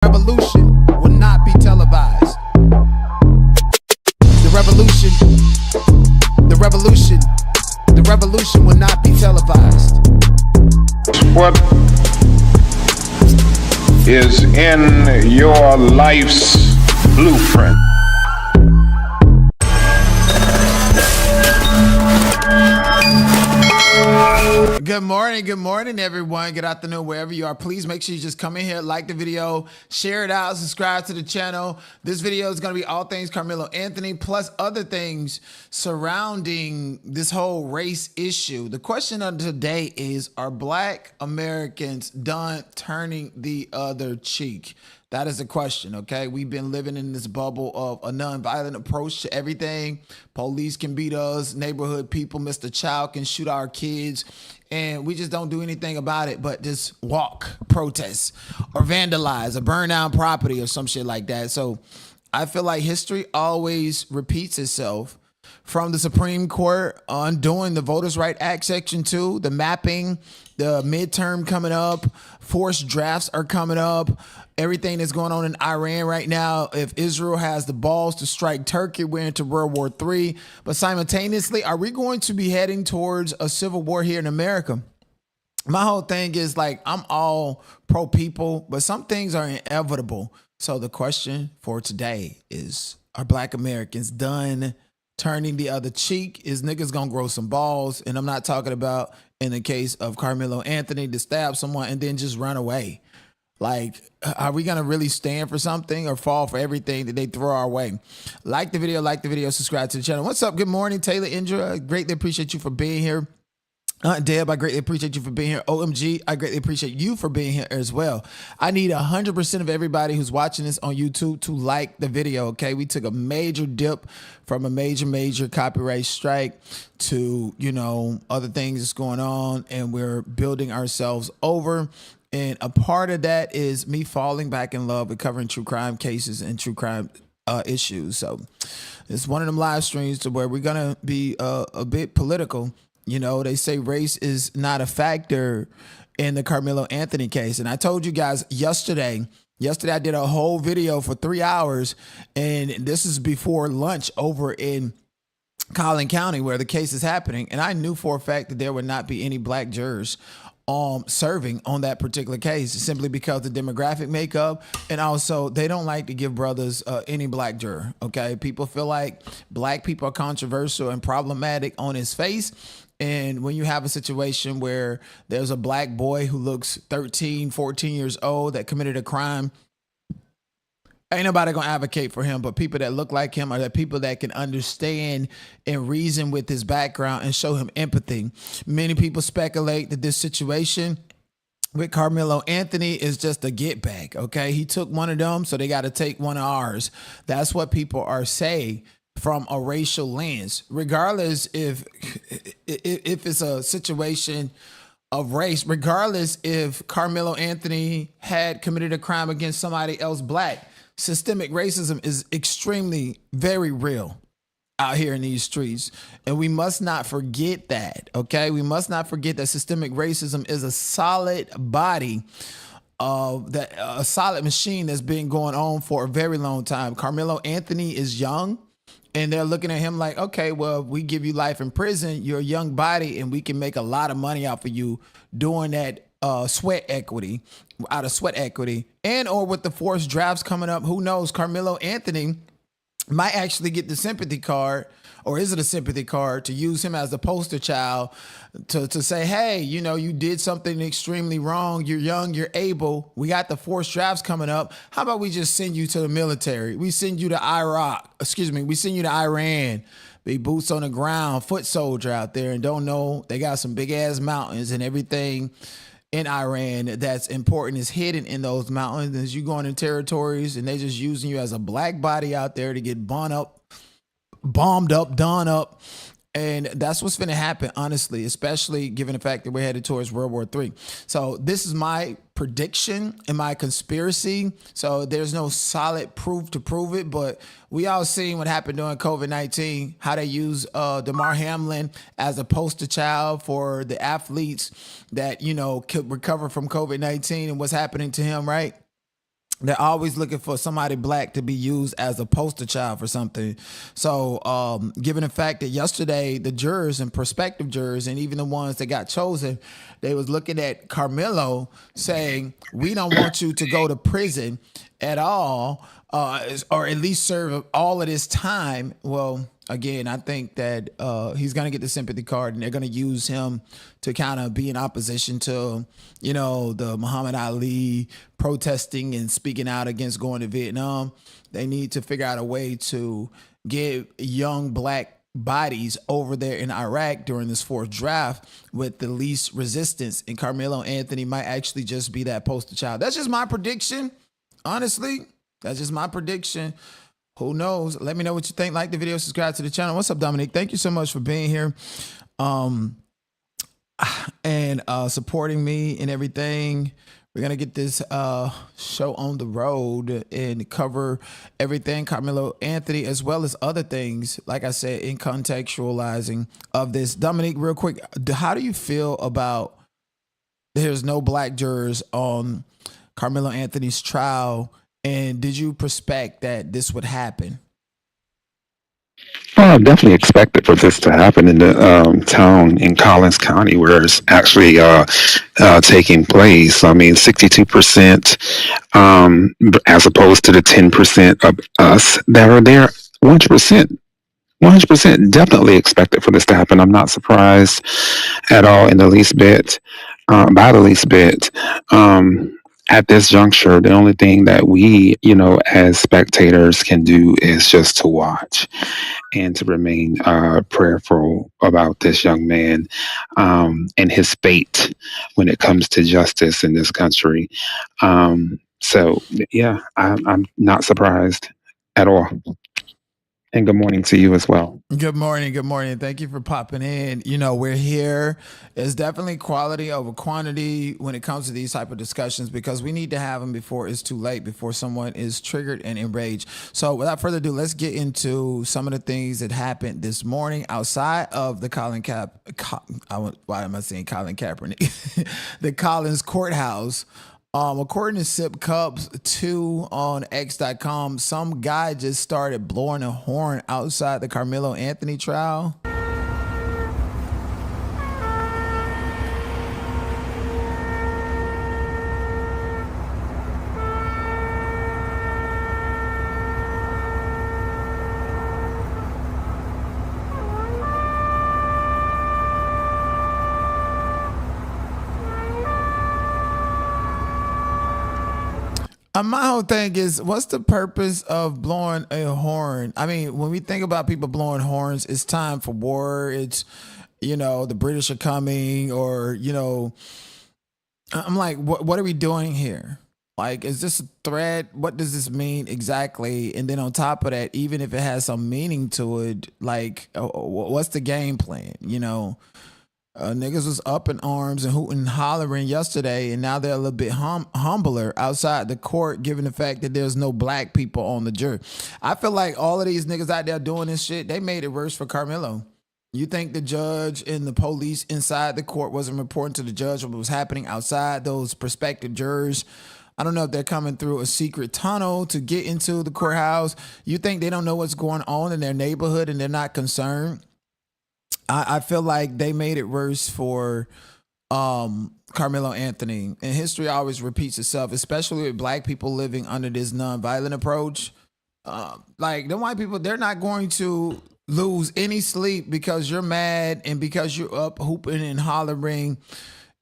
Revolution will not be televised. The revolution will not be televised. What is in your life's blueprint? Good morning, everyone. Good afternoon, wherever you are. Please make sure you just come in here, like the video, share it out, subscribe to the channel. This video is going to be all things Karmelo Anthony, plus other things surrounding this whole race issue. The question of today is, are Black Americans done turning the other cheek? That is the question, okay? We've been living in this bubble of a nonviolent approach to everything. Police can beat us, neighborhood people, Mr. Chow can shoot our kids, and we just don't do anything about it but just walk, protest, or vandalize, or burn down property or some shit like that. So I feel like history always repeats itself. From the Supreme Court undoing the Voters' Right Act Section 2, the mapping, the midterm coming up, forced drafts are coming up, everything that's going on in Iran right now. If Israel has the balls to strike Turkey, we're into World War III. But simultaneously, are we going to be heading towards a civil war here in America? My whole thing is like, I'm all pro people, but some things are inevitable. So the question for today is, are Black Americans done turning the other cheek? Is niggas gonna grow some balls? And I'm not talking about in the case of Karmelo Anthony to stab someone and then just run away. Like, are we gonna really stand for something or fall for everything that they throw our way? Like the video, subscribe to the channel. What's up? Good morning, Taylor Indra. I greatly appreciate you for being here. Deb, I greatly appreciate you for being here. OMG, I greatly appreciate you for being here as well. I need 100% of everybody who's watching this on YouTube to like the video, okay? We took a major dip from a major copyright strike to, you know, other things that's going on, and we're building ourselves over. And a part of that is me falling back in love with covering true crime cases and true crime issues. So it's one of them live streams to where we're going to be a bit political. You know, they say race is not a factor in the Karmelo Anthony case. And I told you guys yesterday I did a whole video for 3 hours, and this is before lunch over in Collin County where the case is happening. And I knew for a fact that there would not be any Black jurors serving on that particular case, simply because the demographic makeup, and also they don't like to give brothers any Black juror. Okay, people feel like Black people are controversial and problematic on his face. And when you have a situation where there's a Black boy who looks 13, 14 years old that committed a crime, ain't nobody gonna advocate for him, but people that look like him, or that people that can understand and reason with his background and show him empathy. Many people speculate that this situation with Karmelo Anthony is just a get back. Okay, he took one of them, so they got to take one of ours. That's what people are saying from a racial lens, regardless if it's a situation of race, regardless if Karmelo Anthony had committed a crime against somebody else Black. Systemic racism is extremely very real out here in these streets, and we must not forget that. Okay, we must not forget that systemic racism is a solid body of that, a solid machine that's been going on for a very long time. Karmelo Anthony is young, and they're looking at him like, okay, well, we give you life in prison, you're a young body, and we can make a lot of money off of you doing that sweat equity, and or with the forced drafts coming up, who knows? Karmelo Anthony might actually get the sympathy card, or is it a sympathy card, to use him as the poster child to say, hey, you know, you did something extremely wrong. You're young, you're able. We got the forced drafts coming up. How about we just send you to the military? We send you to we send you to Iran. Be boots on the ground, foot soldier out there, and don't know they got some big ass mountains, and everything in Iran that's important is hidden in those mountains. As you going in territories and they just using you as a Black body out there to get bombed up, done up. And that's what's going to happen, honestly, especially given the fact that we're headed towards World War III. So this is my prediction and my conspiracy. So there's no solid proof to prove it, but we all seen what happened during COVID-19, how they use Damar Hamlin as a poster child for the athletes that, you know, could recover from COVID-19 and what's happening to him, right? They're always looking for somebody black to be used as a poster child for something. So, given the fact that yesterday the jurors and prospective jurors and even the ones that got chosen, they was looking at Karmelo saying, "We don't want you to go to prison at all, or at least serve all of this time." Well, again, I think that he's going to get the sympathy card, and they're going to use him to kind of be in opposition to, the Muhammad Ali protesting and speaking out against going to Vietnam. They need to figure out a way to get young black bodies over there in Iraq during this fourth draft with the least resistance. And Karmelo Anthony might actually just be that poster child. That's just my prediction. Honestly, that's just my prediction. Who knows? Let me know what you think. Like the video, subscribe to the channel. What's up, Dominic? Thank you so much for being here and supporting me and everything. We're going to get this show on the road and cover everything Karmelo Anthony as well as other things, like I said, in contextualizing of this. Dominic, real quick, how do you feel about there's no black jurors on Karmelo Anthony's trial? And did you suspect that this would happen? Well, I definitely expected for this to happen in the town in Collins County where it's actually taking place. I mean, 62% as opposed to the 10% of us that are there. 100%. 100% definitely expected for this to happen. I'm not surprised at all in the least bit, by the least bit. At this juncture, the only thing that we, as spectators can do is just to watch and to remain prayerful about this young man and his fate when it comes to justice in this country. So, yeah, I'm not surprised at all. And good morning to you as well. Good morning. Good morning. Thank you for popping in. We're here. It's definitely quality over quantity when it comes to these type of discussions because we need to have them before it's too late, before someone is triggered and enraged. So without further ado, let's get into some of the things that happened this morning outside of the why am I saying Colin Kaepernick? The Collins Courthouse. According to Sip Cups 2 on X.com, some guy just started blowing a horn outside the Karmelo Anthony trial. My whole thing is, what's the purpose of blowing a horn? I mean, when we think about people blowing horns, it's time for war. It's, the British are coming, or, I'm like, what are we doing here? Like, is this a threat? What does this mean exactly? And then on top of that, even if it has some meaning to it, like, what's the game plan? Niggas was up in arms and hooting and hollering yesterday, and now they're a little bit humbler outside the court, given the fact that there's no black people on the jury. I feel like all of these niggas out there doing this shit, they made it worse for Karmelo. You think the judge and the police inside the court wasn't reporting to the judge what was happening outside? Those prospective jurors, I don't know if they're coming through a secret tunnel to get into the courthouse. You think they don't know what's going on in their neighborhood and they're not concerned? I feel like they made it worse for Karmelo Anthony. And history always repeats itself, especially with black people living under this nonviolent approach. Like, the white people, they're not going to lose any sleep because you're mad and because you're up hooping and hollering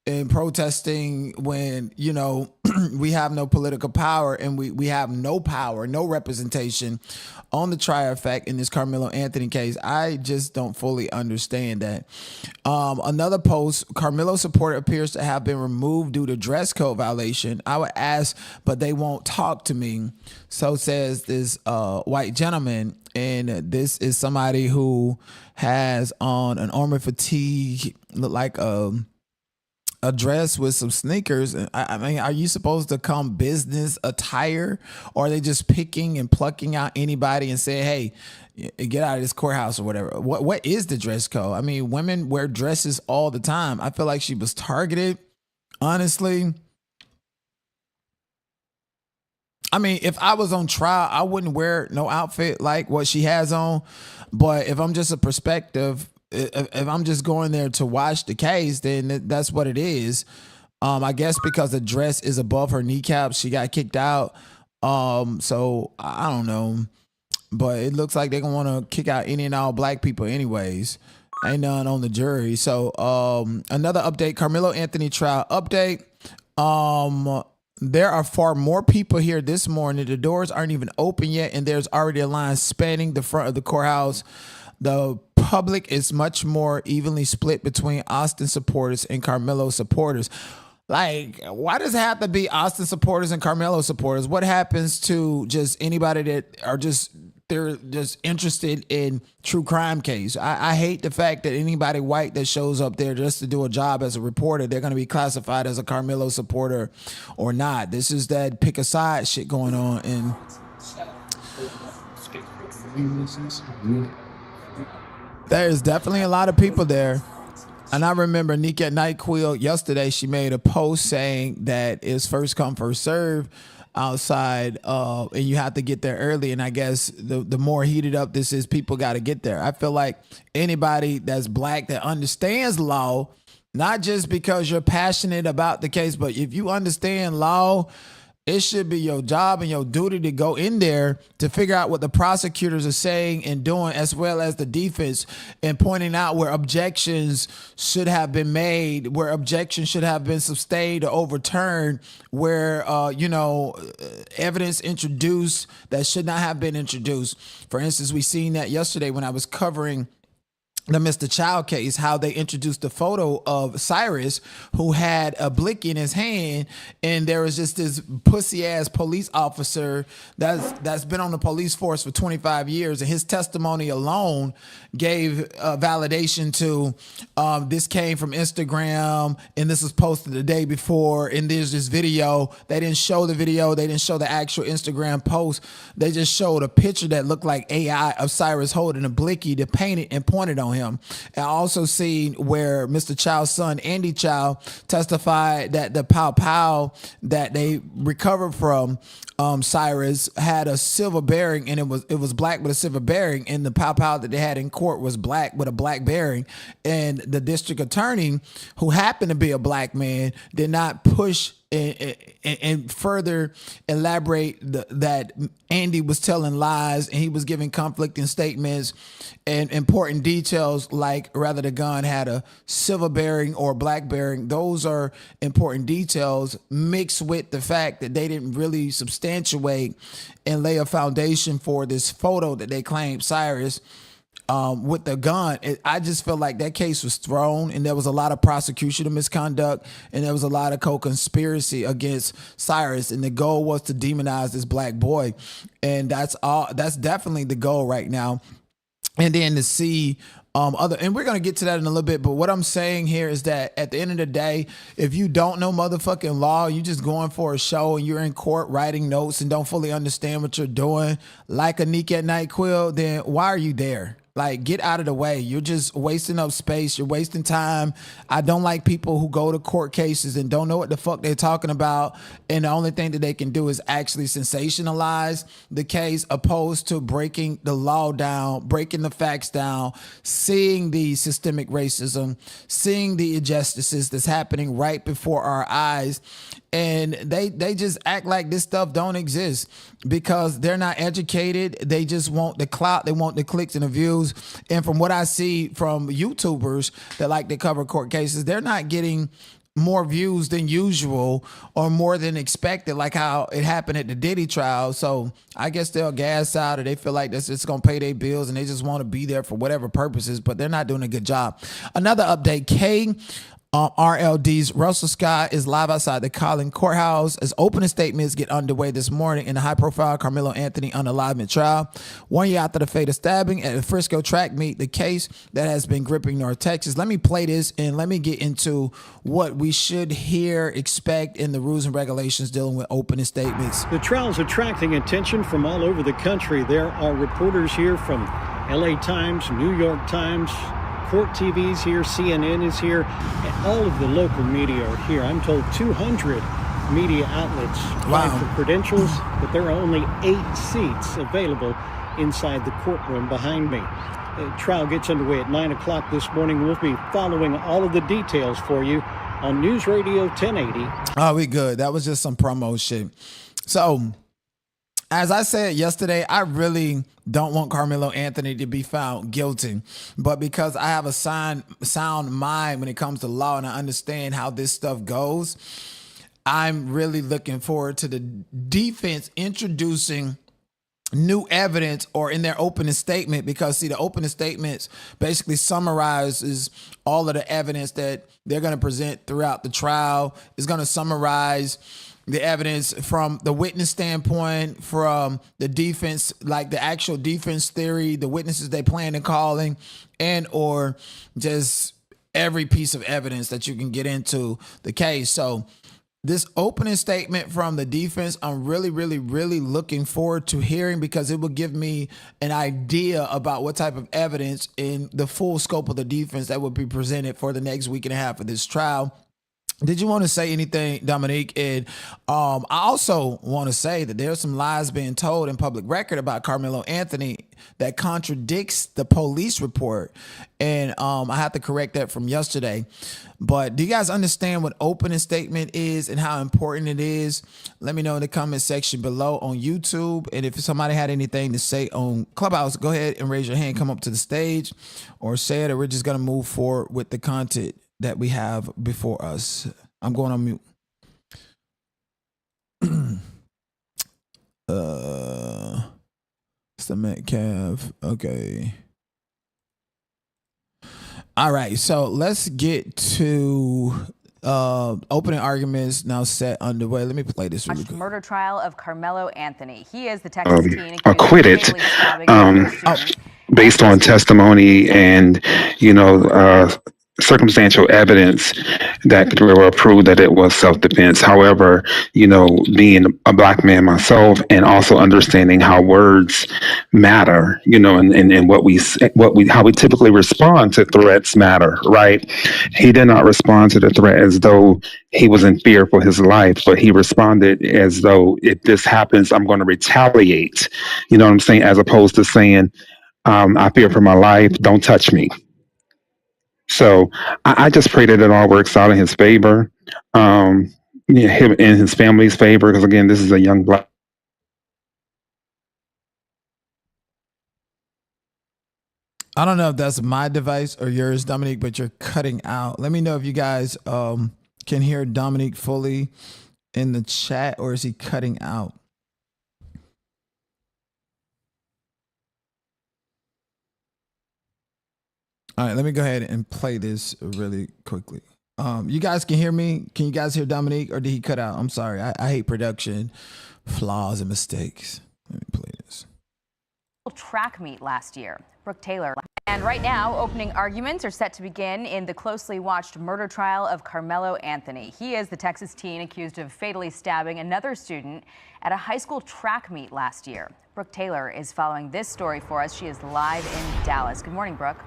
and protesting when, we have no political power and we have no power, no representation on the trial fact in this Karmelo Anthony case. I just don't fully understand that. Another post, Karmelo supporter appears to have been removed due to dress code violation. I would ask, but they won't talk to me. So says this white gentleman. And this is somebody who has on an armor fatigue, look like a dress with some sneakers. I mean, are you supposed to come business attire, or are they just picking and plucking out anybody and saying, hey, get out of this courthouse or whatever? What is the dress code? I mean, women wear dresses all the time. I feel like she was targeted, honestly. I mean, if I was on trial, I wouldn't wear no outfit like what she has on. But if I'm just a perspective, if I'm just going there to watch the case, then that's what it is. I guess because the dress is above her kneecaps, she got kicked out. So I don't know, but it looks like they're gonna want to kick out any and all black people anyways. Ain't none on the jury. So another update, Karmelo Anthony trial update. There are far more people here this morning. The doors aren't even open yet, and there's already a line spanning the front of the courthouse. The public is much more evenly split between Austin supporters and Karmelo supporters. Like, why does it have to be Austin supporters and Karmelo supporters? What happens to just anybody that are just, they're just interested in true crime case? I hate the fact that anybody white that shows up there just to do a job as a reporter, they're going to be classified as a Karmelo supporter or not. This is that pick a side shit going on. And there's definitely a lot of people there. And I remember Nika Nyquil yesterday, she made a post saying that it's first come, first serve outside, and you have to get there early. And I guess the more heated up this is, people got to get there. I feel like anybody that's black that understands law, not just because you're passionate about the case, but if you understand law, it should be your job and your duty to go in there to figure out what the prosecutors are saying and doing, as well as the defense, and pointing out where objections should have been made, where objections should have been sustained or overturned, where, evidence introduced that should not have been introduced. For instance, we seen that yesterday when I was covering the Mr. Chow case, how they introduced the photo of Cyrus, who had a blick in his hand, and there was just this pussy ass police officer that's been on the police force for 25 years, and his testimony alone gave validation to this came from Instagram, and this was posted the day before, and there's this video. They didn't show the video, they didn't show the actual Instagram post, they just showed a picture that looked like AI of Cyrus holding a blicky to paint it and point it on him. I also seen where Mr. Chow's son, Andy Chow, testified that the pow that they recovered from Cyrus had a silver bearing, and it was black with a silver bearing, and the pow that they had in court was black with a black bearing. And the district attorney, who happened to be a black man, did not push and further elaborate that Andy was telling lies and he was giving conflicting statements and important details, like rather the gun had a silver bearing or black bearing. Those are important details mixed with the fact that they didn't really substantiate and lay a foundation for this photo that they claimed Cyrus with the gun. I just feel like that case was thrown, and there was a lot of prosecution misconduct, and there was a lot of co-conspiracy against Cyrus, and the goal was to demonize this black boy, and that's definitely the goal right now. And then to see and we're gonna get to that in a little bit, but what I'm saying here is that at the end of the day, if you don't know motherfucking law, you just going for a show and you're in court writing notes and don't fully understand what you're doing, like a Nika Nyquil, then why are you there? Like, get out of the way. You're just wasting up space. You're wasting time. I don't like people who go to court cases and don't know what the fuck they're talking about, and the only thing that they can do is actually sensationalize the case, opposed to breaking the law down, breaking the facts down, seeing the systemic racism, seeing the injustices that's happening right before our eyes. And they just act like this stuff don't exist because they're not educated. They just want the clout. They want the clicks and the views. And from what I see from YouTubers that like to cover court cases, they're not getting more views than usual or more than expected, like how it happened at the Diddy trial. So I guess they'll gas out, or they feel like that's just going to pay their bills and they just want to be there for whatever purposes, but they're not doing a good job. Another update, RLD's Russell Scott is live outside the Collin Courthouse as opening statements get underway this morning in the high-profile Karmelo Anthony unalivement trial. 1 year after the fatal stabbing at the Frisco track meet, the case that has been gripping North Texas. Let me play this and let me get into what we should hear, expect in the rules and regulations dealing with opening statements. The trial is attracting attention from all over the country. There are reporters here from LA Times, New York Times, Court TV's here, CNN is here, and all of the local media are here. I'm told 200 media outlets Wow. applied for credentials, but there are only 8 seats available inside the courtroom behind me. The trial gets underway at 9 o'clock this morning. We'll be following all of the details for you on News Radio 1080. Oh, we good. That was just some promo shit. So, as I said yesterday, I really don't want Karmelo Anthony to be found guilty. But because I have a sound mind when it comes to law and I understand how this stuff goes, I'm really looking forward to the defense introducing new evidence or in their opening statement, because see, the opening statements basically summarizes all of the evidence that they're going to present throughout the trial. It's going to summarize the evidence from the witness standpoint, from the defense, like the actual defense theory, the witnesses they plan on calling, and or just every piece of evidence that you can get into the case. So this opening statement from the defense, I'm really, really, really looking forward to hearing, because it will give me an idea about what type of evidence in the full scope of the defense that will be presented for the next week and a half of this trial. Did you want to say anything, Dominique? And I also want to say that there's some lies being told in public record about Karmelo Anthony that contradicts the police report. And I have to correct that from yesterday. But do you guys understand what opening statement is and how important it is? Let me know in the comment section below on YouTube. And if somebody had anything to say on Clubhouse, go ahead and raise your hand, come up to the stage, or say it, or we're just going to move forward with the content that we have before us. I'm going on mute. It's the Metcalf. Okay. All right. So let's get to opening arguments now set underway. Let me play this really quick. Murder trial of Karmelo Anthony. He is the Texas teen acquitted based on testimony and, circumstantial evidence that will prove that it was self-defense. However, being a black man myself and also understanding how words matter, and how we typically respond to threats matter, right? He did not respond to the threat as though he was in fear for his life, but he responded as though if this happens, I'm going to retaliate. You know what I'm saying? As opposed to saying, I fear for my life, don't touch me. So I just pray that it all works out in his favor, him and his family's favor, because again, this is a young black. I don't know if that's my device or yours, Dominique, but you're cutting out. Let me know if you guys can hear Dominique fully in the chat, or is he cutting out? All right, let me go ahead and play this really quickly. You guys can hear me? Can you guys hear Dominique, or did he cut out? I'm sorry. I hate production flaws and mistakes. Let me play this. Track meet last year. Brooke Taylor. And right now, opening arguments are set to begin in the closely watched murder trial of Karmelo Anthony. He is the Texas teen accused of fatally stabbing another student at a high school track meet last year. Brooke Taylor is following this story for us. She is live in Dallas. Good morning, Brooke.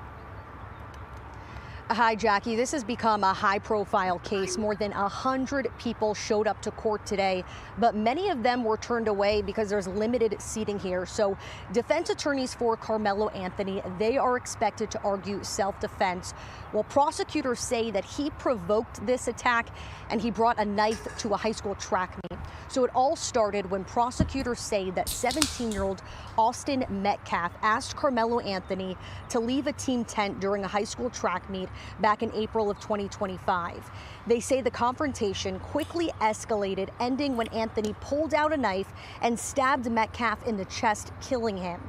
Hi, Jackie. This has become a high-profile case. More than 100 people showed up to court today, but many of them were turned away because there's limited seating here. So defense attorneys for Karmelo Anthony, they are expected to argue self-defense, while prosecutors say that he provoked this attack and he brought a knife to a high school track meet. So it all started when prosecutors say that 17-year-old Austin Metcalf asked Karmelo Anthony to leave a team tent during a high school track meet back in April of 2025. They say the confrontation quickly escalated, ending when Anthony pulled out a knife and stabbed Metcalf in the chest, killing him.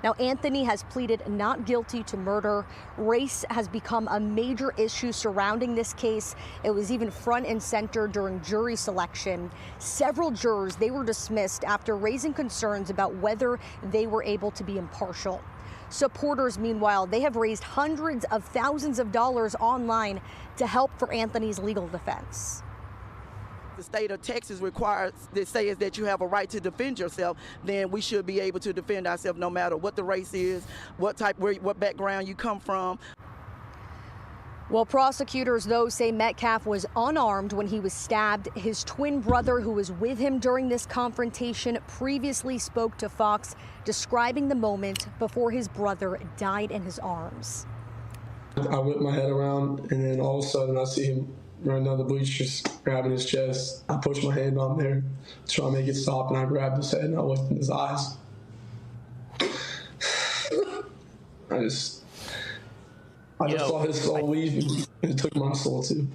Now, Anthony has pleaded not guilty to murder. Race has become a major issue surrounding this case. It was even front and center during jury selection. Several jurors, they were dismissed after raising concerns about whether they were able to be impartial. Supporters, meanwhile, they have raised hundreds of thousands of dollars online to help for Anthony's legal defense. The state of Texas requires, that says that you have a right to defend yourself, then we should be able to defend ourselves no matter what the race is, what background you come from. Well, prosecutors, though, say Metcalf was unarmed when he was stabbed. His twin brother, who was with him during this confrontation, previously spoke to Fox, describing the moment before his brother died in his arms. I whip my head around, and then all of a sudden I see him running down the bleachers, grabbing his chest. I push my hand on there, try to make it stop, and I grabbed his head and I looked in his eyes. I just saw his soul leave, and it took my soul too.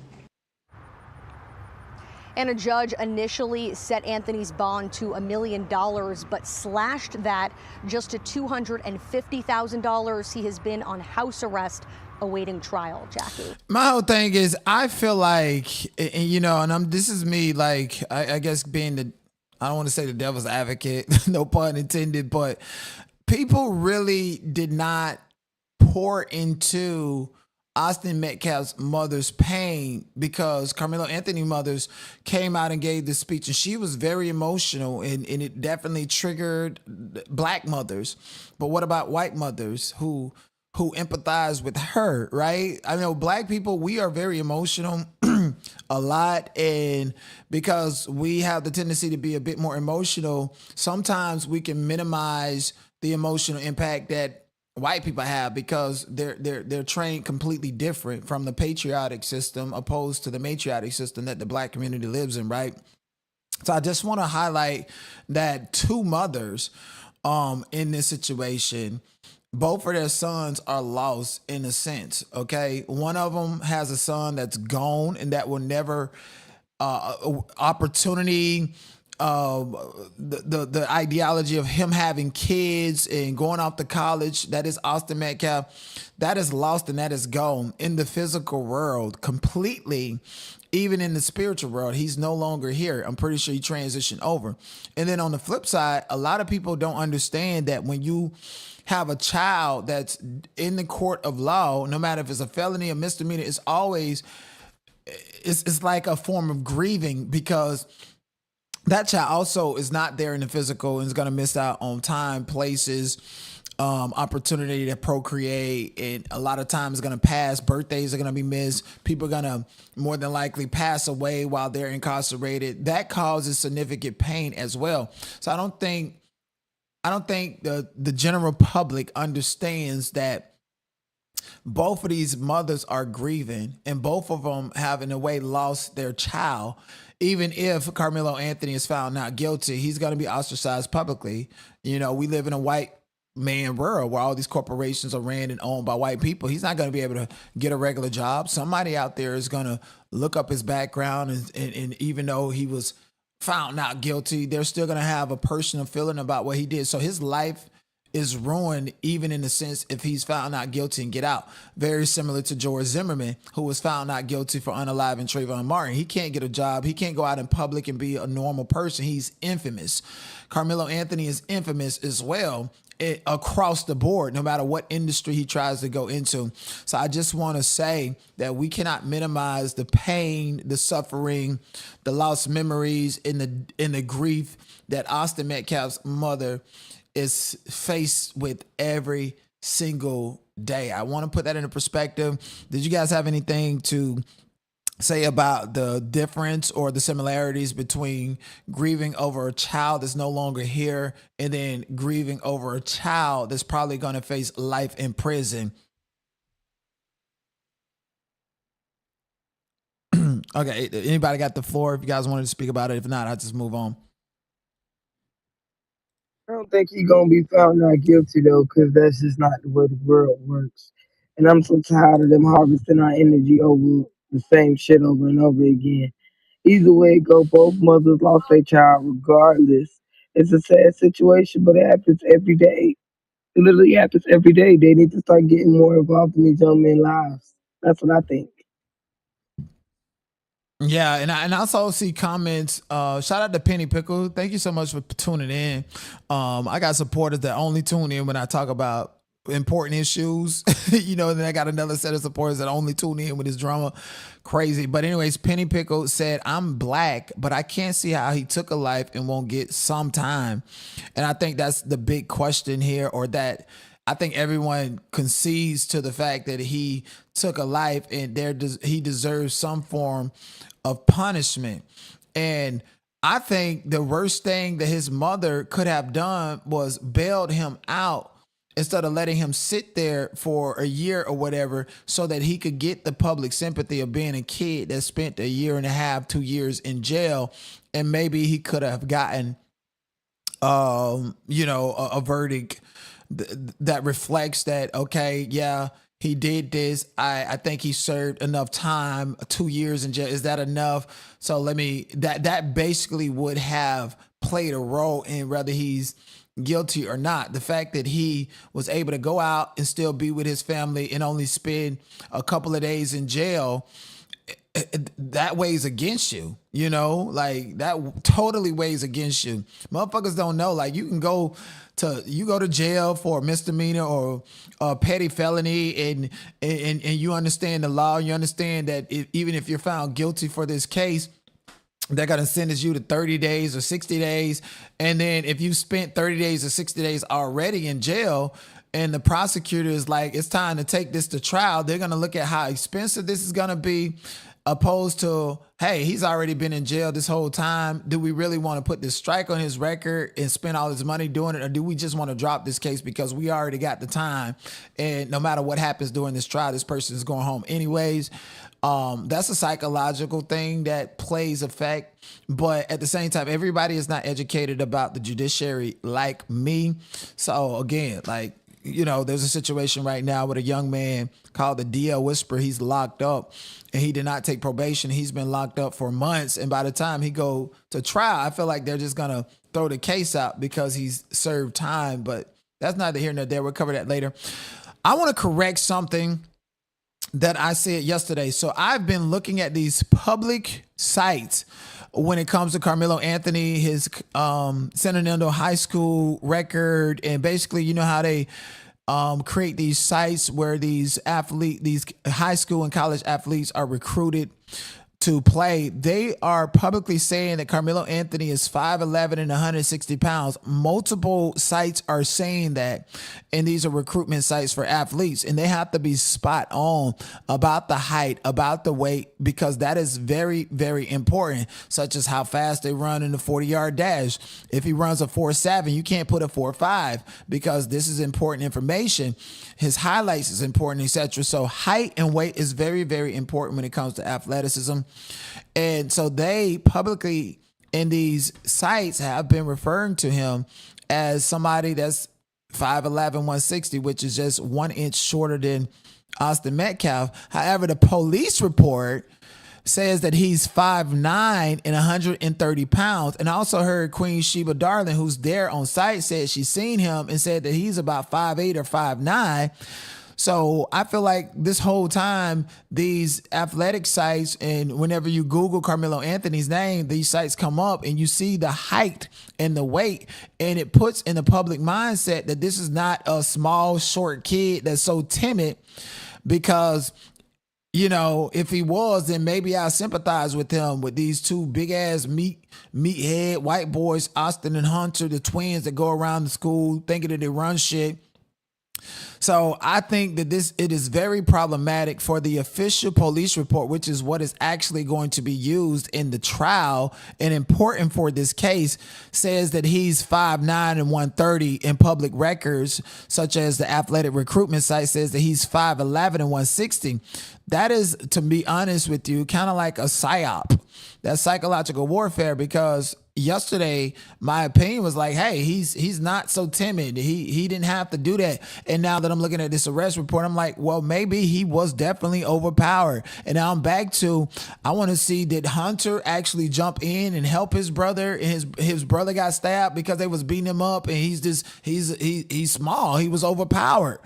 And a judge initially set Anthony's bond to $1 million, but slashed that just to $250,000. He has been on house arrest awaiting trial. Jackie. My whole thing is, I feel like, and this is me, like, I guess being I don't want to say the devil's advocate, no pun intended, but people really did not pour into Austin Metcalf's mother's pain, because Karmelo Anthony mothers came out and gave this speech, and she was very emotional, and it definitely triggered black mothers. But what about white mothers who empathize with her, right? I know black people, we are very emotional a lot, and because we have the tendency to be a bit more emotional, sometimes we can minimize the emotional impact that white people have, because they're trained completely different from the patriotic system opposed to the matriotic system that the black community lives in, right? So I just want to highlight that two mothers in this situation, both of their sons are lost in a sense, okay? One of them has a son that's gone and that will never opportunity, the ideology of him having kids and going off to college, that is Austin Metcalf, that is lost and that is gone in the physical world completely. Even in the spiritual world, he's no longer here. I'm pretty sure he transitioned over. And then on the flip side, a lot of people don't understand that when you have a child that's in the court of law, no matter if it's a felony or misdemeanor, it's always, it's like a form of grieving, because that child also is not there in the physical and is going to miss out on time, places, opportunity to procreate, and a lot of times is going to pass. Birthdays are going to be missed. People are going to more than likely pass away while they're incarcerated. That causes significant pain as well. So I don't think the general public understands that both of these mothers are grieving, and both of them have in a way lost their child. Even if Karmelo Anthony is found not guilty, he's going to be ostracized publicly. You know, we live in a white man world where all these corporations are ran and owned by white people. He's not going to be able to get a regular job. Somebody out there is going to look up his background, and even though he was found not guilty, they're still going to have a personal feeling about what he did. So his life is ruined, even in the sense if he's found not guilty and get out. Very similar to George Zimmerman, who was found not guilty for unaliving Trayvon Martin. He can't get a job. He can't go out in public and be a normal person. He's infamous. Karmelo Anthony is infamous as well, across the board, no matter what industry he tries to go into. So I just want to say that we cannot minimize the pain, the suffering, the lost memories, and the grief that Austin Metcalf's mother is faced with every single day. I want to put that into perspective. Did you guys have anything to say about the difference or the similarities between grieving over a child that's no longer here and then grieving over a child that's probably going to face life in prison? Okay, anybody got the floor if you guys wanted to speak about it? If not, I'll just move on. I don't think he's gonna be found not guilty though, because that's just not the way the world works. And I'm so tired of them harvesting our energy over the same shit over and over again. Either way it go, both mothers lost their child regardless. It's a sad situation, but it happens every day. It literally happens every day. They need to start getting more involved in these young men's lives. That's what I think. Yeah, and I also see comments. Shout out to Penny Pickle. Thank you so much for tuning in. I got supporters that only tune in when I talk about important issues, you know, and then I got another set of supporters that only tune in with this drama. Crazy. But anyways, Penny Pickle said, I'm black, but I can't see how he took a life and won't get some time. And I think that's the big question here, or that I think everyone concedes to the fact that he took a life and he deserves some form of punishment. And I think the worst thing that his mother could have done was bailed him out instead of letting him sit there for a year or whatever so that he could get the public sympathy of being a kid that spent a year and a half, 2 years in jail. And maybe he could have gotten, a verdict that reflects that, okay, yeah, he did this. I think he served enough time, 2 years in jail. Is that enough? So that basically would have played a role in whether he's guilty or not. The fact that he was able to go out and still be with his family and only spend a couple of days in jail, that weighs against you, like that totally weighs against you. Motherfuckers don't know, like you go to jail for a misdemeanor or a petty felony and you understand the law. You understand that even if you're found guilty for this case, they're going to sentence you to 30 days or 60 days. And then if you spent 30 days or 60 days already in jail and the prosecutor is like, it's time to take this to trial, they're going to look at how expensive this is going to be opposed to, hey, he's already been in jail this whole time. Do we really want to put this strike on his record and spend all his money doing it? Or do we just want to drop this case because we already got the time? And no matter what happens during this trial, this person is going home anyways. That's a psychological thing that plays effect. But at the same time, everybody is not educated about the judiciary like me. So again, there's a situation right now with a young man called the DL Whisperer. He's locked up and he did not take probation. He's been locked up for months. And by the time he go to trial, I feel like they're just going to throw the case out because he's served time. But that's neither here nor there. We'll cover that later. I want to correct something that I said yesterday. So I've been looking at these public sites when it comes to Karmelo Anthony, his San Fernando high school record, and basically, you know how they create these sites where these high school and college athletes are recruited to play. They are publicly saying that Karmelo Anthony is 5'11" and 160 pounds. Multiple sites are saying that, and these are recruitment sites for athletes, and they have to be spot on about the height, about the weight, because that is very, very important, such as how fast they run in the 40-yard dash. If he runs a 4.7, you can't put a 4.5 because this is important information. His highlights is important, etc. So height and weight is very, very important when it comes to athleticism. And so they publicly in these sites have been referring to him as somebody that's 5'11", 160, which is just 1 inch shorter than Austin Metcalf. However, the police report says that he's 5'9" and 130 pounds. And I also heard Queen Sheba Darling, who's there on site, said she's seen him and said that he's about 5'8" or 5'9". So I feel like this whole time, these athletic sites, and whenever you Google Karmelo Anthony's name, these sites come up and you see the height and the weight, and it puts in the public mindset that this is not a small, short kid that's so timid, because if he was, then maybe I'll sympathize with him, with these two big ass meathead white boys, Austin and Hunter, the twins that go around the school thinking that they run shit. So I think that it is very problematic for the official police report, which is what is actually going to be used in the trial and important for this case, says that he's 5'9" and 130 in public records, such as the athletic recruitment site says that he's 5'11" and 160. That is, to be honest with you, kind of like a psyop. That's psychological warfare, because yesterday my opinion was like, hey, he's not so timid. He didn't have to do that. And now that I'm looking at this arrest report, I'm like, well, maybe he was definitely overpowered. And now I'm back to, I want to see, did Hunter actually jump in and help his brother, and his brother got stabbed because they was beating him up, and he's small. He was overpowered.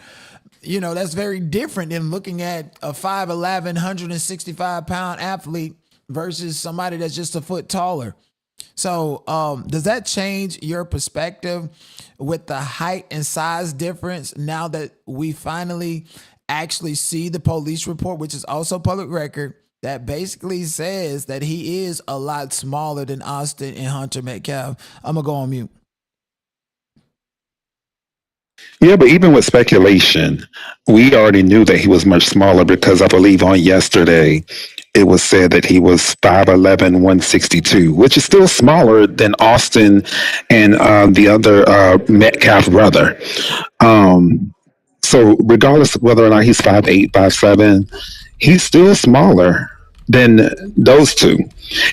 That's very different than looking at a 5'11", 165-pound athlete versus somebody that's just a foot taller. So does that change your perspective with the height and size difference now that we finally actually see the police report, which is also public record, that basically says that he is a lot smaller than Austin and Hunter Metcalf? I'm going to go on mute. Yeah, but even with speculation, we already knew that he was much smaller because I believe on yesterday it was said that he was 5'11", 162, which is still smaller than Austin and the other Metcalf brother. Um, so regardless of whether or not he's 5'8", 5'7", he's still smaller than those two.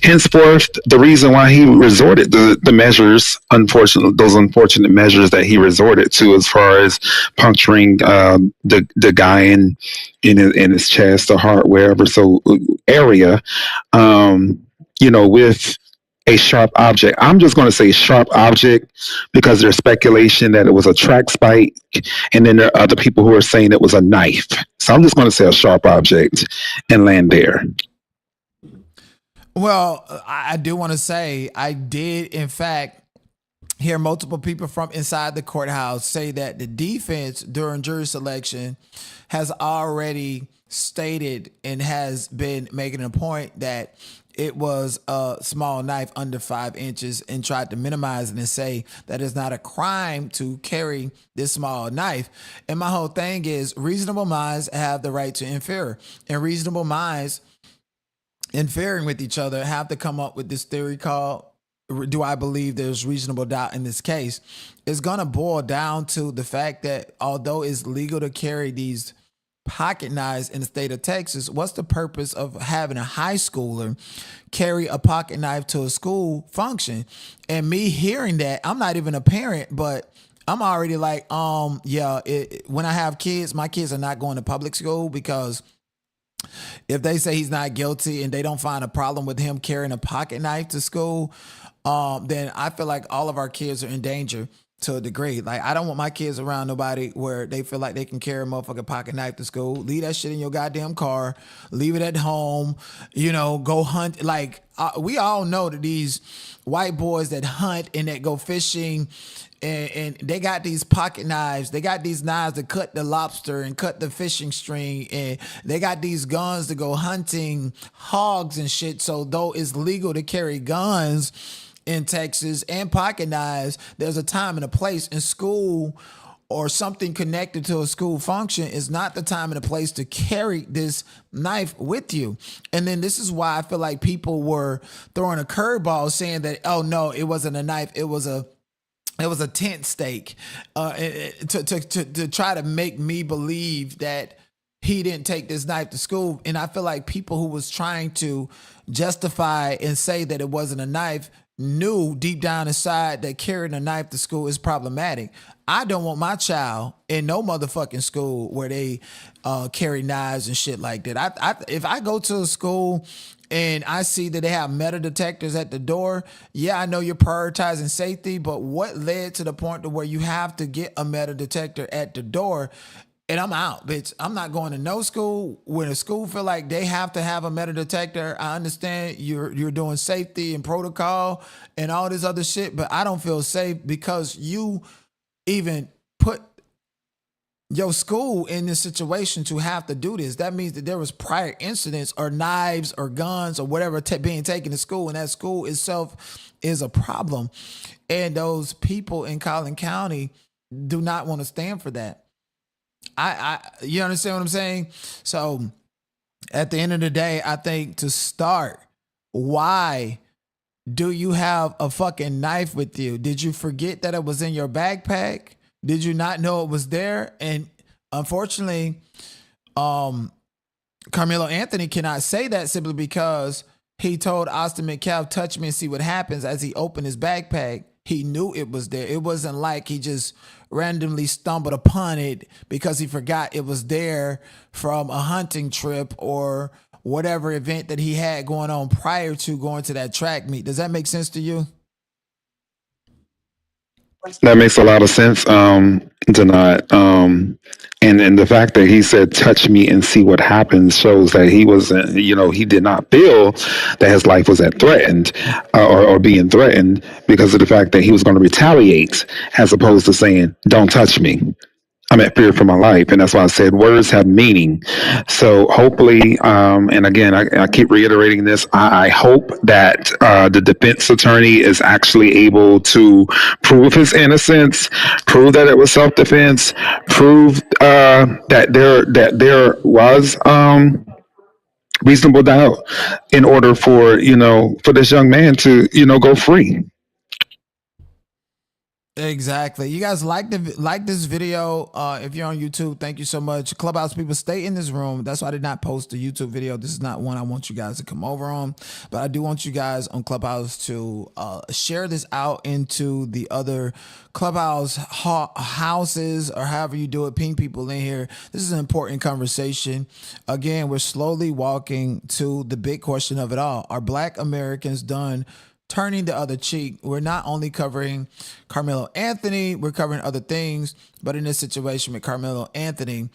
Henceforth, the reason why he resorted to the measures, those unfortunate measures that he resorted to, as far as puncturing the guy in his chest or heart, wherever area, with a sharp object. I'm just going to say sharp object because there's speculation that it was a track spike, and then there are other people who are saying it was a knife. So I'm just going to say a sharp object and land there. Well, I do want to say I did, in fact, hear multiple people from inside the courthouse say that the defense during jury selection has already stated and has been making a point that it was a small knife under 5 inches and tried to minimize it and say that it's not a crime to carry this small knife. And my whole thing is reasonable minds have the right to infer, and reasonable minds inferring with each other have to come up with this theory called, do I believe there's reasonable doubt in this case? It's going to boil down to the fact that although it's legal to carry these pocket knives in the state of Texas, what's the purpose of having a high schooler carry a pocket knife to a school function? And me hearing that, I'm not even a parent, but I'm already like, when I have kids, my kids are not going to public school, because if they say he's not guilty and they don't find a problem with him carrying a pocket knife to school, then I feel like all of our kids are in danger to a degree. Like, I don't want my kids around nobody where they feel like they can carry a motherfucking pocket knife to school. Leave that shit in your goddamn car. Leave it at home. Go hunt. Like, we all know that these white boys that hunt and that go fishing, and they got these pocket knives. They got these knives to cut the lobster and cut the fishing string. And they got these guns to go hunting hogs and shit. So though it's legal to carry guns in Texas and pocket knives, there's a time and a place. In school or something connected to a school function is not the time and the place to carry this knife with you. And then this is why I feel like people were throwing a curveball saying that, oh no, it wasn't a knife, it was a tent stake, to try to make me believe that he didn't take this knife to school. And I feel like people who was trying to justify and say that it wasn't a knife knew deep down inside that carrying a knife to school is problematic. I don't want my child in no motherfucking school where they carry knives and shit like that. If I go to a school and I see that they have metal detectors at the door, yeah, I know you're prioritizing safety, but what led to the point to where you have to get a metal detector at the door? And I'm out, bitch. I'm not going to no school. When a school feel like they have to have a metal detector, I understand you're doing safety and protocol and all this other shit, but I don't feel safe because you even put your school in this situation to have to do this. That means that there was prior incidents or knives or guns or whatever being taken to school, and that school itself is a problem. And those people in Collin County do not want to stand for that. You understand what I'm saying? So at the end of the day, I think to start, why do you have a fucking knife with you? Did you forget that it was in your backpack? Did you not know it was there? And unfortunately, Karmelo Anthony cannot say that simply because he told Austin Metcalf, touch me and see what happens, as he opened his backpack. He knew it was there. It wasn't like he just randomly stumbled upon it because he forgot it was there from a hunting trip or whatever event that he had going on prior to going to that track meet. Does that make sense to you? That makes a lot of sense, Denai. And the fact that he said, touch me and see what happens, shows that he wasn't, he did not feel that his life was threatened or being threatened because of the fact that he was going to retaliate as opposed to saying, don't touch me. I'm at fear for my life, and that's why I said words have meaning. So hopefully, and again, I keep reiterating this. I hope that the defense attorney is actually able to prove his innocence, prove that it was self-defense, prove that there was reasonable doubt in order for for this young man to go free. Exactly. You guys like this video. If you're on YouTube, thank you so much. Clubhouse people, stay in this room. That's why I did not post a YouTube video. This is not one I want you guys to come over on, but I do want you guys on Clubhouse to share this out into the other Clubhouse houses, or however you do it. Ping people in here. This is an important conversation. Again, we're slowly walking to the big question of it all. Are Black Americans done turning the other cheek? We're not only covering Karmelo Anthony, we're covering other things, but in this situation with Karmelo Anthony,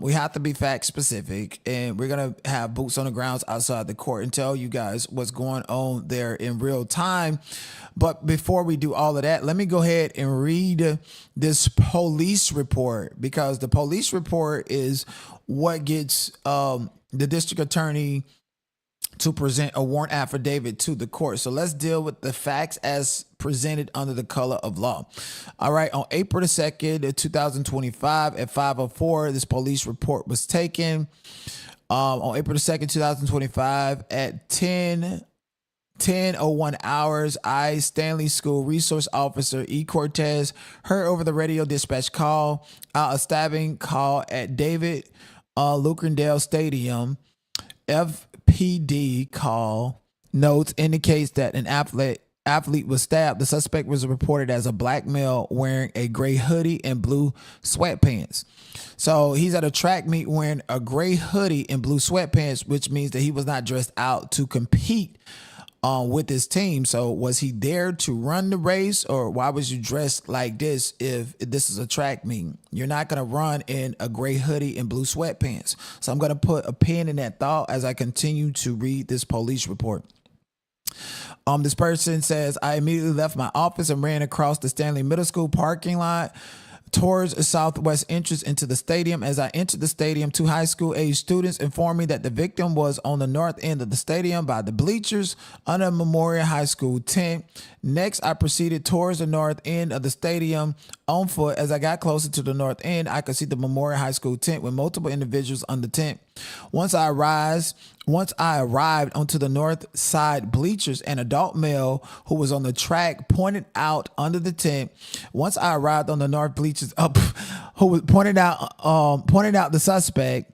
we have to be fact specific, and we're going to have boots on the grounds outside the court and tell you guys what's going on there in real time. But before we do all of that, let me go ahead and read this police report, because the police report is what gets the district attorney to present a warrant affidavit to the court. So let's deal with the facts as presented under the color of law. All right, on April the 2nd, 2025 at 5:04, this police report was taken. On April the 2nd, 2025 at 10:01 hours, I, Stanley School Resource Officer E. Cortez, heard over the radio dispatch call out a stabbing call at David Lucrendale Stadium. FPD call notes indicates that an athlete was stabbed. The suspect was reported as a black male wearing a gray hoodie and blue sweatpants. So he's at a track meet wearing a gray hoodie and blue sweatpants, which means that he was not dressed out to compete with his team. So was he there to run the race, or why was you dressed like this if this is a track meet? You're not going to run in a gray hoodie and blue sweatpants. So I'm going to put a pin in that thought as I continue to read this police report. This person says, I immediately left my office and ran across the Stanley Middle School parking lot towards the southwest entrance into the stadium. As I entered the stadium, 2 high school age students informed me that the victim was on the north end of the stadium by the bleachers under Memorial High School tent. Next, I proceeded towards the north end of the stadium on foot. As I got closer to the north end, I could see the Memorial High School tent with multiple individuals on the tent. Once I arrived onto the north side bleachers, an adult male who was on the track pointed out under the tent. Once I arrived on the north bleachers, who was pointed out the suspect.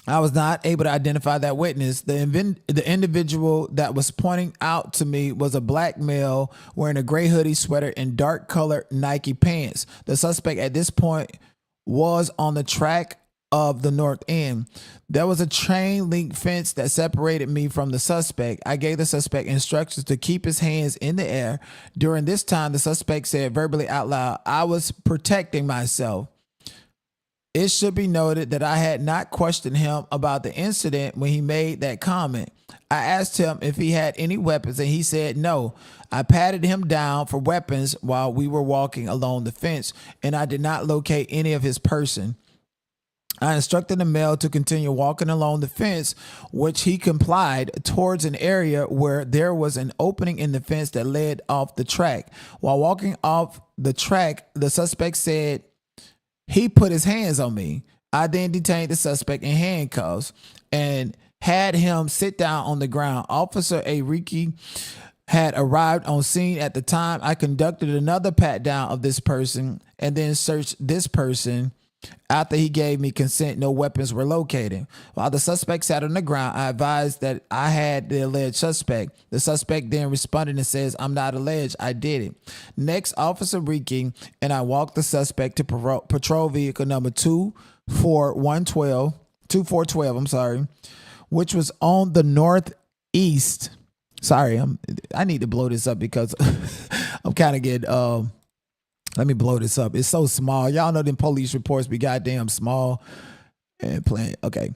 I was not able to identify that witness. The individual that was pointing out to me was a black male wearing a gray hoodie, sweater, and dark colored Nike pants. The suspect at this point was on the track of the north end. There was a chain link fence that separated me from the suspect. I gave the suspect instructions to keep his hands in the air. During this time, the suspect said verbally out loud, I was protecting myself. It should be noted that I had not questioned him about the incident when he made that comment. I asked him if he had any weapons, and he said no. I patted him down for weapons while we were walking along the fence, and I did not locate any of his person. I instructed the male to continue walking along the fence, which he complied, towards an area where there was an opening in the fence that led off the track. While walking off the track, the suspect said he put his hands on me. I then detained the suspect in handcuffs and had him sit down on the ground. Officer Ariki had arrived on scene at the time. I conducted another pat down of this person and then searched this person. After he gave me consent, no weapons were located. While the suspect sat on the ground, I advised that I had the alleged suspect. The suspect then responded and says, I'm not alleged, I did it. Next, Officer Riki and I walked the suspect to patrol vehicle number 2412, which was on the northeast. Sorry, I need to blow this up because I'm kind of getting let me blow this up. It's so small. Y'all know them police reports be goddamn small and plain. Okay.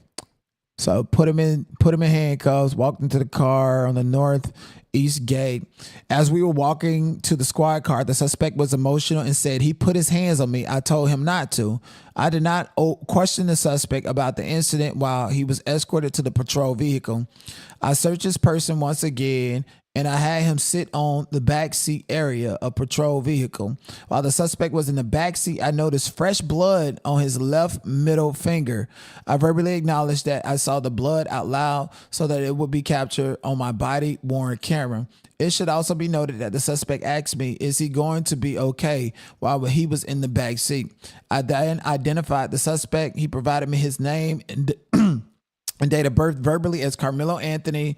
So put him in handcuffs, walked into the car on the northeast gate. As we were walking to the squad car, the suspect was emotional and said he put his hands on me. I told him not to. I did not question the suspect about the incident while he was escorted to the patrol vehicle. I searched his person once again, and I had him sit on the back seat area of patrol vehicle. While the suspect was in the back seat, I noticed fresh blood on his left middle finger. I verbally acknowledged that I saw the blood out loud so that it would be captured on my body-worn camera. It should also be noted that the suspect asked me, is he going to be okay, while he was in the back seat. I then identified the suspect. He provided me his name and date of birth verbally as Karmelo Anthony,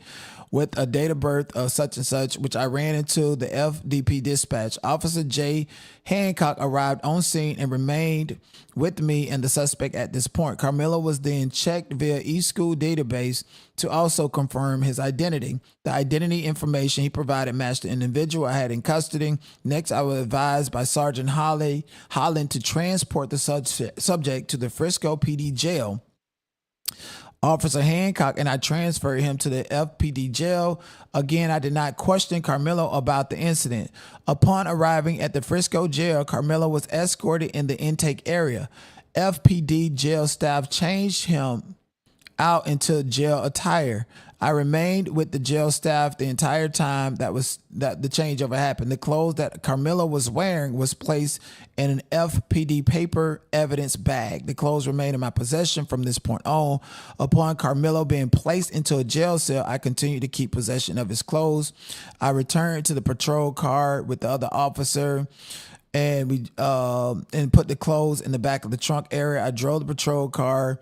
with a date of birth of such and such, which I ran into the FDP dispatch. Officer J. Hancock arrived on scene and remained with me and the suspect at this point. Karmelo was then checked via eSchool database to also confirm his identity. The identity information he provided matched the individual I had in custody. Next, I was advised by Sergeant Holland to transport the subject to the Frisco PD jail. Officer Hancock and I transferred him to the FPD jail. Again, I did not question Karmelo about the incident. Upon arriving at the Frisco jail, Karmelo was escorted in the intake area. FPD jail staff changed him out into jail attire. I remained with the jail staff the entire time that the changeover happened. The clothes that Karmelo was wearing was placed in an FPD paper evidence bag. The clothes remained in my possession from this point on. Upon Karmelo being placed into a jail cell, I continued to keep possession of his clothes. I returned to the patrol car with the other officer, and we put the clothes in the back of the trunk area. I drove the patrol car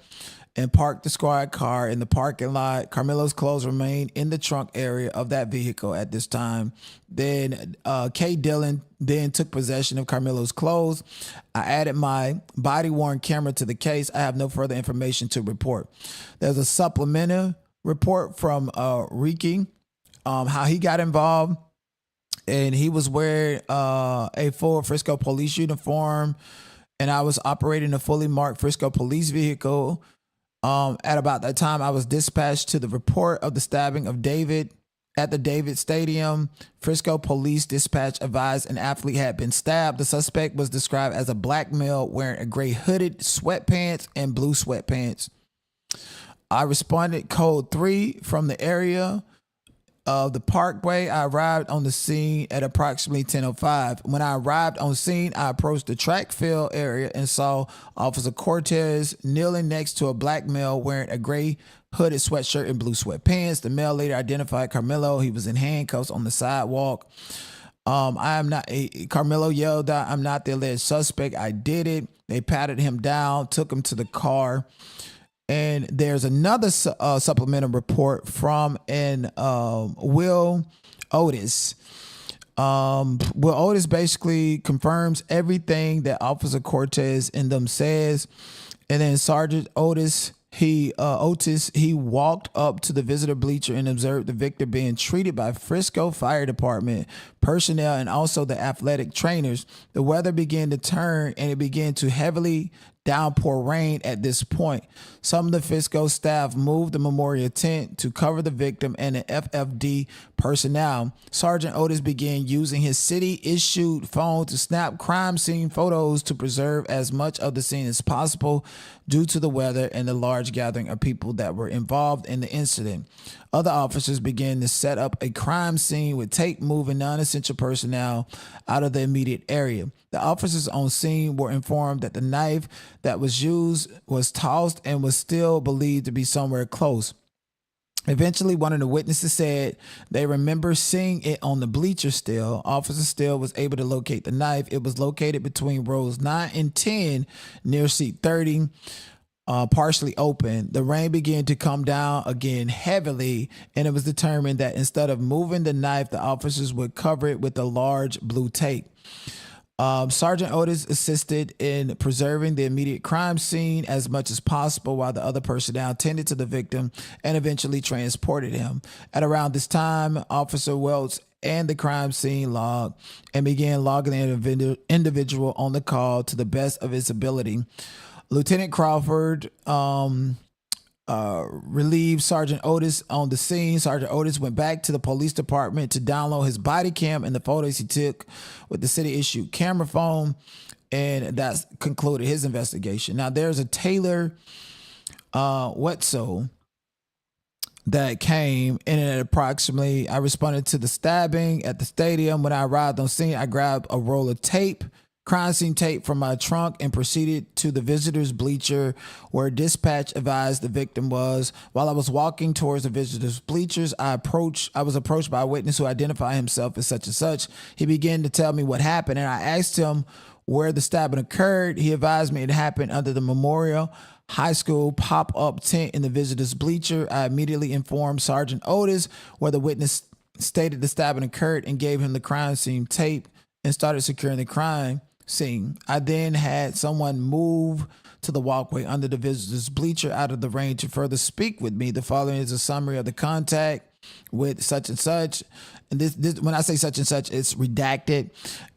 and parked the squad car in the parking lot. Karmelo's clothes remained in the trunk area of that vehicle at this time. Then K. Dillon then took possession of Karmelo's clothes. I added my body-worn camera to the case. I have no further information to report. There's a supplemental report from Ricky, how he got involved. And he was wearing a full Frisco police uniform, and I was operating a fully marked Frisco police vehicle. At about that time, I was dispatched to the report of the stabbing of David at the David Stadium. Frisco police dispatch advised an athlete had been stabbed. The suspect was described as a black male wearing a gray hooded sweatpants and blue sweatpants. I responded code 3 from the area of the Parkway. I arrived on the scene at approximately 10:05. When I arrived on scene, I approached the track field area and saw Officer Cortez kneeling next to a black male wearing a gray hooded sweatshirt and blue sweatpants. The male later identified Karmelo. He was in handcuffs on the sidewalk. Karmelo yelled out, "I'm not the alleged suspect. I did it." They patted him down, took him to the car. And there's another supplemental report from Will Otis. Will Otis basically confirms everything that Officer Cortez and them says. And then Sergeant Otis, he walked up to the visitor bleacher and observed the victim being treated by Frisco Fire Department personnel and also the athletic trainers. The weather began to turn and it began to heavily downpour rain at this point. Some of the Frisco staff moved the memorial tent to cover the victim and the FFD personnel. Sergeant Otis began using his city-issued phone to snap crime scene photos to preserve as much of the scene as possible due to the weather and the large gathering of people that were involved in the incident. Other officers began to set up a crime scene with tape moving non-essential personnel out of the immediate area. The officers on scene were informed that the knife that was used was tossed and was still believed to be somewhere close. Eventually, one of the witnesses said they remember seeing it on the bleacher still. Officer Still was able to locate the knife. It was located between rows 9 and 10 near seat 30. Partially open. The rain began to come down again heavily, and it was determined that instead of moving the knife, the officers would cover it with a large blue tape. Sergeant Otis assisted in preserving the immediate crime scene as much as possible while the other personnel tended to the victim and eventually transported him. At around this time, Officer Welts and the crime scene log and began logging the individual on the call to the best of his ability. Lieutenant Crawford relieved Sergeant Otis on the scene. Sergeant Otis went back to the police department to download his body cam and the photos he took with the city issued camera phone, and that's concluded his investigation. Now there's a Taylor Wetzel that came in at approximately, I responded to the stabbing at the stadium. When I arrived on scene, I grabbed a roll of tape, crime scene tape, from my trunk and proceeded to the visitors bleacher where dispatch advised the victim was. While I was walking towards the visitors bleachers, I was approached by a witness who identified himself as such and such. He began to tell me what happened, and I asked him where the stabbing occurred. He advised me it happened under the Memorial High School pop-up tent in the visitors bleacher. I immediately informed Sergeant Otis where the witness stated the stabbing occurred and gave him the crime scene tape and started securing the crime scene. I then had someone move to the walkway under the visitors bleacher out of the range to further speak with me. The following is a summary of the contact with such and such. And this when I say such and such, it's redacted.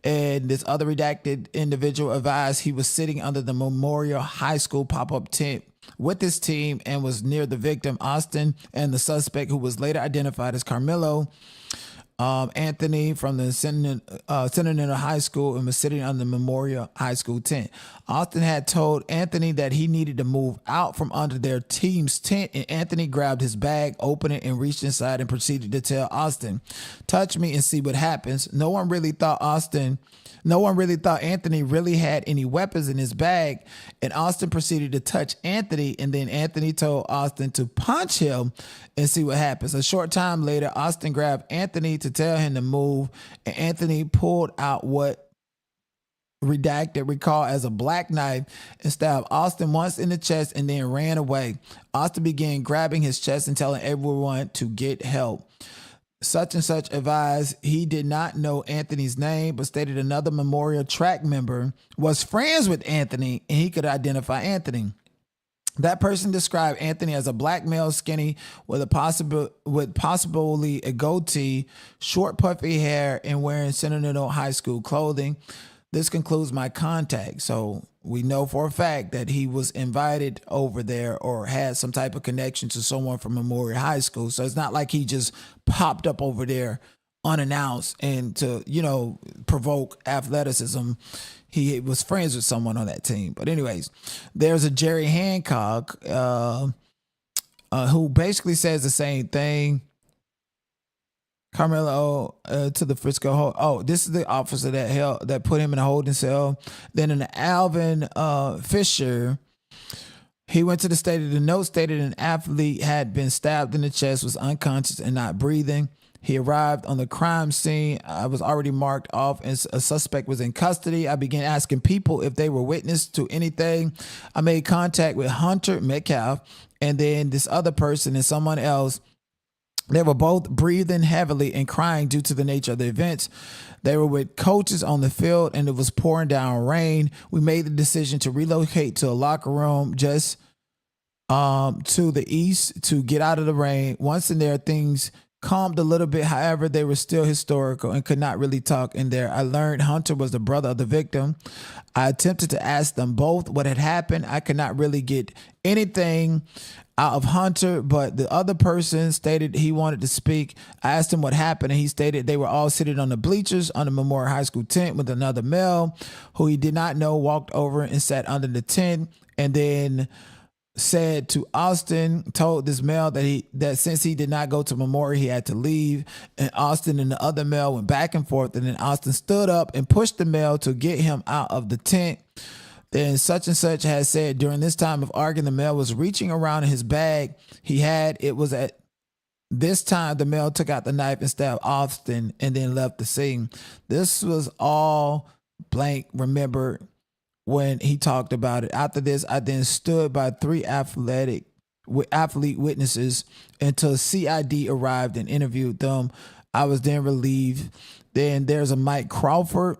And this other redacted individual advised he was sitting under the Memorial High School pop-up tent with his team and was near the victim, Austin, and the suspect, who was later identified as Karmelo Anthony, from the Centennial High School, and was sitting on the Memorial High School tent. Austin had told Anthony that he needed to move out from under their team's tent, and Anthony grabbed his bag, opened it, and reached inside and proceeded to tell Austin, "Touch me and see what happens." No one really thought Anthony really had any weapons in his bag, and Austin proceeded to touch Anthony, and then Anthony told Austin to punch him and see what happens. A short time later, Austin grabbed Anthony to tell him to move, and Anthony pulled out what redacted recall as a black knife and stabbed Austin once in the chest and then ran away. Austin began grabbing his chest and telling everyone to get help. Such and such advised he did not know Anthony's name, but stated another Memorial track member was friends with Anthony and he could identify Anthony. That person described Anthony as a black male, skinny, with possibly a goatee, short puffy hair, and wearing Centennial High School clothing. This concludes my contact. So we know for a fact that he was invited over there or had some type of connection to someone from Memorial High School. So it's not like he just popped up over there unannounced and to, provoke athleticism. He was friends with someone on that team. But anyways, there's a Jerry Hancock who basically says the same thing. Karmelo to the Frisco. This is the officer that put him in a holding cell. Then an Alvin Fisher, he went to the state. The note stated an athlete had been stabbed in the chest, was unconscious and not breathing. He arrived on the crime scene. I was already marked off and a suspect was in custody. I began asking people if they were witness to anything. I made contact with Hunter Metcalf and then this other person and someone else. They were both breathing heavily and crying due to the nature of the events. They were with coaches on the field and it was pouring down rain. We made the decision to relocate to a locker room just to the east to get out of the rain. Once in there, things calmed a little bit. However, they were still historical and could not really talk in there. I learned Hunter was the brother of the victim. I attempted to ask them both what had happened. I could not really get anything out of Hunter, but the other person stated he wanted to speak. I asked him what happened, and he stated they were all sitting on the bleachers on the Memorial High School tent with another male who he did not know walked over and sat under the tent, and then said to Austin, told this male that since he did not go to Memorial, he had to leave. And Austin and the other male went back and forth, and then Austin stood up and pushed the male to get him out of the tent. Then such and such has said during this time of arguing, the male was reaching around in his bag. It was at this time the male took out the knife and stabbed Austin and then left the scene. This was all blank. Remember when he talked about it. After this, I then stood by three athlete witnesses until CID arrived and interviewed them. I was then relieved. Then there's a Mike Crawford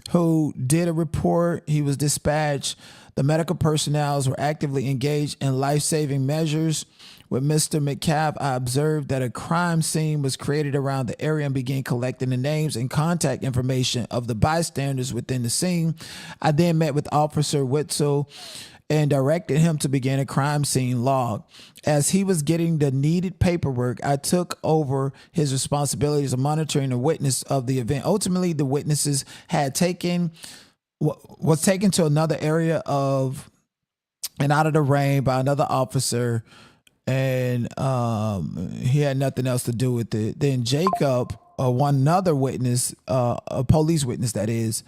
who did a report. He was dispatched. The medical personnel were actively engaged in life-saving measures. With Mr. Metcalf, I observed that a crime scene was created around the area and began collecting the names and contact information of the bystanders within the scene. I then met with Officer Wetzel and directed him to begin a crime scene log. As he was getting the needed paperwork, I took over his responsibilities of monitoring the witness of the event. Ultimately, the witnesses was taken to another area of and out of the rain by another officer, and he had nothing else to do with it. Then Jacob, one other witness, a police witness that is,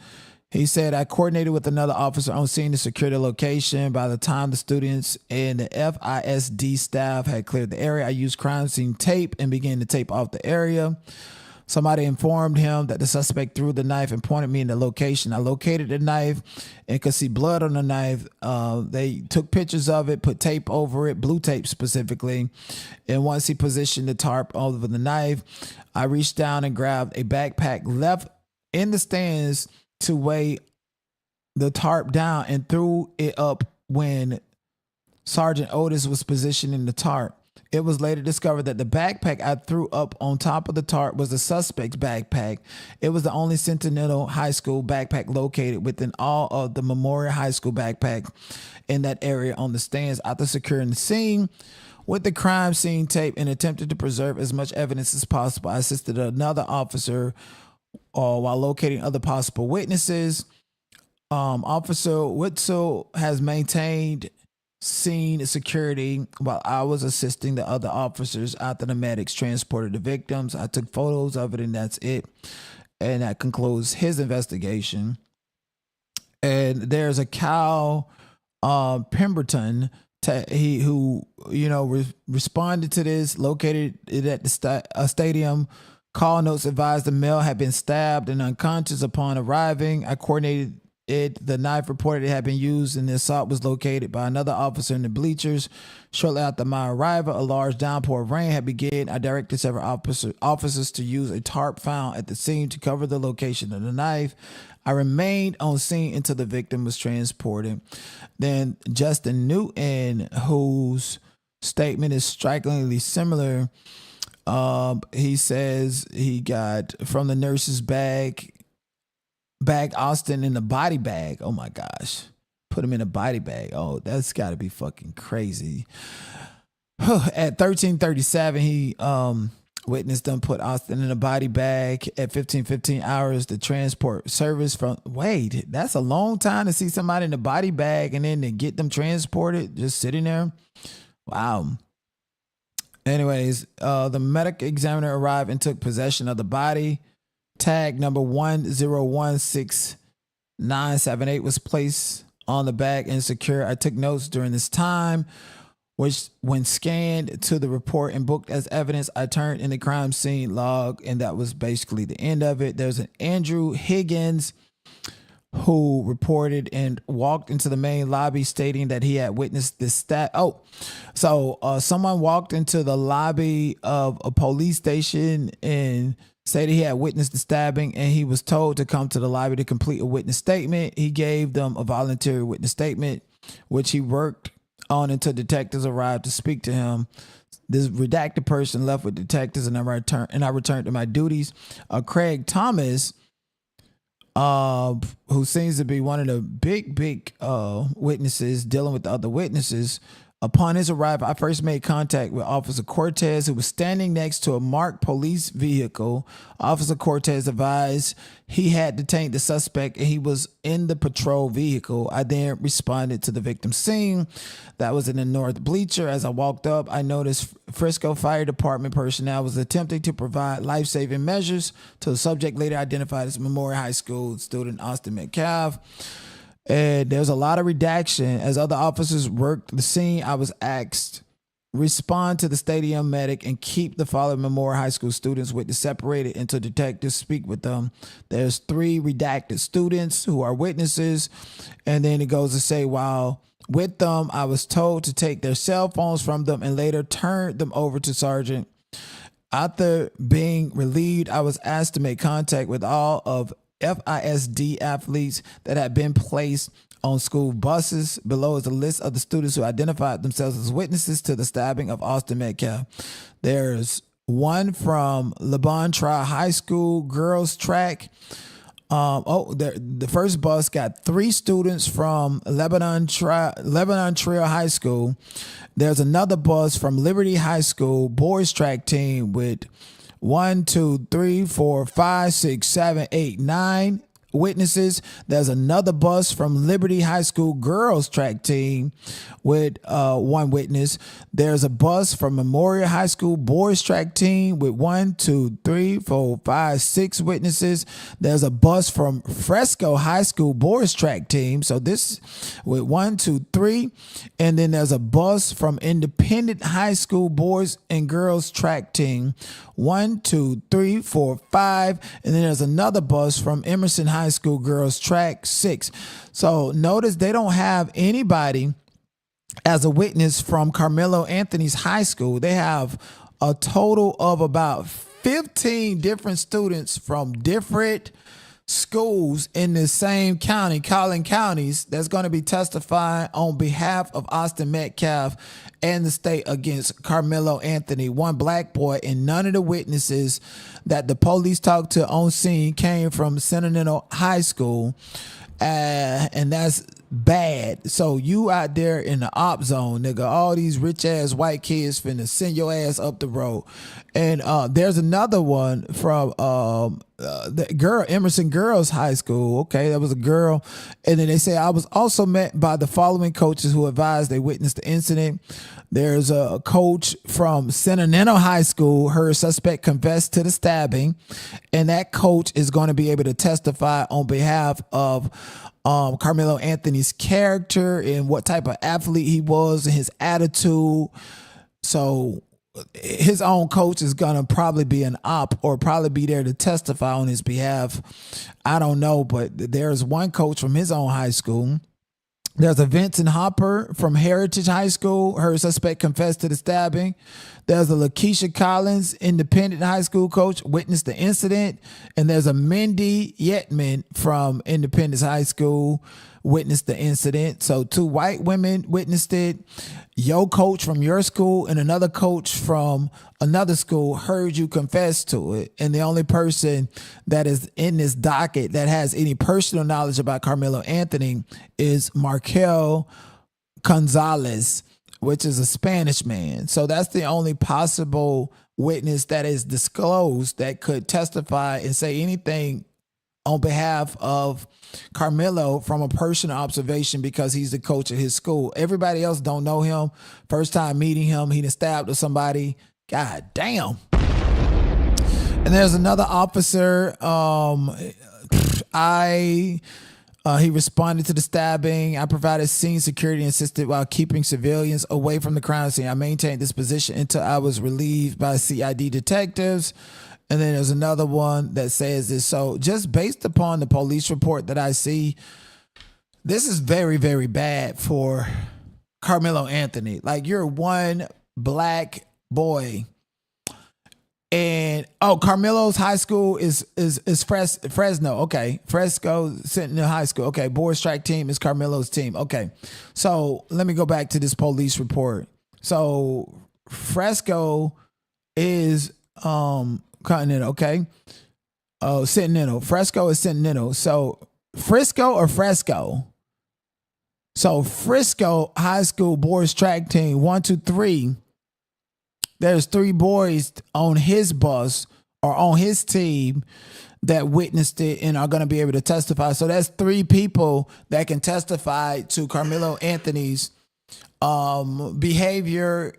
he said, I coordinated with another officer on scene to secure the location. By the time the students and the FISD staff had cleared the area, I used crime scene tape and began to tape off the area. Somebody informed him that the suspect threw the knife and pointed me in the location. I located the knife and could see blood on the knife. They took pictures of it, put tape over it, blue tape specifically. And once he positioned the tarp over the knife, I reached down and grabbed a backpack left in the stands to weigh the tarp down and threw it up when Sergeant Otis was positioning the tarp. It was later discovered that the backpack I threw up on top of the tarp was the suspect's backpack. It was the only Centennial High School backpack located within all of the Memorial High School backpack in that area on the stands. After securing the scene with the crime scene tape and attempted to preserve as much evidence as possible, I assisted another officer while locating other possible witnesses. Officer Witzel has maintained scene security while I was assisting the other officers after the medics transported the victims. I took photos of it, and that's it. And that concludes his investigation. And there's a Cal Pemberton, responded to this, located it at the stadium. Call notes advised the male had been stabbed and unconscious upon arriving. I coordinated it. The knife reported it had been used, and the assault was located by another officer in the bleachers. Shortly after my arrival, a large downpour of rain had begun. I directed several officers to use a tarp found at the scene to cover the location of the knife. I remained on scene until the victim was transported. Then Justin Newton, whose statement is strikingly similar, he says he got from the nurse's bag Austin in the body bag. Oh my gosh. Put him in a body bag. Oh, that's got to be fucking crazy. At 13:37, he witnessed them put Austin in a body bag. At 15:15 hours, the transport service from, wait, that's a long time to see somebody in a body bag and then to get them transported, just sitting there. Wow. Anyways, the medical examiner arrived and took possession of the body. Tag number 1016978 was placed on the bag and secured. I took notes during this time, which when scanned to the report and booked as evidence, I turned in the crime scene log, and that was basically the end of it. There's an Andrew Higgins who reported and walked into the main lobby stating that he had witnessed this someone walked into the lobby of a police station and said he had witnessed the stabbing, and he was told to come to the lobby to complete a witness statement. He gave them a voluntary witness statement, which he worked on until detectives arrived to speak to him. This redacted person left with detectives, and I returned to my duties. Craig Thomas, who seems to be one of the big witnesses dealing with the other witnesses. Upon his arrival, I first made contact with Officer Cortez, who was standing next to a marked police vehicle. Officer Cortez advised he had detained the suspect and he was in the patrol vehicle. I then responded to the victim's scene. That was in the north bleacher. As I walked up, I noticed Frisco Fire Department personnel was attempting to provide life-saving measures to the subject, later identified as Memorial High School student Austin Metcalf. And there's a lot of redaction. As other officers worked the scene, I was asked respond to the stadium medic and keep the following Memorial High School students witness separated until detectives speak with them. There's 3 redacted students who are witnesses. And then it goes to say, while with them, I was told to take their cell phones from them and later turned them over to Sergeant. After being relieved, I was asked to make contact with all of FISD athletes that had been placed on school buses. Below is a list of the students who identified themselves as witnesses to the stabbing of Austin Metcalf. There's one from Le Bon Tri High School girls track. The first bus got 3 students from Lebanon Trail High School. There's another bus from Liberty High School boys track team with 1, 2, 3, 4, 5, 6, 7, 8, 9 witnesses. There's another bus from Liberty High School girls track team with 1 witness. There's a bus from Memorial High School boys track team with 1, 2, 3, 4, 5, 6 witnesses. There's a bus from Fresco High School boys track team. So this with 1, 2, 3. And then there's a bus from Independent High School boys and girls track team. 1, 2, 3, 4, 5. And then there's another bus from Emerson High School girls track 6. So notice they don't have anybody as a witness from Karmelo Anthony's high school. They have a total of about 15 different students from different schools in the same county, Collin counties, that's going to be testifying on behalf of Austin Metcalf and the state against Karmelo Anthony, one black boy, and none of the witnesses that the police talked to on scene came from Centennial High School. And that's bad. So you out there in the op zone, nigga, all these rich ass white kids finna send your ass up the road. And there's another one from the girl Emerson Girls High School. Okay, that was a girl. And then they say, I was also met by the following coaches who advised they witnessed the incident. There's a coach from Centennial High School. Her suspect confessed to the stabbing, and that coach is going to be able to testify on behalf of Karmelo Anthony's character and what type of athlete he was and his attitude. So his own coach is going to probably be an op or probably be there to testify on his behalf. I don't know, but there's one coach from his own high school. There's a Vincent Hopper from Heritage High School. Her suspect confessed to the stabbing. There's a Lakeisha Collins, Independent High School coach, witnessed the incident. And there's a Mindy Yetman from Independence High School, witnessed the incident. So 2 white women witnessed it. Your coach from your school and another coach from another school heard you confess to it. And the only person that is in this docket that has any personal knowledge about Karmelo Anthony is Markel Gonzalez, which is a Spanish man. So that's the only possible witness that is disclosed that could testify and say anything on behalf of Karmelo from a personal observation because he's the coach of his school. Everybody else don't know him. First time meeting him, he done stabbed with somebody. God damn. And there's another officer. He responded to the stabbing. I provided scene security and assisted while keeping civilians away from the crime scene. I maintained this position until I was relieved by CID detectives. And then there's another one that says this. So just based upon the police report that I see, this is very, very bad for Karmelo Anthony. Like, you're one black boy. And Carmelo's high school is Fresno. Okay. Fresco Centennial High School. Okay. Boys track team is Carmelo's team. Okay. So let me go back to this police report. So Fresco is Continental, okay? Oh, Centennial. Fresco is Centennial. So Frisco or Fresco? So Frisco High School boys track team, 1, 2, 3. There's 3 boys on his bus or on his team that witnessed it and are going to be able to testify. So that's 3 people that can testify to Karmelo Anthony's behavior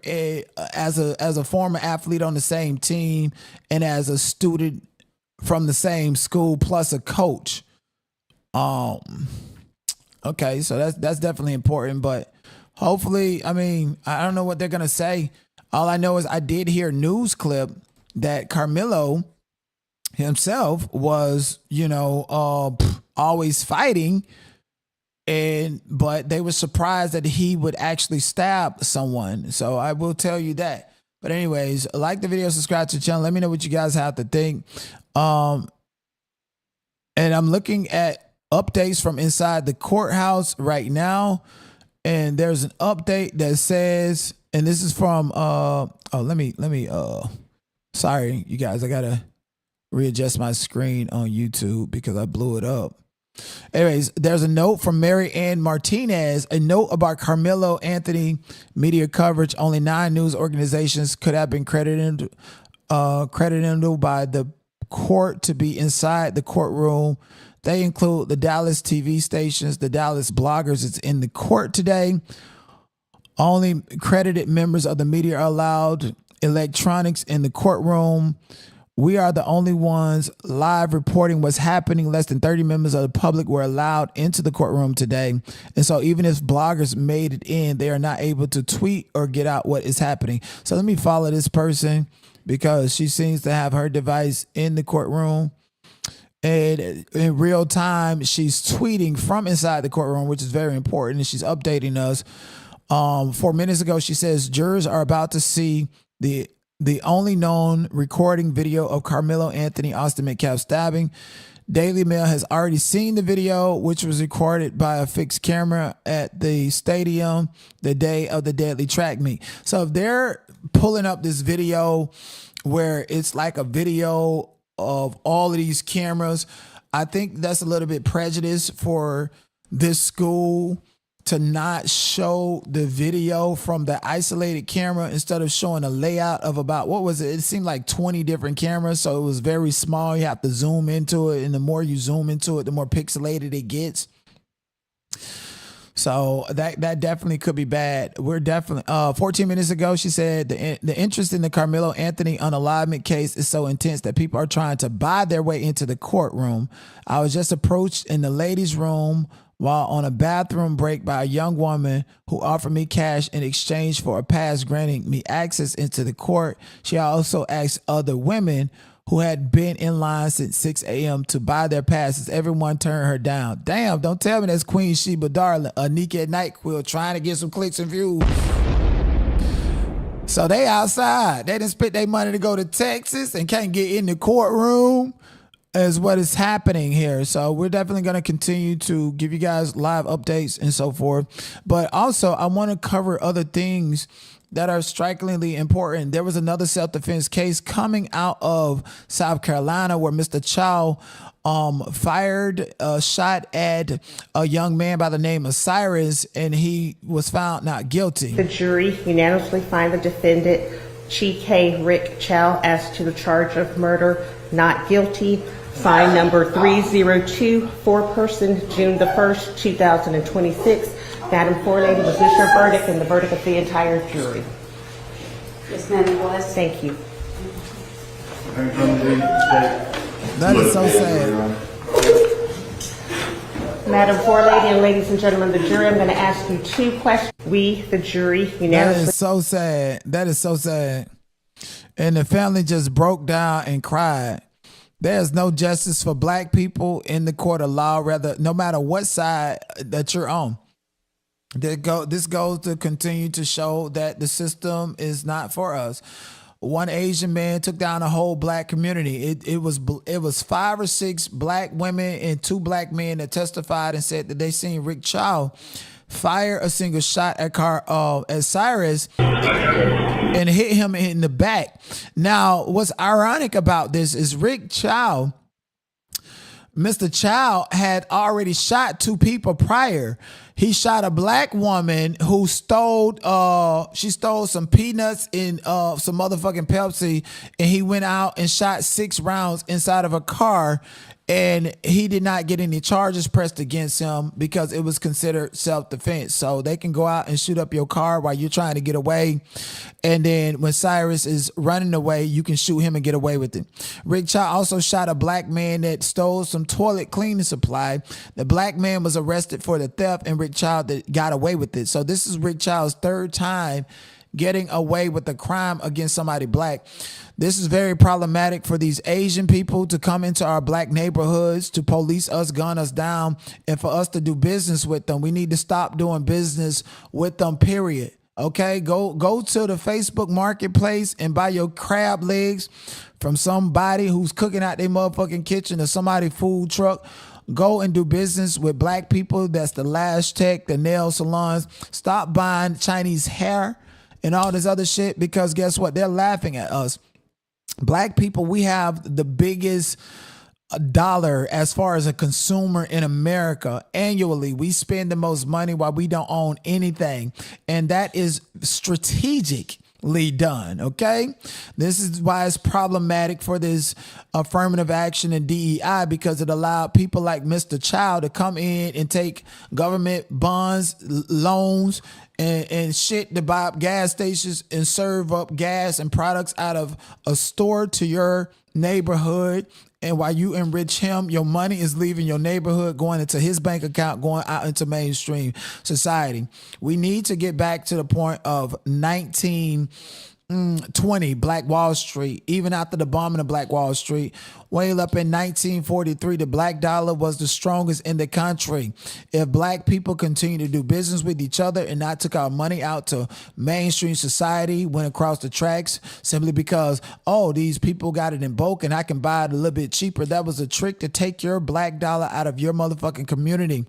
as a former athlete on the same team and as a student from the same school plus a coach. Okay, so that's definitely important, but hopefully, I mean, I don't know what they're gonna say. All I know is I did hear a news clip that Karmelo himself was, always fighting. But they were surprised that he would actually stab someone. So I will tell you that. But anyways, like the video, subscribe to the channel. Let me know what you guys have to think. And I'm looking at updates from inside the courthouse right now. And there's an update that says, and this is from sorry, you guys, I gotta readjust my screen on YouTube because I blew it up. Anyways, there's a note from Mary Ann Martinez, a note about Karmelo Anthony media coverage. Only 9 news organizations could have been credited by the court to be inside the courtroom. They include the Dallas TV stations, the Dallas bloggers. It's in the court today. Only credited members of the media are allowed. Electronics in the courtroom. We are the only ones live reporting what's happening. Less than 30 members of the public were allowed into the courtroom today. And so even if bloggers made it in, they are not able to tweet or get out what is happening. So let me follow this person because she seems to have her device in the courtroom. And in real time, she's tweeting from inside the courtroom, which is very important. And she's updating us. 4 minutes ago, she says, jurors are about to see the only known recording video of Karmelo Anthony Austin Metcalf stabbing. Daily Mail has already seen the video, which was recorded by a fixed camera at the stadium the day of the deadly track meet. So if they're pulling up this video where it's like a video of all of these cameras, I think that's a little bit prejudice for this school to not show the video from the isolated camera instead of showing a layout of about, what was it? It seemed like 20 different cameras. So it was very small. You have to zoom into it. And the more you zoom into it, the more pixelated it gets. So that definitely could be bad. We're definitely 14 minutes ago, she said the interest in the Karmelo Anthony unalivement case is so intense that people are trying to buy their way into the courtroom. I was just approached in the ladies' room while on a bathroom break by a young woman who offered me cash in exchange for a pass granting me access into the court. She also asked other women who had been in line since 6 a.m. to buy their passes. Everyone turned her down. Damn, don't tell me that's Queen Sheba Darling, Anika at NyQuil, trying to get some clicks and views. So they outside. They didn't spend their money to go to Texas and can't get in the courtroom, is what is happening here. So we're definitely going to continue to give you guys live updates and so forth. But also, I want to cover other things that are strikingly important. There was another self-defense case coming out of South Carolina where Mr. Chow fired a shot at a young man by the name of Cyrus, and he was found not guilty. The jury unanimously find the defendant, Chi Rick Chow, as to the charge of murder, not guilty. Fine number 302, foreperson, June the 1st, 2026. Madam Forelady, was this your verdict and the verdict of the entire jury? Yes, ma'am, it was. Thank you. That is so sad. Madam Forelady and ladies and gentlemen of the jury, I'm going to ask you 2 questions. We, the jury, unanimously... That is so sad. That is so sad. And the family just broke down and cried. There's no justice for black people in the court of law, no matter what side that you're on. This goes to continue to show that the system is not for us. One Asian man took down a whole black community. It was 5 or 6 black women and 2 black men that testified and said that they seen Rick Chow fire a single shot at Cyrus and hit him in the back. Now, what's ironic about this is Rick Chow, Mr. Chow had already shot 2 people prior. He shot a black woman who stole some peanuts and some motherfucking Pepsi, and he went out and shot 6 rounds inside of a car, and he did not get any charges pressed against him because it was considered self-defense. So they can go out and shoot up your car while you're trying to get away, and then when Cyrus is running away, you can shoot him and get away with it. Rick Chow also shot a black man that stole some toilet cleaning supply. The black man was arrested for the theft, and Rick Chow got away with it. So this is Rick Chow's 3rd time getting away with a crime against somebody black. This is very problematic for these Asian people to come into our black neighborhoods, to police us, gun us down, and for us to do business with them. We need to stop doing business with them, period. Okay, go to the Facebook marketplace and buy your crab legs from somebody who's cooking out their motherfucking kitchen or somebody food truck. Go and do business with black people. That's the Lash Tech, the nail salons. Stop buying Chinese hair and all this other shit, because guess what? They're laughing at us. Black people, we have the biggest dollar as far as a consumer in America. Annually, we spend the most money while we don't own anything. And that is strategically done. Okay. This is why it's problematic for this affirmative action and DEI, because it allowed people like Mr. Chow to come in and take government bonds, loans, and shit to buy up gas stations and serve up gas and products out of a store to your neighborhood. And while you enrich him, your money is leaving your neighborhood, going into his bank account, going out into mainstream society. We need to get back to the point of 1920 Black Wall Street. Even after the bombing of Black Wall Street, way up in 1943, the black dollar was the strongest in the country. If black people continue to do business with each other and not took our money out to mainstream society, went across the tracks simply because, oh, these people got it in bulk and I can buy it a little bit cheaper. That was a trick to take your black dollar out of your motherfucking community.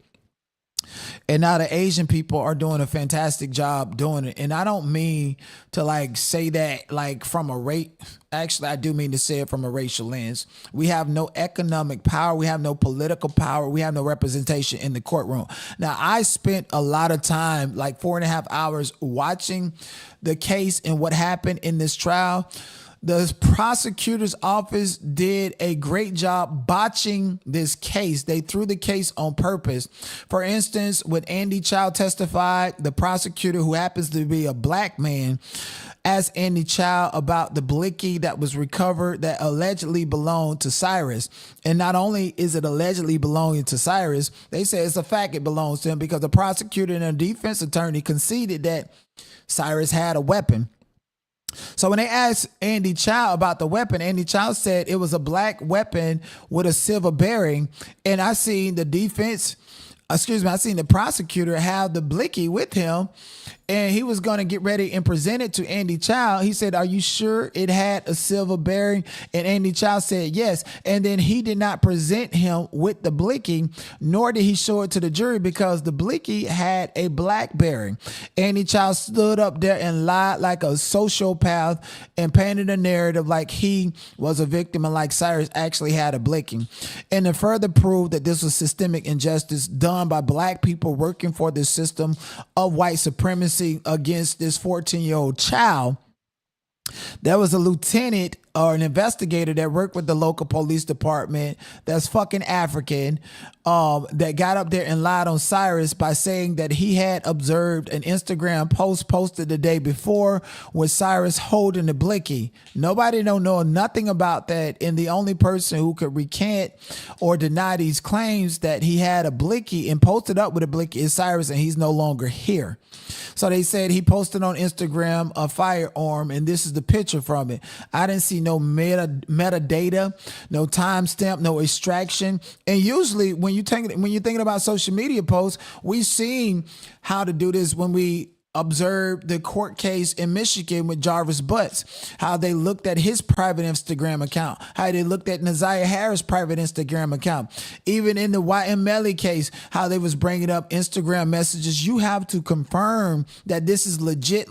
And now the Asian people are doing a fantastic job doing it. And I don't mean to like say that like from a rate. Actually, I do mean to say it from a racial lens. We have no economic power. We have no political power. We have no representation in the courtroom. Now, I spent a lot of time, like 4.5 hours, watching the case and what happened in this trial. The prosecutor's office did a great job botching this case. They threw the case on purpose. For instance, when Andy Chow testified, the prosecutor, who happens to be a black man, asked Andy Chow about the blicky that was recovered that allegedly belonged to Cyrus. And not only is it allegedly belonging to Cyrus, they say it's a fact it belongs to him, because the prosecutor and a defense attorney conceded that Cyrus had a weapon. So when they asked Andy Chow about the weapon, Andy Chow said it was a black weapon with a silver bearing. And I seen the prosecutor have the blicky with him, and he was going to get ready and present it to Andy Chow. He said, "Are you sure it had a silver bearing?" And Andy Chow said yes. And then he did not present him with the blicky, nor did he show it to the jury, because the blicky had a black bearing. Andy Chow stood up there and lied like a sociopath and painted a narrative like he was a victim and like Cyrus actually had a blicky. And to further prove that this was systemic injustice done by black people working for this system of white supremacy against this 14-year-old child, there was a lieutenant or an investigator that worked with the local police department that's fucking African, that got up there and lied on Cyrus by saying that he had observed an Instagram post posted the day before with Cyrus holding the blicky. Nobody don't know nothing about that, and the only person who could recant or deny these claims that he had a blicky and posted up with a blicky is Cyrus, and he's no longer here. So they said he posted on Instagram a firearm, and this is the picture from it. I didn't see no metadata, no timestamp, no extraction. And usually when you're thinking about social media posts, we've seen how to do this when we observed the court case in Michigan with Jarvis Butts, how they looked at his private Instagram account, how they looked at Naziah Harris' private Instagram account. Even in the YM Melly case, how they was bringing up Instagram messages. You have to confirm that this is legit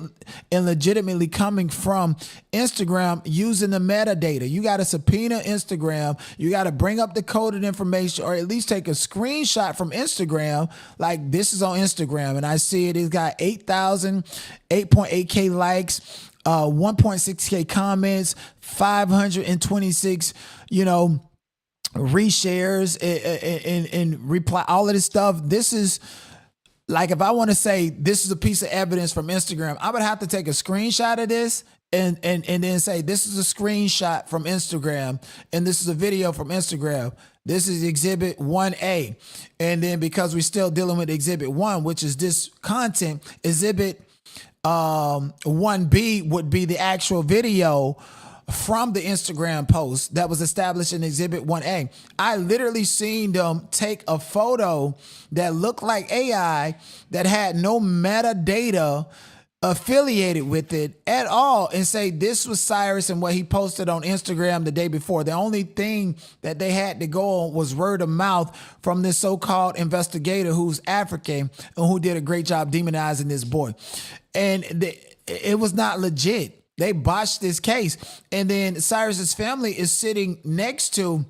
and legitimately coming from Instagram using the metadata. You got to subpoena Instagram. You got to bring up the coded information, or at least take a screenshot from Instagram. Like, this is on Instagram, and I see it. It's got 8.8K likes, 1.6K comments, 526, reshares and reply, all of this stuff. This is like, if I want to say this is a piece of evidence from Instagram, I would have to take a screenshot of this and then say, this is a screenshot from Instagram, and this is a video from Instagram. This is Exhibit 1A. And then, because we're still dealing with Exhibit 1, which is this content, Exhibit 1B would be the actual video from the Instagram post that was established in Exhibit 1A. I literally seen them take a photo that looked like AI, that had no metadata affiliated with it at all, and say this was Cyrus and what he posted on Instagram the day before. The only thing that they had to go on was word of mouth from this so-called investigator who's African and who did a great job demonizing this boy. And it was not legit. They botched this case. And then Cyrus's family is sitting next to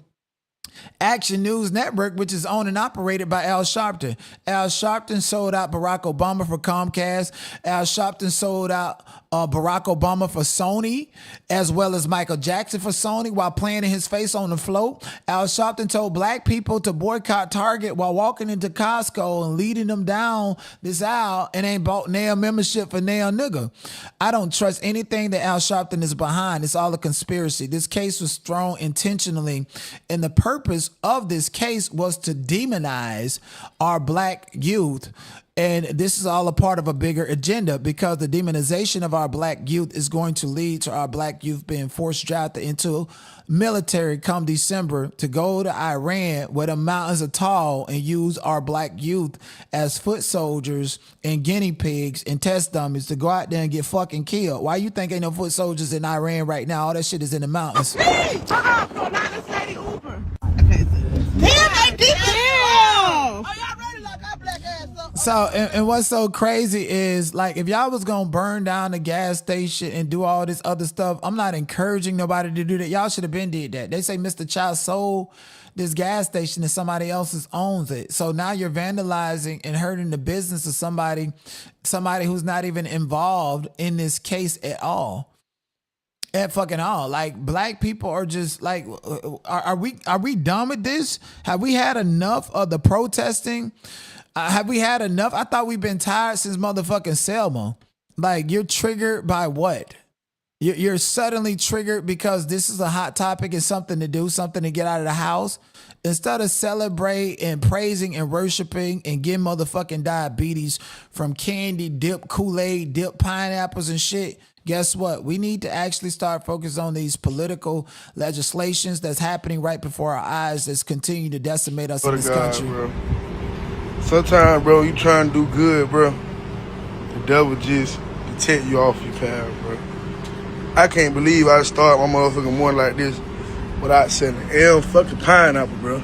Action News Network, which is owned and operated by Al Sharpton. Al Sharpton sold out Barack Obama for Comcast. Al Sharpton sold out Barack Obama for Sony, as well as Michael Jackson for Sony, while playing in his face on the float. Al Sharpton told black people to boycott Target while walking into Costco and leading them down this aisle, and ain't bought nail membership for nail nigga. I don't trust anything that Al Sharpton is behind. It's all a conspiracy. This case was thrown intentionally, and the purpose of this case was to demonize our black youth. And this is all a part of a bigger agenda, because the demonization of our black youth is going to lead to our black youth being forced drafted into military come December to go to Iran, where the mountains are tall, and use our black youth as foot soldiers and guinea pigs and test dummies to go out there and get fucking killed. Why you think ain't no foot soldiers in Iran right now? All that shit is in the mountains. So, and what's so crazy is, like, if y'all was gonna burn down the gas station and do all this other stuff, I'm not encouraging nobody to do that. Y'all should have been did that. They say Mr. Chow sold this gas station and somebody else owns it. So now you're vandalizing and hurting the business of somebody who's not even involved in this case at all. At fucking all. Like, black people are just like, are we done with this? Have we had enough of the protesting? Have we had enough? I thought we've been tired since motherfucking Selma. Like, you're triggered by what? You're suddenly triggered because this is a hot topic and something to do, something to get out of the house. Instead of celebrating and praising and worshiping and getting motherfucking diabetes from candy, dip Kool-Aid, dip pineapples and shit, guess what? We need to actually start focusing on these political legislations that's happening right before our eyes that's continue to decimate us in this country. Bro. Sometimes, bro, you trying to do good, bro. The devil just protect you off your path, bro. I can't believe I start my motherfucking morning like this without saying fucking pineapple, bro.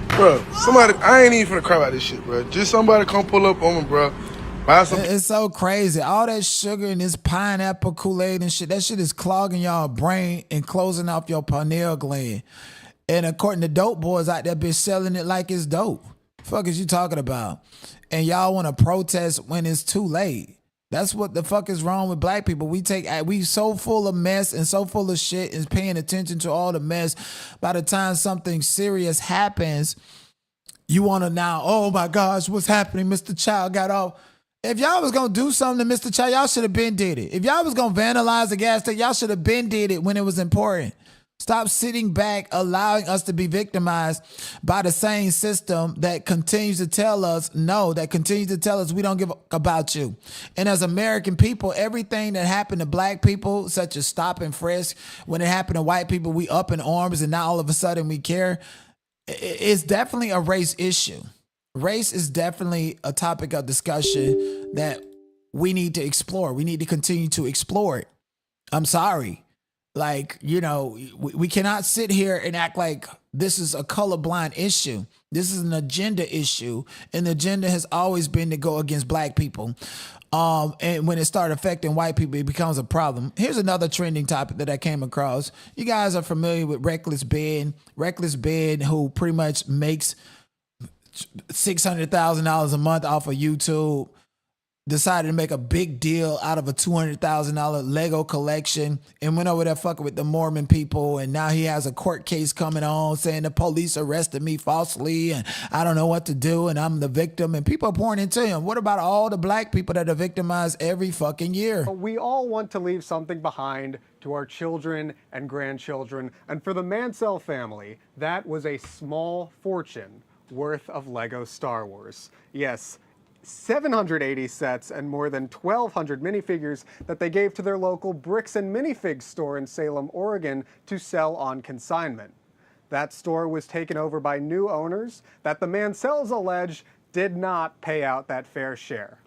Bro, somebody, I ain't even finna cry about this shit, bro. Just somebody come pull up on me, bro. It's so crazy. All that sugar and this pineapple Kool-Aid and shit, that shit is clogging y'all brain and closing off your pineal gland. And according to dope boys out there, bitch selling it like it's dope. Fuck is you talking about? And y'all want to protest when it's too late. That's what the fuck is wrong with black people. We so full of mess and so full of shit and paying attention to all the mess. By the time something serious happens, you want to now, oh my gosh, what's happening? Mr. Chow got off. If y'all was going to do something to Mr. Chow, y'all should have been did it. If y'all was going to vandalize the gas station, y'all should have been did it when it was important. Stop sitting back, allowing us to be victimized by the same system that continues to tell us no, that continues to tell us we don't give a about you. And as American people, everything that happened to black people, such as stop and frisk, when it happened to white people, we up in arms and now all of a sudden we care. It's definitely a race issue. Race is definitely a topic of discussion that we need to explore. We need to continue to explore it. I'm sorry. Like, you know, we cannot sit here and act like this is a colorblind issue. This is an agenda issue. And the agenda has always been to go against black people. And when it started affecting white people, it becomes a problem. Here's another trending topic that I came across. You guys are familiar with Reckless Ben. Reckless Ben, who pretty much makes $600,000 a month off of YouTube, decided to make a big deal out of a $200,000 Lego collection and went over there fucking with the Mormon people. And now he has a court case coming on saying the police arrested me falsely and I don't know what to do and I'm the victim. And people are pouring into him. What about all the black people that are victimized every fucking year? We all want to leave something behind to our children and grandchildren. And for the Mansell family, that was a small fortune worth of Lego Star Wars. Yes, 780 sets and more than 1,200 minifigures that they gave to their local Bricks and Minifig store in Salem, Oregon to sell on consignment. That store was taken over by new owners that the Mansells allege did not pay out that fair share.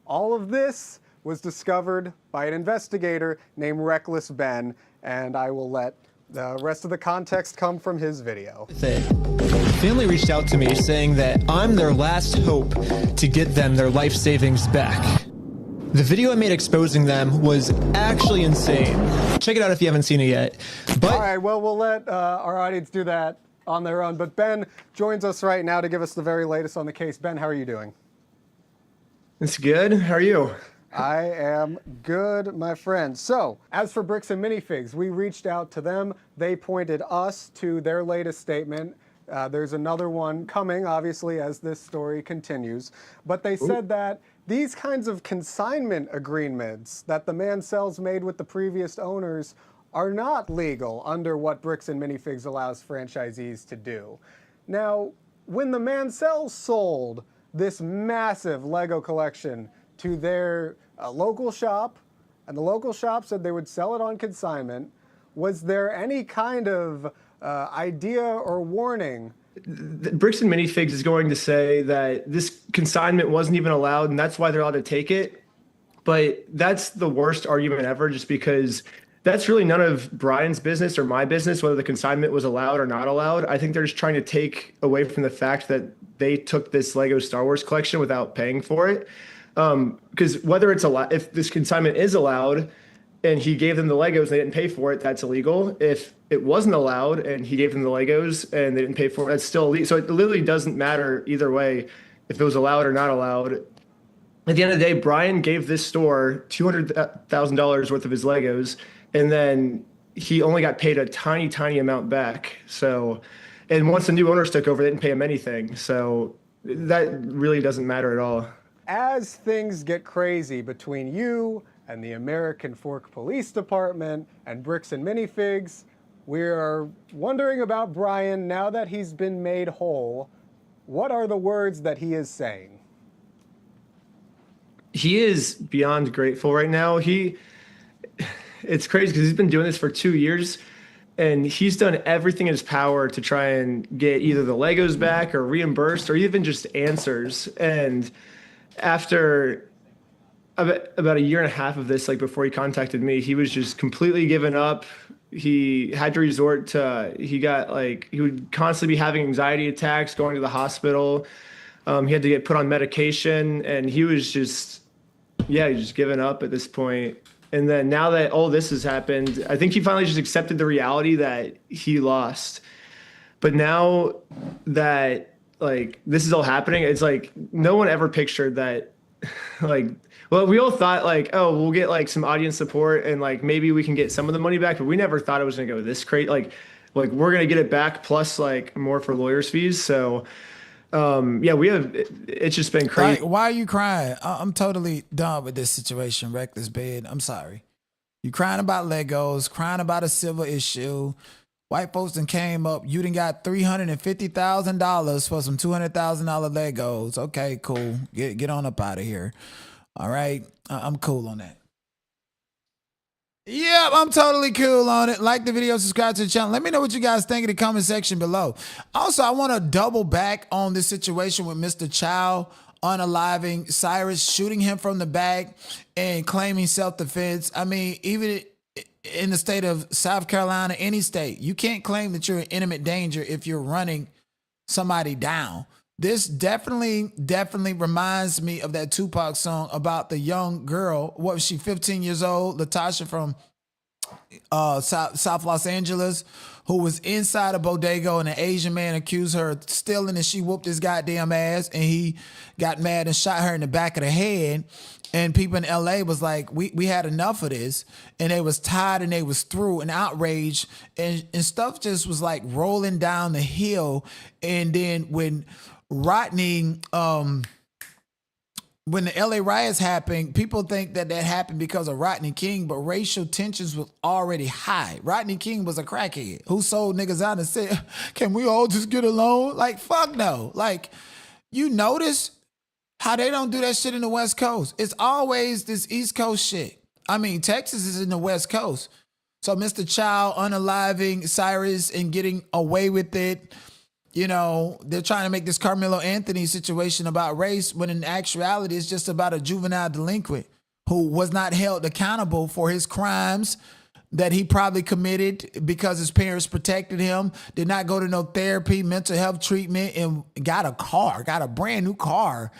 All of this was discovered by an investigator named Reckless Ben, and I will let the rest of the context come from his video. Family reached out to me saying that I'm their last hope to get them their life savings back. The video I made exposing them was actually insane. Check it out if you haven't seen it yet. But all right, well, we'll let our audience do that on their own. But Ben joins us right now to give us the very latest on the case. Ben, how are you doing? It's good. How are you? I am good, my friend. So, as for Bricks and Minifigs, we reached out to them. They pointed us to their latest statement. There's another one coming, obviously, as this story continues. But they said that these kinds of consignment agreements that the Mancells made with the previous owners are not legal under what Bricks and Minifigs allows franchisees to do. Now, when the Mancells sold this massive Lego collection to their local shop, and the local shop said they would sell it on consignment, was there any kind of idea or warning? Bricks and Minifigs is going to say that this consignment wasn't even allowed, and that's why they're allowed to take it. But that's the worst argument ever, just because that's really none of Brian's business or my business, whether the consignment was allowed or not allowed. I think they're just trying to take away from the fact that they took this Lego Star Wars collection without paying for it. Because whether it's allowed, if this consignment is allowed and he gave them the Legos and they didn't pay for it, that's illegal. If it wasn't allowed and he gave them the Legos and they didn't pay for it, that's still illegal. So it literally doesn't matter either way if it was allowed or not allowed. At the end of the day, Brian gave this store $200,000 worth of his Legos, and then he only got paid a tiny, tiny amount back. So, and once the new owners took over, they didn't pay him anything. So that really doesn't matter at all. As things get crazy between you and the American Fork Police Department and Bricks and Minifigs, we are wondering about Brian now that he's been made whole. What are the words that he is saying? He is beyond grateful right now. It's crazy because he's been doing this for 2 years, and he's done everything in his power to try and get either the Legos back or reimbursed or even just answers. And after about a year and a half of this, like before he contacted me, he was just completely given up. He had to resort to, he would constantly be having anxiety attacks, going to the hospital. He had to get put on medication, and he was just given up at this point. And then now that all this has happened, I think he finally just accepted the reality that he lost. But now that this is all happening, it's like no one ever pictured that well, we all thought oh, we'll get some audience support and maybe we can get some of the money back, but we never thought it was gonna go this crazy. We're gonna get it back plus more for lawyers' fees. So it's just been crazy. Why are you crying? I'm totally done with this situation, Reckless Bed. I'm sorry. You crying about Legos, crying about a civil issue. White folks done came up. You done got $350,000 for some $200,000 Legos. Okay, cool. Get on up out of here. All right. I'm cool on that. Yep, I'm totally cool on it. Like the video, subscribe to the channel. Let me know what you guys think in the comment section below. Also, I want to double back on this situation with Mr. Chow unaliving Cyrus, shooting him from the back and claiming self-defense. I mean, even in the state of South Carolina, any state, you can't claim that you're in imminent danger if you're running somebody down. This definitely reminds me of that Tupac song about the young girl. What was she, 15 years old? Latasha from South Los Angeles, who was inside a bodega and an Asian man accused her of stealing, and she whooped his goddamn ass, and he got mad and shot her in the back of the head. And people in LA was like, we had enough of this, and they was tired and they was through and outraged, and stuff just was rolling down the hill. And then when Rodney, when the LA riots happened, people think that happened because of Rodney King, but racial tensions was already high. Rodney King was a crackhead who sold niggas out and said, can we all just get along? Fuck no. You notice how they don't do that shit in the West Coast. It's always this East Coast shit. I mean, Texas is in the West Coast. So Mr. Chow unaliving Cyrus and getting away with it. You know, they're trying to make this Karmelo Anthony situation about race when in actuality it's just about a juvenile delinquent who was not held accountable for his crimes that he probably committed because his parents protected him, did not go to no therapy, mental health treatment, and got a brand new car.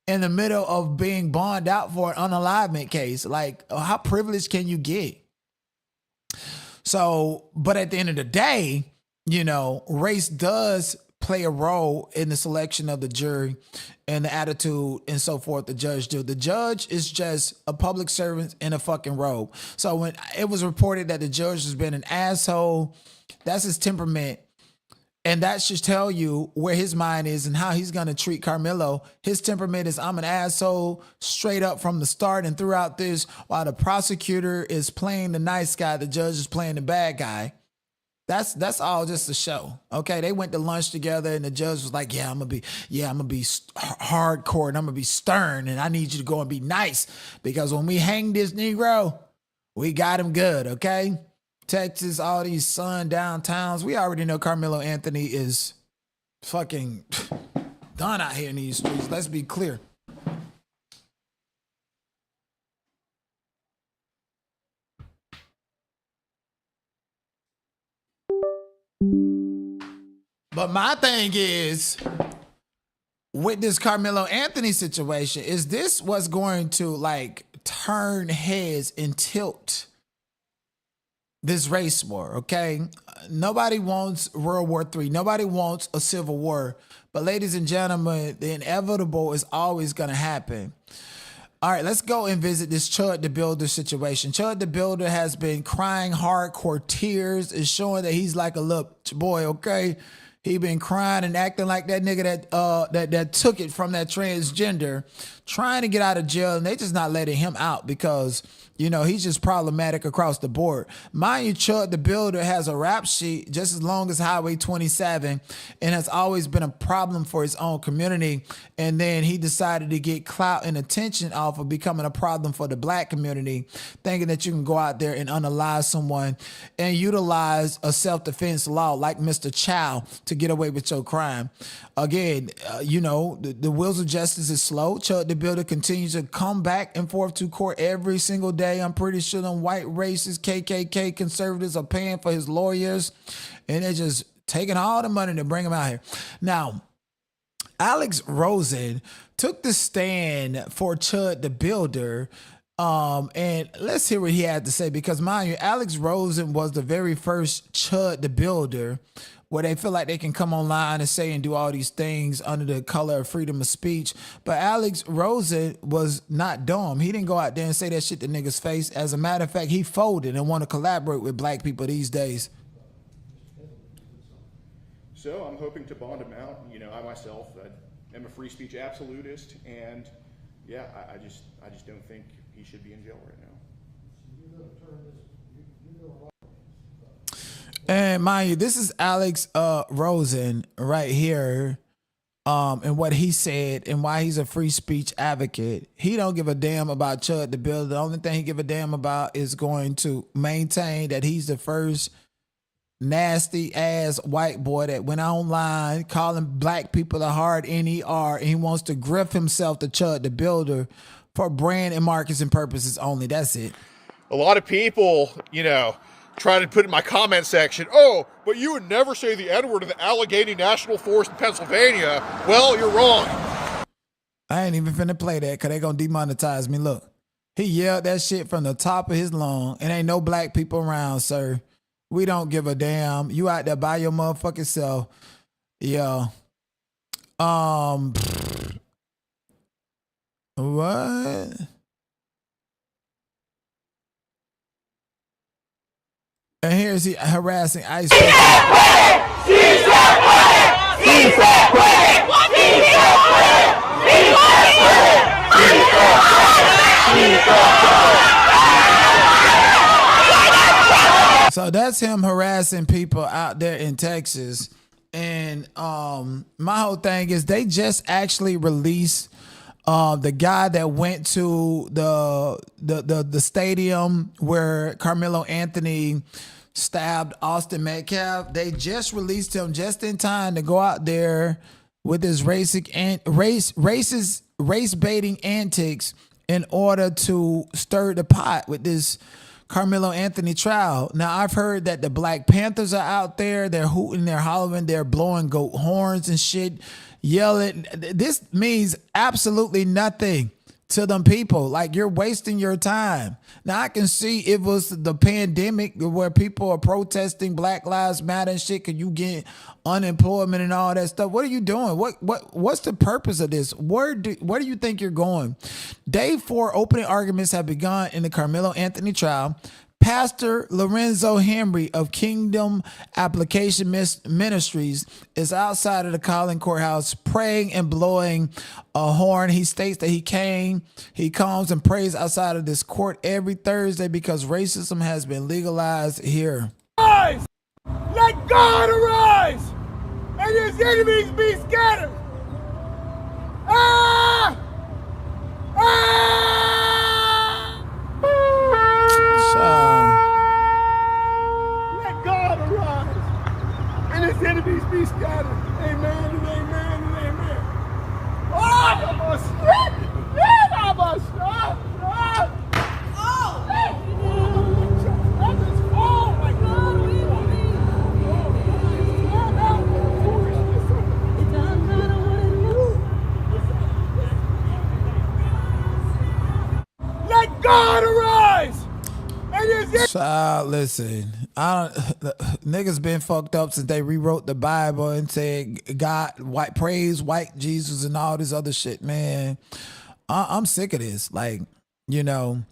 in the middle of being bonded out for an unalivement case. Like, how privileged can you get? So, but at the end of the day, you know, race does play a role in the selection of the jury and the attitude and so forth the judge do. The judge is just a public servant in a fucking robe. So when it was reported that the judge has been an asshole, that's his temperament. And that should tell you where his mind is and how he's going to treat Karmelo. His temperament is, I'm an asshole straight up from the start and throughout this, while the prosecutor is playing the nice guy, the judge is playing the bad guy. That's all just a show. Okay, they went to lunch together and the judge was like, I'm gonna be hardcore and I'm gonna be stern and I need you to go and be nice because when we hang this Negro, we got him good, okay? Texas, all these sundown towns, we already know Karmelo Anthony is fucking done out here in these streets. Let's be clear. But my thing is, with this Karmelo Anthony situation, is this what's going to like turn heads and tilt this race war, okay? Nobody wants World War III. Nobody wants a civil war. But ladies and gentlemen, the inevitable is always going to happen. All right, let's go and visit this Chud the Builder situation. Chud the Builder has been crying hardcore tears. It's showing that he's like a little boy, okay? He been crying and acting like that nigga that took it from that transgender, trying to get out of jail, and they just not letting him out because, you know, he's just problematic across the board. Mind you, Chud the Builder has a rap sheet just as long as Highway 27 and has always been a problem for his own community. And then he decided to get clout and attention off of becoming a problem for the black community, thinking that you can go out there and unalive someone and utilize a self-defense law like Mr. Chow to get away with your crime. Again, you know, the wheels of justice is slow. Chud the Builder continues to come back and forth to court every single day. I'm pretty sure them white racist KKK conservatives are paying for his lawyers and they're just taking all the money to bring him out here. Now, Alex Rosen took the stand for Chud the Builder. And let's hear what he had to say because mind you, Alex Rosen was the very first Chud the Builder where they feel like they can come online and say and do all these things under the color of freedom of speech. But Alex Rosen was not dumb. He didn't go out there and say that shit to niggas' face. As a matter of fact, he folded and want to collaborate with black people these days. So I'm hoping to bond him out. You know, I myself am a free speech absolutist, and yeah, I just don't think he should be in jail right now. And mind you, this is Alex Rosen right here, and what he said and why he's a free speech advocate. He don't give a damn about Chud the Builder. The only thing he give a damn about is going to maintain that he's the first nasty ass white boy that went online calling black people the hard NER, and he wants to grift himself to Chud the Builder for brand and marketing purposes only. That's it. A lot of people, you know, trying to put in my comment section, oh, but you would never say the N-word in the Allegheny National Forest in Pennsylvania. Well, you're wrong. I ain't even finna play that because they gonna demonetize me. Look, he yelled that shit from the top of his lung and ain't no black people around, sir. We don't give a damn. You out there by your motherfucking self. Yeah. What? And here's he harassing ICE. So that's him harassing people out there in Texas. And my whole thing is they just actually released the guy that went to the stadium where Karmelo Anthony stabbed Austin Metcalf. They just released him just in time to go out there with his race baiting antics in order to stir the pot with this Karmelo Anthony trial. Now, I've heard that the Black Panthers are out there. They're hooting, they're hollering, they're blowing goat horns and shit. yelling. This means absolutely nothing to them people. Like, you're wasting your time. Now, I can see it was the pandemic where people are protesting Black Lives Matter and shit, because you get unemployment and all that stuff. What are you doing? What's the purpose of this? Where do you think you're going? Day 4 opening arguments have begun in the Karmelo Anthony trial. Pastor Lorenzo Henry of Kingdom Application Ministries is outside of the Collin Courthouse praying and blowing a horn. He states that he comes and prays outside of this court every Thursday because racism has been legalized here. Arise! Let God arise! And his enemies be scattered! Ah! Ah! Let God arise and his enemies be scattered. Amen and amen and amen. Oh, I must Let God arise! And his Child, listen, niggas been fucked up since they rewrote the Bible and said God, praise white Jesus and all this other shit, man. I'm sick of this. Like, you know.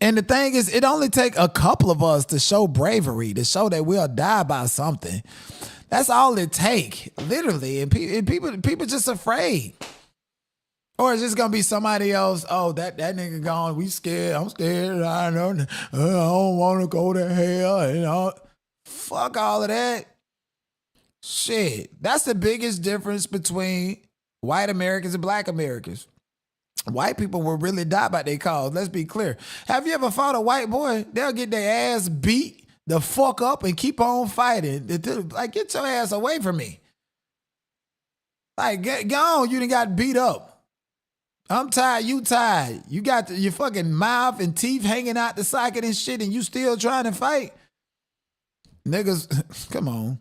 And the thing is, it only take a couple of us to show bravery, to show that we'll die by something. That's all it take, literally. And people just afraid. Or it's just gonna be somebody else. Oh, that nigga gone. We scared. I'm scared. I don't want to go to hell. You know, fuck all of that. Shit, that's the biggest difference between white Americans and black Americans. White people will really die by their cause. Let's be clear. Have you ever fought a white boy? They'll get their ass beat the fuck up and keep on fighting. Like, get your ass away from me. Like, go on. You done got beat up. I'm tired, you tired. You got your fucking mouth and teeth hanging out the socket and shit, and you still trying to fight? Niggas, come on.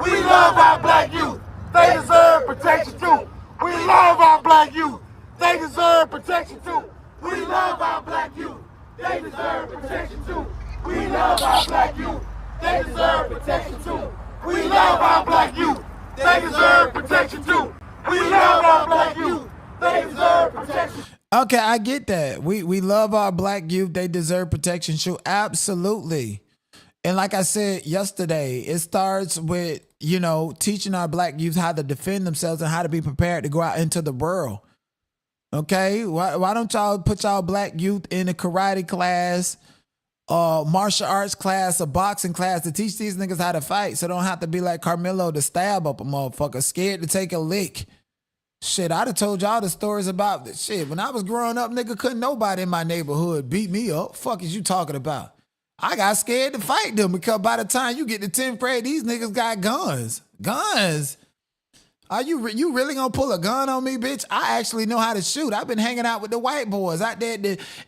We love our black youth. They deserve protection too. We love our black youth. They deserve protection too. We love our black youth. They deserve protection too. We love our black youth. They deserve protection too. We love our black youth. They deserve protection too. We love our black youth. They deserve protection. Okay, I get that. We love our black youth. They deserve protection too. Absolutely. And like I said yesterday, it starts with, you know, teaching our black youth how to defend themselves and how to be prepared to go out into the world. Okay? Why don't y'all put y'all black youth in a karate class, martial arts class, a boxing class to teach these niggas how to fight, so they don't have to be like Karmelo to stab up a motherfucker, scared to take a lick. Shit, I'd have told y'all the stories about this shit. When I was growing up, nigga, couldn't nobody in my neighborhood beat me up. Fuck is you talking about? I got scared to fight them because by the time you get to 10th grade, these niggas got guns. Guns? Are you really gonna pull a gun on me, bitch? I actually know how to shoot. I've been hanging out with the white boys out there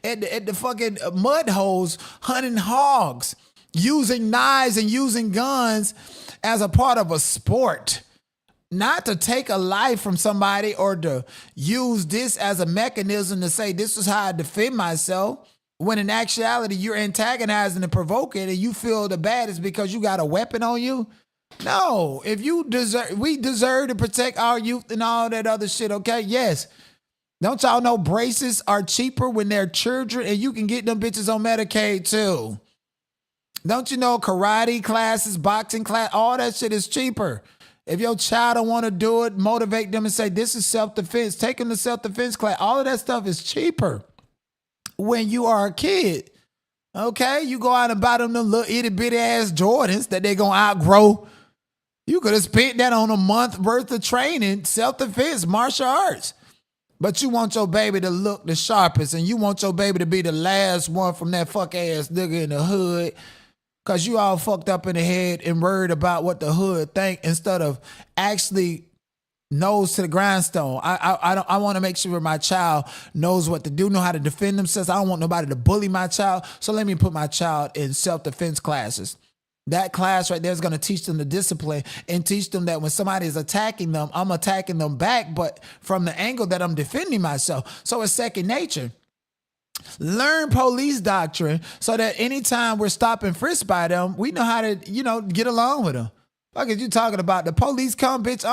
at the fucking mud holes hunting hogs, using knives and using guns as a part of a sport. Not to take a life from somebody or to use this as a mechanism to say this is how I defend myself, when in actuality you're antagonizing and provoking and you feel the baddest because you got a weapon on you. No, if we deserve to protect our youth and all that other shit, okay? Yes. Don't y'all know braces are cheaper when they're children and you can get them bitches on Medicaid too? Don't you know karate classes, boxing class, all that shit is cheaper? If your child don't want to do it, motivate them and say, this is self-defense. Take them to self-defense class. All of that stuff is cheaper when you are a kid. Okay? You go out and buy them little itty-bitty ass Jordans that they going to outgrow. You could have spent that on a month worth of training, self-defense, martial arts. But you want your baby to look the sharpest and you want your baby to be the last one from that fuck-ass nigga in the hood. Because you all fucked up in the head and worried about what the hood think instead of actually nose to the grindstone. I want to make sure my child knows what to do, know how to defend themselves. I don't want nobody to bully my child. So let me put my child in self-defense classes. That class right there is going to teach them the discipline and teach them that when somebody is attacking them, I'm attacking them back, but from the angle that I'm defending myself. So it's second nature. Learn police doctrine so that anytime we're stopping frisked by them, we know how to, get along with them. Fuck is you talking about? The police come, bitch.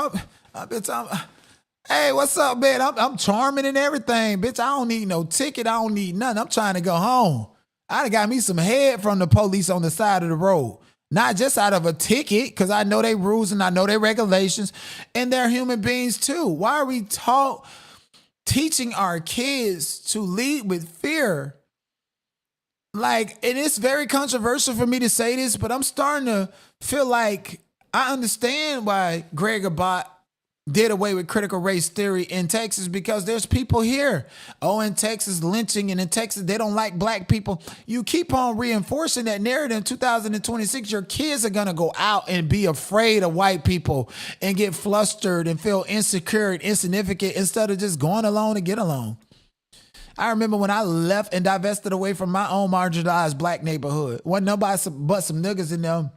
Hey, what's up, man? I'm charming and everything, bitch. I don't need no ticket. I don't need nothing. I'm trying to go home. I done got me some head from the police on the side of the road. Not just out of a ticket, because I know they rules and I know they regulations, and they're human beings too. Why are we teaching our kids to lead with fear? And it's very controversial for me to say this, but I'm starting to feel like I understand why Greg Abbott did away with critical race theory in Texas, because there's people here. Oh, in Texas, lynching, and in Texas, they don't like black people. You keep on reinforcing that narrative. In 2026, your kids are going to go out and be afraid of white people and get flustered and feel insecure and insignificant instead of just going along to get along. I remember when I left and divested away from my own marginalized black neighborhood. Wasn't nobody but some niggas in them.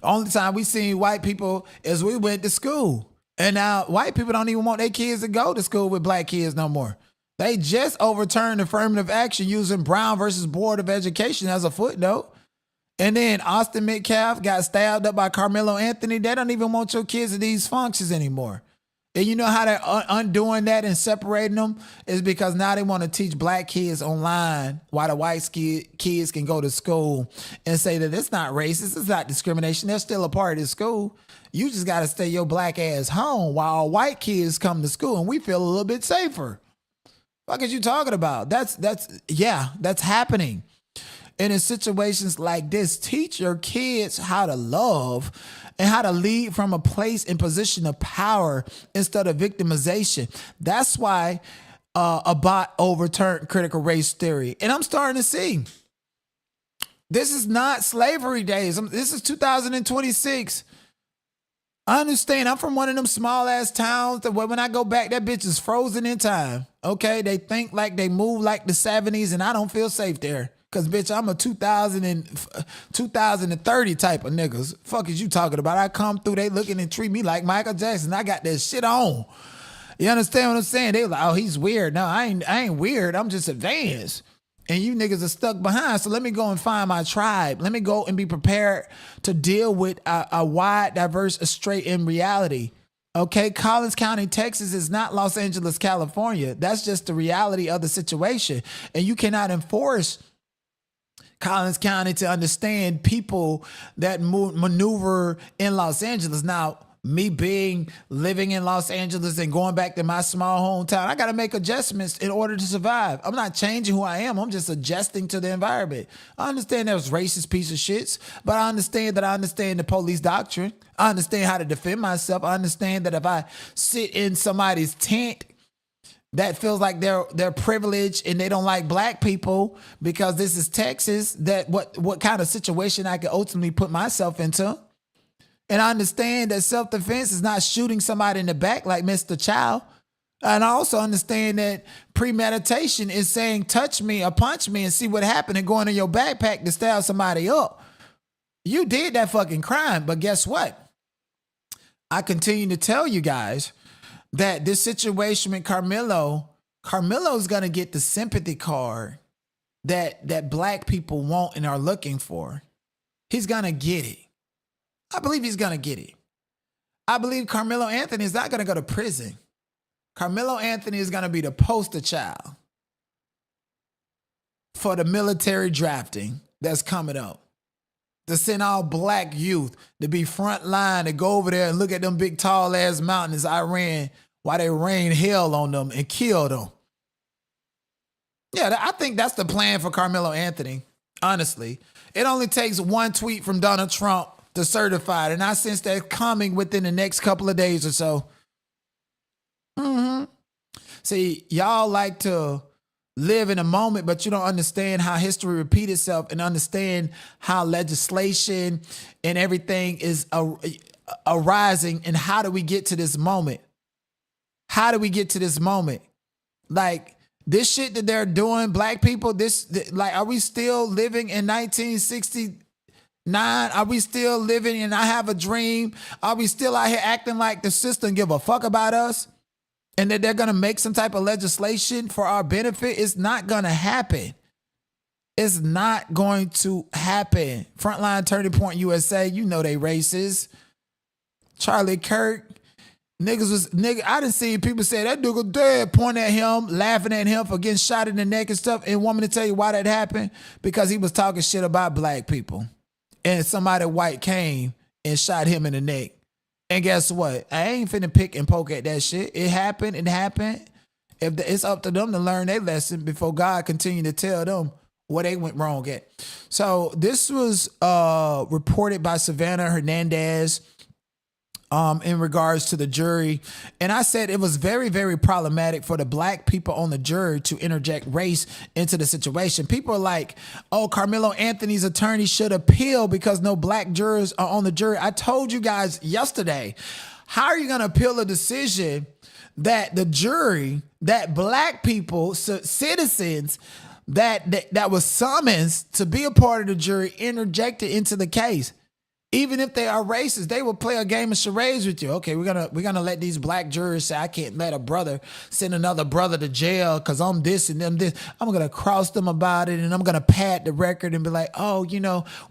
Only time we seen white people is we went to school. And now white people don't even want their kids to go to school with black kids no more. They just overturned affirmative action using Brown versus Board of Education as a footnote. And then Austin Metcalf got stabbed up by Karmelo Anthony. They don't even want your kids at these functions anymore. And you know how they're undoing that and separating them is because now they want to teach black kids online while the white kids can go to school and say that it's not racist, it's not discrimination. They're still a part of the school. You just got to stay your black ass home while all white kids come to school and we feel a little bit safer. What are you talking about? That's happening. And in situations like this, teach your kids how to love and how to lead from a place and position of power instead of victimization. That's why Abbott overturned critical race theory. And I'm starting to see this is not slavery days. This is 2026. I understand. I'm from one of them small ass towns that when I go back, that bitch is frozen in time. Okay. They think like they move like the 70s and I don't feel safe there. Cause bitch, I'm a 2030 type of niggas. Fuck is you talking about? I come through, they looking and treat me like Michael Jackson. I got that shit on. You understand what I'm saying? They were like, oh, he's weird. No, I ain't weird. I'm just advanced. And you niggas are stuck behind. So let me go and find my tribe. Let me go and be prepared to deal with a wide, diverse, straight in reality. Okay, Collins County, Texas is not Los Angeles, California. That's just the reality of the situation. And you cannot enforce Collins County to understand people that maneuver in Los Angeles. Now, me living in Los Angeles and going back to my small hometown, I got to make adjustments in order to survive. I'm not changing who I am. I'm just adjusting to the environment. I understand there's racist piece of shits, but I understand the police doctrine. I understand how to defend myself. I understand that if I sit in somebody's tent that feels like they're privileged and they don't like black people because this is Texas, that what kind of situation I could ultimately put myself into. And I understand that self-defense is not shooting somebody in the back like Mr. Chow. And I also understand that premeditation is saying touch me or punch me and see what happened and going in your backpack to stab somebody up. You did that fucking crime, but guess what? I continue to tell you guys that this situation with Karmelo's going to get the sympathy card that black people want and are looking for. He's going to get it. I believe he's going to get it. I believe Karmelo Anthony is not going to go to prison. Karmelo Anthony is going to be the poster child for the military drafting that's coming up. To send all black youth to be front line, to go over there and look at them big tall ass mountains Iran while they rain hell on them and kill them. Yeah, I think that's the plan for Karmelo Anthony, honestly. It only takes one tweet from Donald Trump to certify it, and I sense that's coming within the next couple of days or so. See, y'all like to live in a moment, but you don't understand how history repeats itself and understand how legislation and everything is arising, and how do we get to this moment? How do we get to this moment? Like, this shit that they're doing, black people, like, are we still living in 1960 9? Are we still living and I have a dream? Are we still out here acting like the system give a fuck about us? And that they're going to make some type of legislation for our benefit? It's not going to happen. It's not going to happen. Frontline Turning Point USA, you know they racist. Charlie Kirk, I done seen people say that nigga dead, pointing at him, laughing at him for getting shot in the neck and stuff. And want me to tell you why that happened? Because he was talking shit about black people. And somebody white came and shot him in the neck. And guess what? I ain't finna pick and poke at that shit. It happened. It's up to them to learn their lesson before God continue to tell them where they went wrong at. So this was reported by Savannah Hernandez in regards to the jury. And I said it was very, very problematic for the black people on the jury to interject race into the situation. People are like, oh, Karmelo Anthony's attorney should appeal because no black jurors are on the jury. I told you guys yesterday, how are you going to appeal a decision that the jury, that black people, citizens, that was summoned to be a part of the jury interjected into the case? Even if they are racist, they will play a game of charades with you. Okay, we're gonna let these black jurors say, I can't let a brother send another brother to jail because I'm this and them this. I'm gonna cross them about it and I'm gonna pad the record and be like, oh,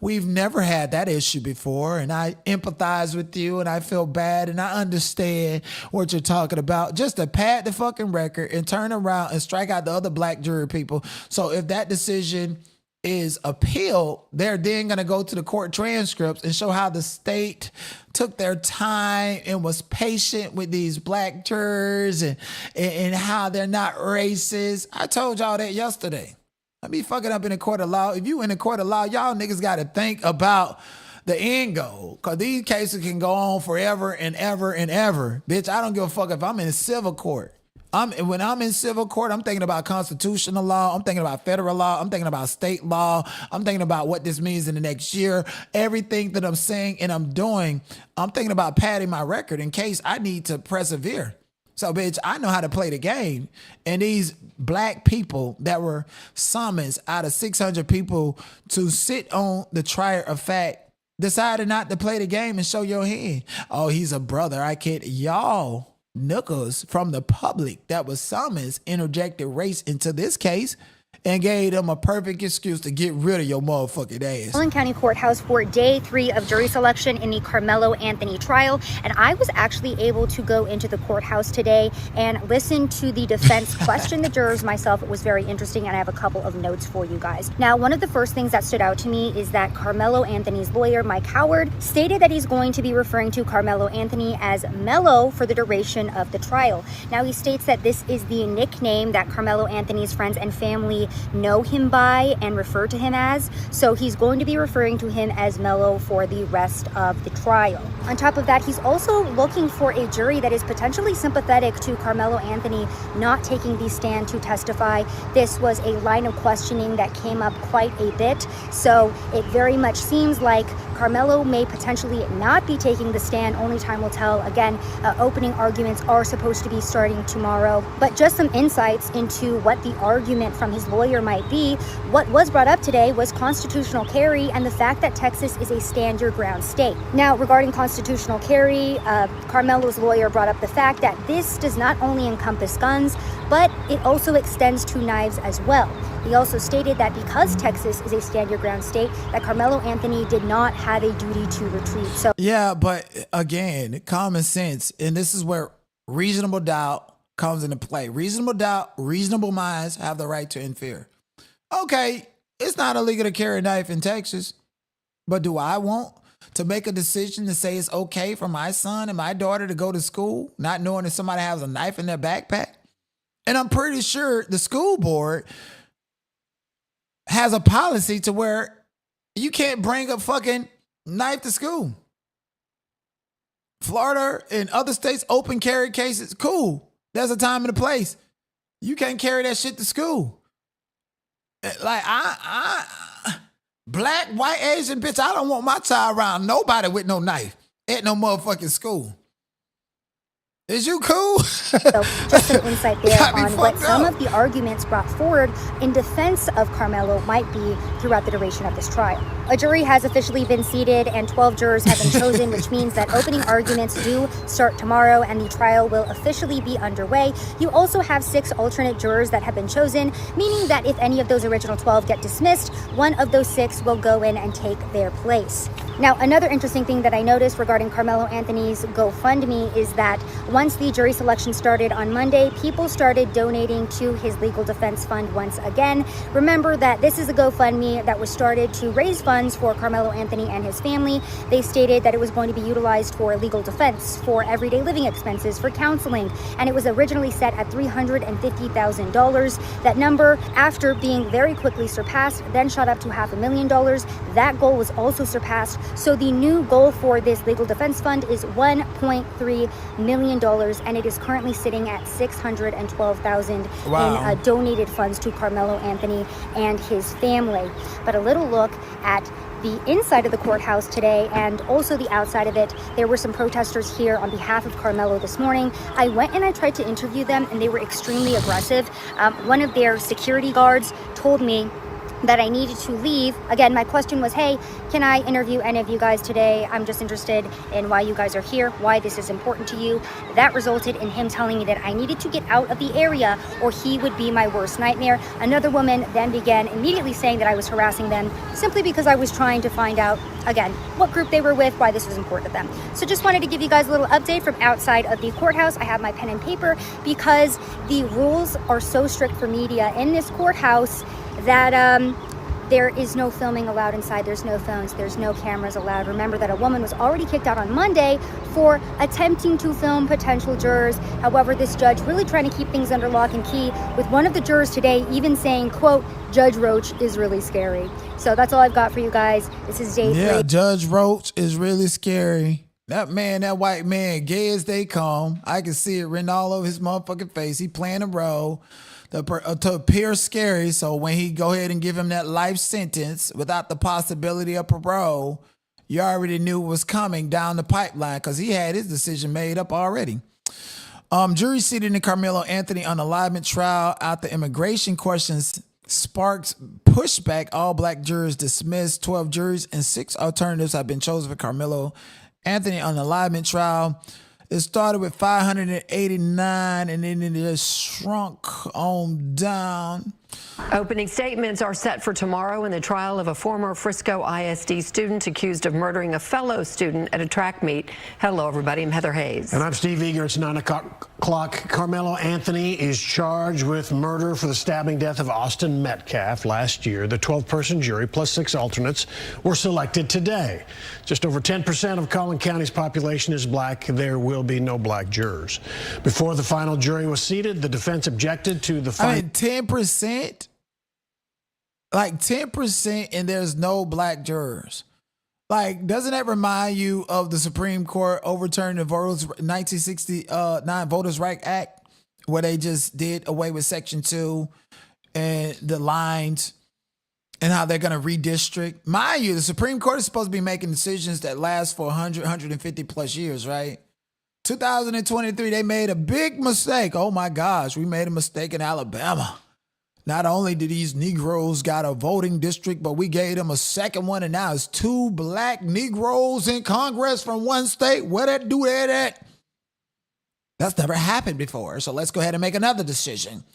we've never had that issue before, and I empathize with you and I feel bad and I understand what you're talking about. Just to pad the fucking record and turn around and strike out the other black jury people. So if that decision is appealed, they're then going to go to the court transcripts and show how the state took their time and was patient with these black jurors and how they're not racist. I told y'all that yesterday. I be fucking up in the court of law. If you in the court of law, y'all niggas got to think about the end goal, because these cases can go on forever and ever and ever. Bitch, I don't give a fuck if I'm in a civil court. When I'm in civil court, I'm thinking about constitutional law. I'm thinking about federal law. I'm thinking about state law. I'm thinking about what this means in the next year. Everything that I'm saying and I'm doing, I'm thinking about padding my record in case I need to persevere. So, bitch, I know how to play the game. And these black people that were summoned out of 600 people to sit on the trier of fact decided not to play the game and show your hand. Oh, he's a brother. I can't. Y'all knuckles from the public that was summoned interjected race into this case and gave them a perfect excuse to get rid of your motherfucking ass. Fulton County Courthouse for day 3 of jury selection in the Karmelo Anthony trial. And I was actually able to go into the courthouse today and listen to the defense question the jurors myself. It was very interesting, and I have a couple of notes for you guys. Now, one of the first things that stood out to me is that Karmelo Anthony's lawyer, Mike Howard, stated that he's going to be referring to Karmelo Anthony as Mello for the duration of the trial. Now, he states that this is the nickname that Karmelo Anthony's friends and family know him by and refer to him as, so he's going to be referring to him as Mello for the rest of the trial. On top of that, he's also looking for a jury that is potentially sympathetic to Karmelo Anthony not taking the stand to testify. This was a line of questioning that came up quite a bit, so it very much seems like Karmelo may potentially not be taking the stand. Only time will tell. Again, opening arguments are supposed to be starting tomorrow. But just some insights into what the argument from his lawyer might be. What was brought up today was constitutional carry and the fact that Texas is a stand your ground state. Now, regarding constitutional carry, Karmelo's lawyer brought up the fact that this does not only encompass guns, but it also extends to knives as well. He also stated that because Texas is a stand your ground state, that Karmelo Anthony did not have a duty to retreat. So yeah, but again, common sense, and this is where reasonable doubt comes into play. Reasonable doubt, reasonable minds have the right to infer. Okay, it's not illegal to carry a knife in Texas, but do I want to make a decision to say it's okay for my son and my daughter to go to school, not knowing if somebody has a knife in their backpack? And I'm pretty sure the school board has a policy to where you can't bring a fucking knife to school. Florida and other states open carry cases. Cool. There's a time and a place. You can't carry that shit to school. Like, black, white, Asian, bitch, I don't want my child around nobody with no knife at no motherfucking school. Is you cool? So just some insight there on what some of the arguments brought forward in defense of Karmelo might be throughout the duration of this trial. A jury has officially been seated and 12 jurors have been chosen, which means that opening arguments do start tomorrow and the trial will officially be underway. You also have 6 alternate jurors that have been chosen, meaning that if any of those original 12 get dismissed, one of those 6 will go in and take their place. Now, another interesting thing that I noticed regarding Karmelo Anthony's GoFundMe is that once the jury selection started on Monday, people started donating to his legal defense fund once again. Remember that this is a GoFundMe that was started to raise funds for Karmelo Anthony and his family. They stated that it was going to be utilized for legal defense, for everyday living expenses, for counseling, and it was originally set at $350,000. That number, after being very quickly surpassed, then shot up to $500,000. That goal was also surpassed. So the new goal for this legal defense fund is $1.3 million, and it is currently sitting at $612,000 in donated funds to Karmelo Anthony and his family. But a little look at the inside of the courthouse today and also the outside of it. There were some protesters here on behalf of Karmelo this morning. I went and I tried to interview them, and they were extremely aggressive. One of their security guards told me that I needed to leave. Again, my question was, hey, can I interview any of you guys today? I'm just interested in why you guys are here, why this is important to you. That resulted in him telling me that I needed to get out of the area or he would be my worst nightmare. Another woman then began immediately saying that I was harassing them simply because I was trying to find out, again, what group they were with, why this was important to them. So just wanted to give you guys a little update from outside of the courthouse. I have my pen and paper because the rules are so strict for media in this courthouse that there is no filming allowed inside. There's no phones, there's no cameras allowed. Remember that a woman was already kicked out on Monday for attempting to film potential jurors. However, this judge really trying to keep things under lock and key, with one of the jurors today even saying, quote, Judge Roach is really scary. So that's all I've got for you guys. This is day 3. Yeah, Judge Roach is really scary. That man, that white man, gay as they come. I can see it written all over his motherfucking face. He playing a role to appear scary. So when he go ahead and give him that life sentence without the possibility of parole, you already knew what was coming down the pipeline because he had his decision made up already. Jury seated in Karmelo Anthony unalivement trial after immigration questions sparks pushback. All black jurors dismissed. 12 juries and 6 alternatives have been chosen for Karmelo Anthony unalivement trial. It started with 589 and then it just shrunk on down. Opening statements are set for tomorrow in the trial of a former Frisco ISD student accused of murdering a fellow student at a track meet. Hello, everybody. I'm Heather Hayes. And I'm Steve Eager. It's 9 o'clock. Karmelo Anthony is charged with murder for the stabbing death of Austin Metcalf last year. The 12-person jury plus 6 alternates were selected today. Just over 10% of Collin County's population is black. There will be no black jurors. Before the final jury was seated, the defense objected to the final. 10%? Like 10% and there's no black jurors. Like, doesn't that remind you of the Supreme Court overturning the 1969 Voters' Rights Act, where they just did away with Section 2 and the lines and how they're going to redistrict? Mind you, the Supreme Court is supposed to be making decisions that last for 100, 150 plus years, right? 2023, they made a big mistake. Oh my gosh, we made a mistake in Alabama. Not only did these Negroes got a voting district, but we gave them a second one, and now it's 2 black Negroes in Congress from one state. Where that do that at? That's never happened before. So let's go ahead and make another decision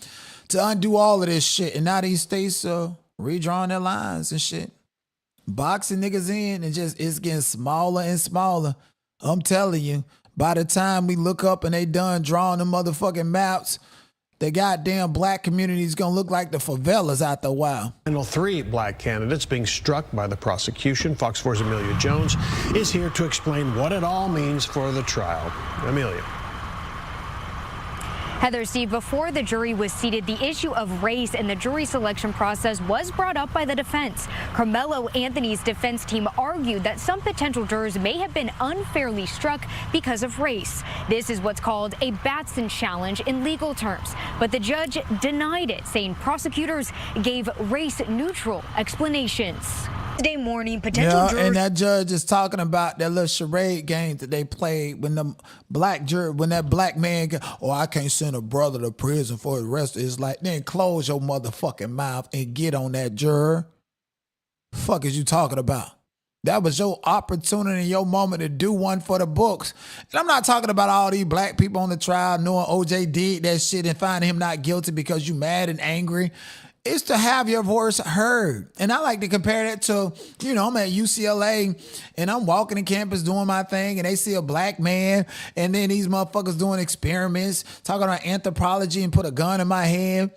to undo all of this shit. And now these states are redrawing their lines and shit. Boxing niggas in and just it's getting smaller and smaller. I'm telling you, by the time we look up and they done drawing the motherfucking maps, the goddamn black community is going to look like the favelas after a while. Final 3 black candidates being struck by the prosecution. Fox 4's Amelia Jones is here to explain what it all means for the trial. Amelia. Heather, Steve, before the jury was seated, the issue of race in the jury selection process was brought up by the defense. Karmelo Anthony's defense team argued that some potential jurors may have been unfairly struck because of race. This is what's called a Batson challenge in legal terms. But the judge denied it, saying prosecutors gave race-neutral explanations. Today morning, potential Yeah, jurors. and that judge is talking about that little charade game that they played when the black juror, when that black man, I can't send a brother to prison for the rest of his life. Then close your motherfucking mouth and get on that juror. Fuck is you talking about? That was your opportunity, your moment to do one for the books. And I'm not talking about all these black people on the trial knowing OJ did that shit and finding him not guilty because you mad and angry. It's to have your voice heard. And I like to compare that to, I'm at UCLA and I'm walking the campus doing my thing and they see a black man and then these motherfuckers doing experiments, talking about anthropology and put a gun in my hand.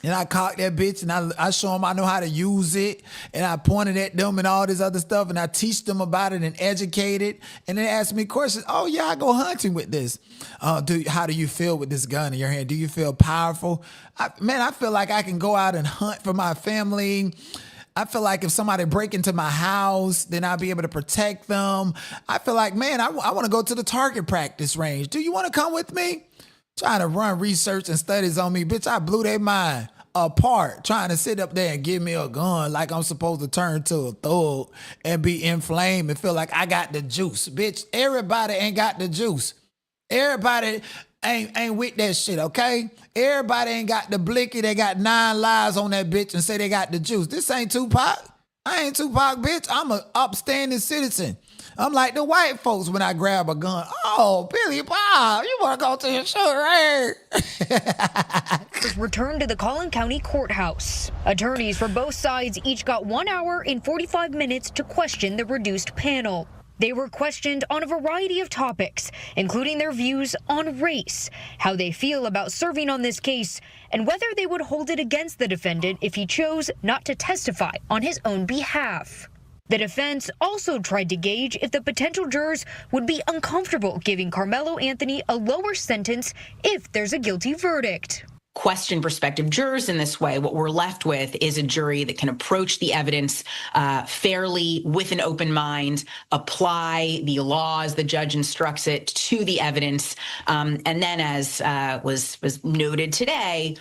And I cocked that bitch and I show them I know how to use it. And I pointed at them and all this other stuff. And I teach them about it and educate it. And they ask me questions. Oh, yeah, I go hunting with this. How do you feel with this gun in your hand? Do you feel powerful? I feel like I can go out and hunt for my family. I feel like if somebody break into my house, then I'll be able to protect them. I feel like, man, I want to go to the target practice range. Do you want to come with me? Trying to run research and studies on me. Bitch, I blew their mind apart trying to sit up there and give me a gun like I'm supposed to turn to a thug and be inflamed and feel like I got the juice. Bitch, everybody ain't got the juice. Everybody ain't with that shit, okay? Everybody ain't got the blicky. They got 9 lives on that bitch and say they got the juice. This ain't Tupac. I ain't Tupac, bitch. I'm an upstanding citizen. I'm like the white folks when I grab a gun. Oh, Billy Bob, you want to go to your shooter? Returned to the Collin County Courthouse. Attorneys for both sides each got 1 hour and 45 minutes to question the reduced panel. They were questioned on a variety of topics, including their views on race, how they feel about serving on this case, and whether they would hold it against the defendant if he chose not to testify on his own behalf. The defense also tried to gauge if the potential jurors would be uncomfortable giving Karmelo Anthony a lower sentence if there's a guilty verdict. Question prospective jurors in this way, what we're left with is a jury that can approach the evidence fairly with an open mind, apply the law as the judge instructs it to the evidence, and then as was noted today,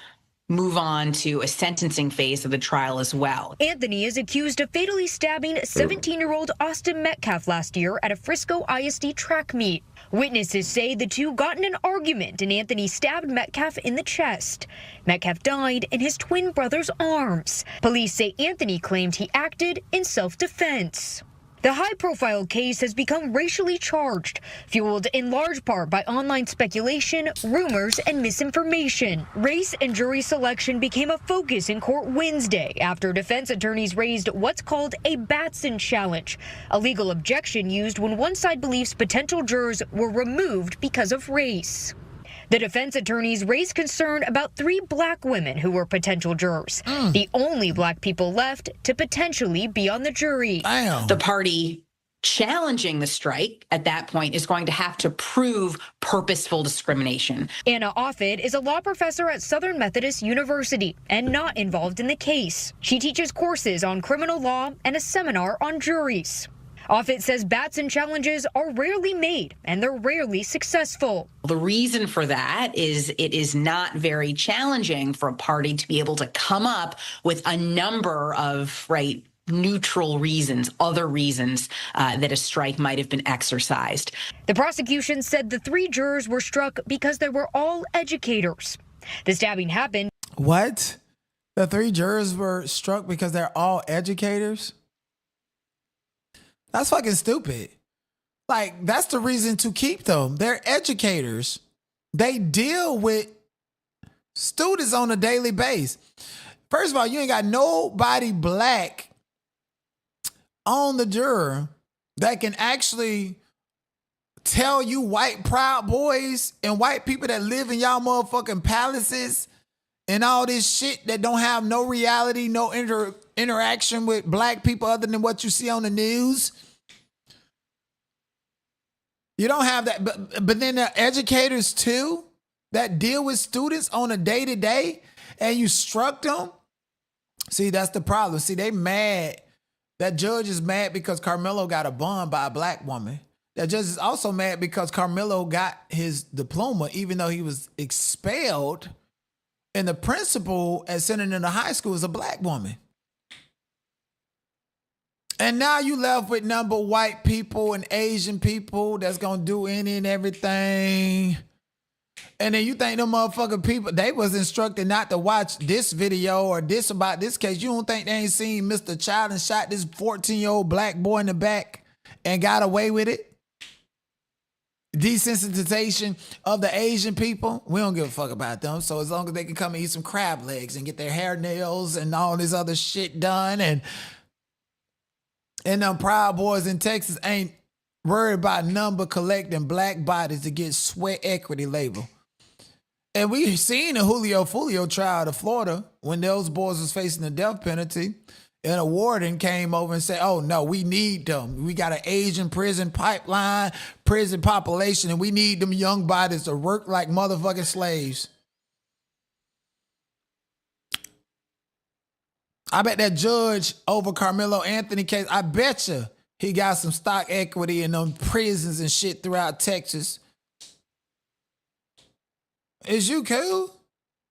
move on to a sentencing phase of the trial as well. Anthony is accused of fatally stabbing 17-year-old Austin Metcalf last year at a Frisco ISD track meet. Witnesses say the two got in an argument and Anthony stabbed Metcalf in the chest. Metcalf died in his twin brother's arms. Police say Anthony claimed he acted in self-defense. The high-profile case has become racially charged, fueled in large part by online speculation, rumors, and misinformation. Race and jury selection became a focus in court Wednesday after defense attorneys raised what's called a Batson challenge, a legal objection used when one side believes potential jurors were removed because of race. The defense attorneys raised concern about 3 black women who were potential jurors, the only black people left to potentially be on the jury. Damn. The party challenging the strike at that point is going to have to prove purposeful discrimination. Anna Offit is a law professor at Southern Methodist University and not involved in the case. She teaches courses on criminal law and a seminar on juries. Offit says Batson challenges are rarely made and they're rarely successful. The reason for that is it is not very challenging for a party to be able to come up with a number of neutral reasons, other reasons that a strike might have been exercised. The prosecution said the 3 jurors were struck because they were all educators. The stabbing happened. What? The 3 jurors were struck because they're all educators? That's fucking stupid. Like, that's the reason to keep them. They're educators. They deal with students on a daily basis. First of all, you ain't got nobody black on the juror that can actually tell you white proud boys and white people that live in y'all motherfucking palaces and all this shit that don't have no reality, no interaction with black people other than what you see on the news. You don't have that, but then there are educators too that deal with students on a day-to-day and you struck them. See, that's the problem. See, they mad. That judge is mad because Karmelo got a bond by a black woman. That judge is also mad because Karmelo got his diploma even though he was expelled. And the principal at Senator High School is a black woman. And now you left with number white people and Asian people that's gonna do any and everything. And then you think them motherfucking people, they was instructed not to watch this video or this about this case. You don't think they ain't seen Mr. Child and shot this 14-year-old black boy in the back and got away with it? Desensitization of the Asian people, we don't give a fuck about them. So as long as they can come and eat some crab legs and get their hair nails and all this other shit done, and them Proud Boys in Texas ain't worried about number collecting black bodies to get sweat equity label. And we seen the Julio Fulio trial to Florida when those boys was facing the death penalty, and a warden came over and said, oh no, we need them. We got an Asian prison pipeline, prison population, and we need them young bodies to work like motherfucking slaves. I bet that judge over Karmelo Anthony case, I bet you he got some stock equity in them prisons and shit throughout Texas. Is you cool?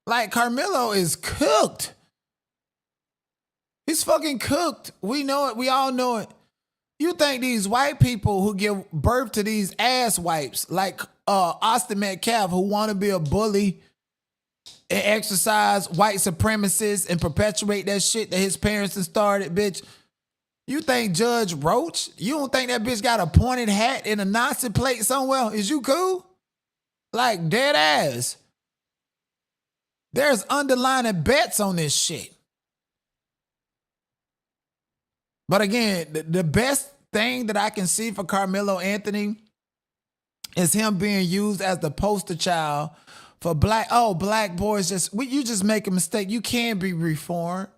Like, Karmelo is cooked. He's fucking cooked. We know it. We all know it. You think these white people who give birth to these ass wipes, like Austin Metcalf, who want to be a bully and exercise white supremacists and perpetuate that shit that his parents had started, bitch. You think Judge Roach, you don't think that bitch got a pointed hat and a Nazi plate somewhere? Is you cool? Like, dead ass. There's underlining bets on this shit. But again, the best thing that I can see for Karmelo Anthony is him being used as the poster child for black boys, you just make a mistake. You can be reformed.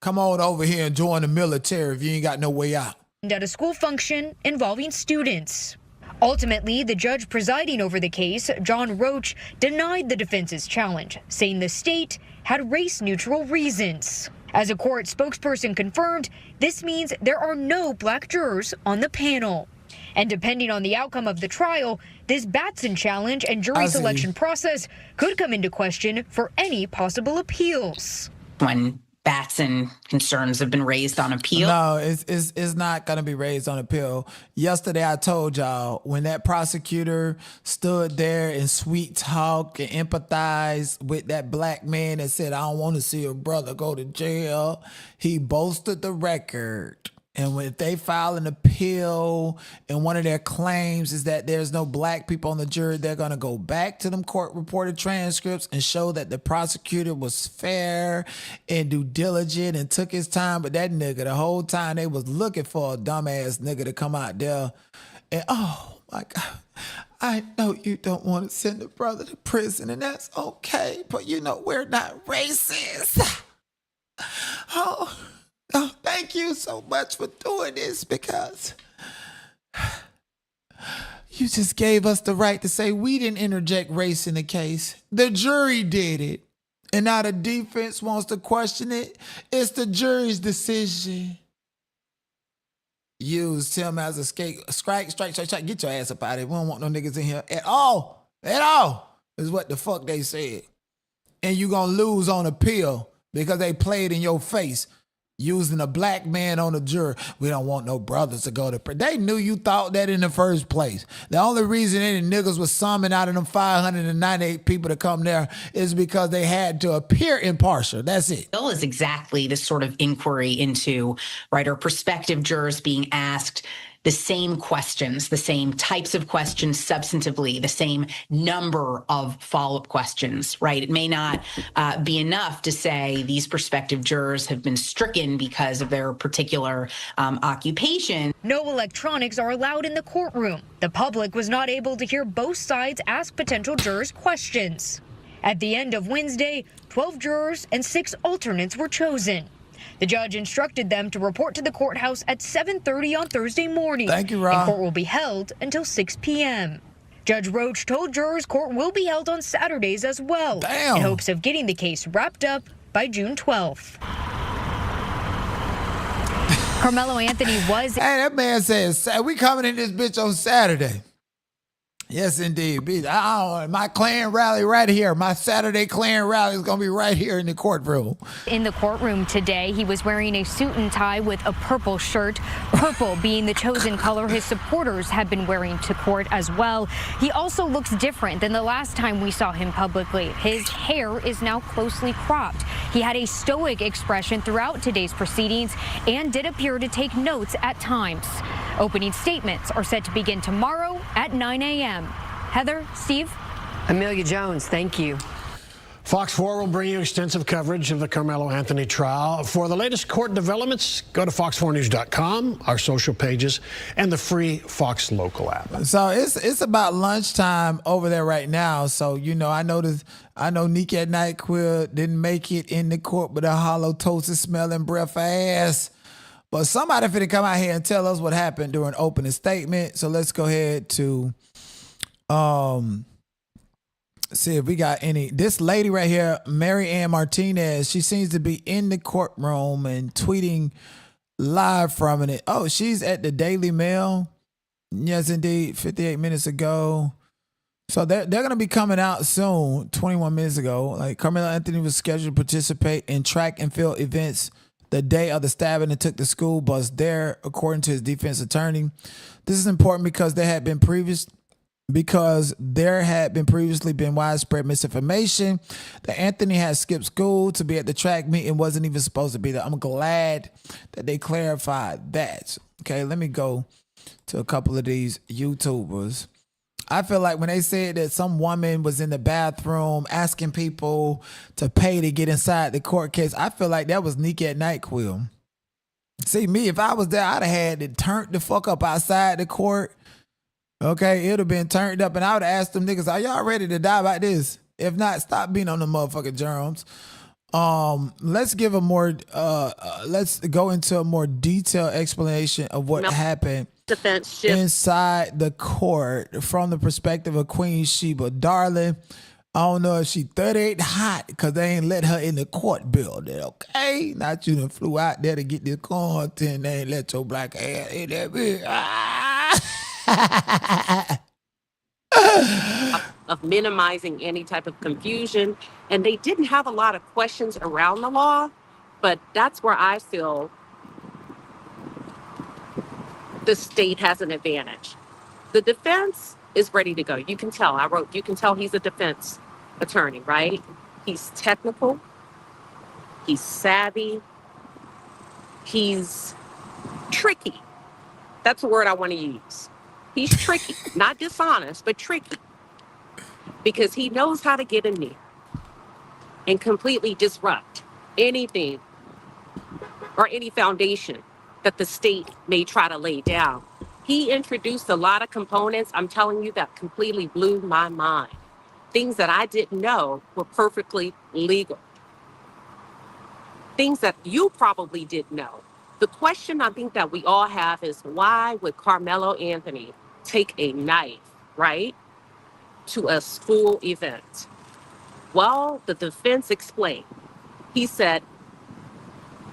Come on over here and join the military if you ain't got no way out. At a school function involving students. Ultimately, the judge presiding over the case, John Roach, denied the defense's challenge, saying the state had race-neutral reasons. As a court spokesperson confirmed, this means there are no black jurors on the panel. And depending on the outcome of the trial, this Batson challenge and jury selection process could come into question for any possible appeals. When Batson concerns have been raised on appeal? No, it's not going to be raised on appeal. Yesterday, I told y'all when that prosecutor stood there and sweet talk and empathized with that black man that said, I don't want to see your brother go to jail. He boasted the record. And when they file an appeal and one of their claims is that there's no black people on the jury, they're going to go back to them court-reported transcripts and show that the prosecutor was fair and due diligent and took his time. But that nigga, the whole time they was looking for a dumbass nigga to come out there. And oh my God, I know you don't want to send a brother to prison, and that's okay. But you know, we're not racist. Oh, thank you so much for doing this, because you just gave us the right to say we didn't interject race in the case. The jury did it. And now the defense wants to question it. It's the jury's decision. Used him as a strike. Get your ass up out of here. We don't want no niggas in here at all. At all is what the fuck they said. And you gonna lose on appeal because they played in your face. Using a black man on the jury. We don't want no brothers to go to prison. They knew you thought that in the first place. The only reason any niggas was summoned out of them 598 people to come there is because they had to appear impartial. That's it. Bill is exactly this sort of inquiry into, right, or prospective jurors being asked the same questions, the same types of questions substantively, the same number of follow-up questions, right? It may not be enough to say these prospective jurors have been stricken because of their particular occupation. No electronics are allowed in the courtroom. The public was not able to hear both sides ask potential jurors questions. At the end of Wednesday, 12 jurors and 6 alternates were chosen. The judge instructed them to report to the courthouse at 7:30 on Thursday morning. Thank you, Rob. And court will be held until 6 p.m. Judge Roach told jurors court will be held on Saturdays as well. Damn. In hopes of getting the case wrapped up by June 12th. Karmelo Anthony was... Hey, that man says, we coming in this bitch on Saturday. Yes, indeed. My Klan rally right here. My Saturday Klan rally is going to be right here in the courtroom. In the courtroom today, he was wearing a suit and tie with a purple shirt, purple being the chosen color his supporters have been wearing to court as well. He also looks different than the last time we saw him publicly. His hair is now closely cropped. He had a stoic expression throughout today's proceedings and did appear to take notes at times. Opening statements are set to begin tomorrow at 9 a.m. Heather, Steve? Amelia Jones, thank you. Fox 4 will bring you extensive coverage of the Karmelo Anthony trial. For the latest court developments, go to fox4news.com, our social pages, and the free Fox Local app. So it's about lunchtime over there right now. So, I know Nika at NyQuil didn't make it in the court with a hollow toasted smelling breath of ass. But somebody finna come out here and tell us what happened during opening statement. So let's go ahead to see if we got any. This lady right here, Mary Ann Martinez, she seems to be in the courtroom and tweeting live from it. Oh, she's at the Daily Mail. Yes, indeed, 58 minutes ago. So they're going to be coming out soon, 21 minutes ago. Like, Karmelo Anthony was scheduled to participate in track and field events the day of the stabbing and took the school bus there, according to his defense attorney. This is important because there had been previously been widespread misinformation that Anthony had skipped school to be at the track meet and wasn't even supposed to be there. I'm glad that they clarified that. Okay, let me go to a couple of these YouTubers. I feel like when they said that some woman was in the bathroom asking people to pay to get inside the court case, I feel like that was Nika at NyQuil. See, me, if I was there, I'd have had it turned the fuck up outside the court. Okay, it would have been turned up, and I would have asked them niggas, are y'all ready to die about this? If not, stop being on the motherfucking germs. Let's give let's go into a more detailed explanation of what happened inside the court from the perspective of Queen Sheba. Darling, I don't know if she 38 hot because they ain't let her in the court building, okay? Not you done flew out there to get this content. They ain't let your black ass in that bitch. Of minimizing any type of confusion. And they didn't have a lot of questions around the law, but that's where I feel the state has an advantage. The defense is ready to go. You can tell. You can tell he's a defense attorney, right? He's technical. He's savvy. He's tricky. That's a word I want to use. He's tricky, not dishonest, but tricky. Because he knows how to get in there and completely disrupt anything or any foundation that the state may try to lay down. He introduced a lot of components, I'm telling you, that completely blew my mind. Things that I didn't know were perfectly legal. Things that you probably didn't know. The question I think that we all have is, why would Karmelo Anthony take a knife, right, to a school event? Well, the defense explained. He said,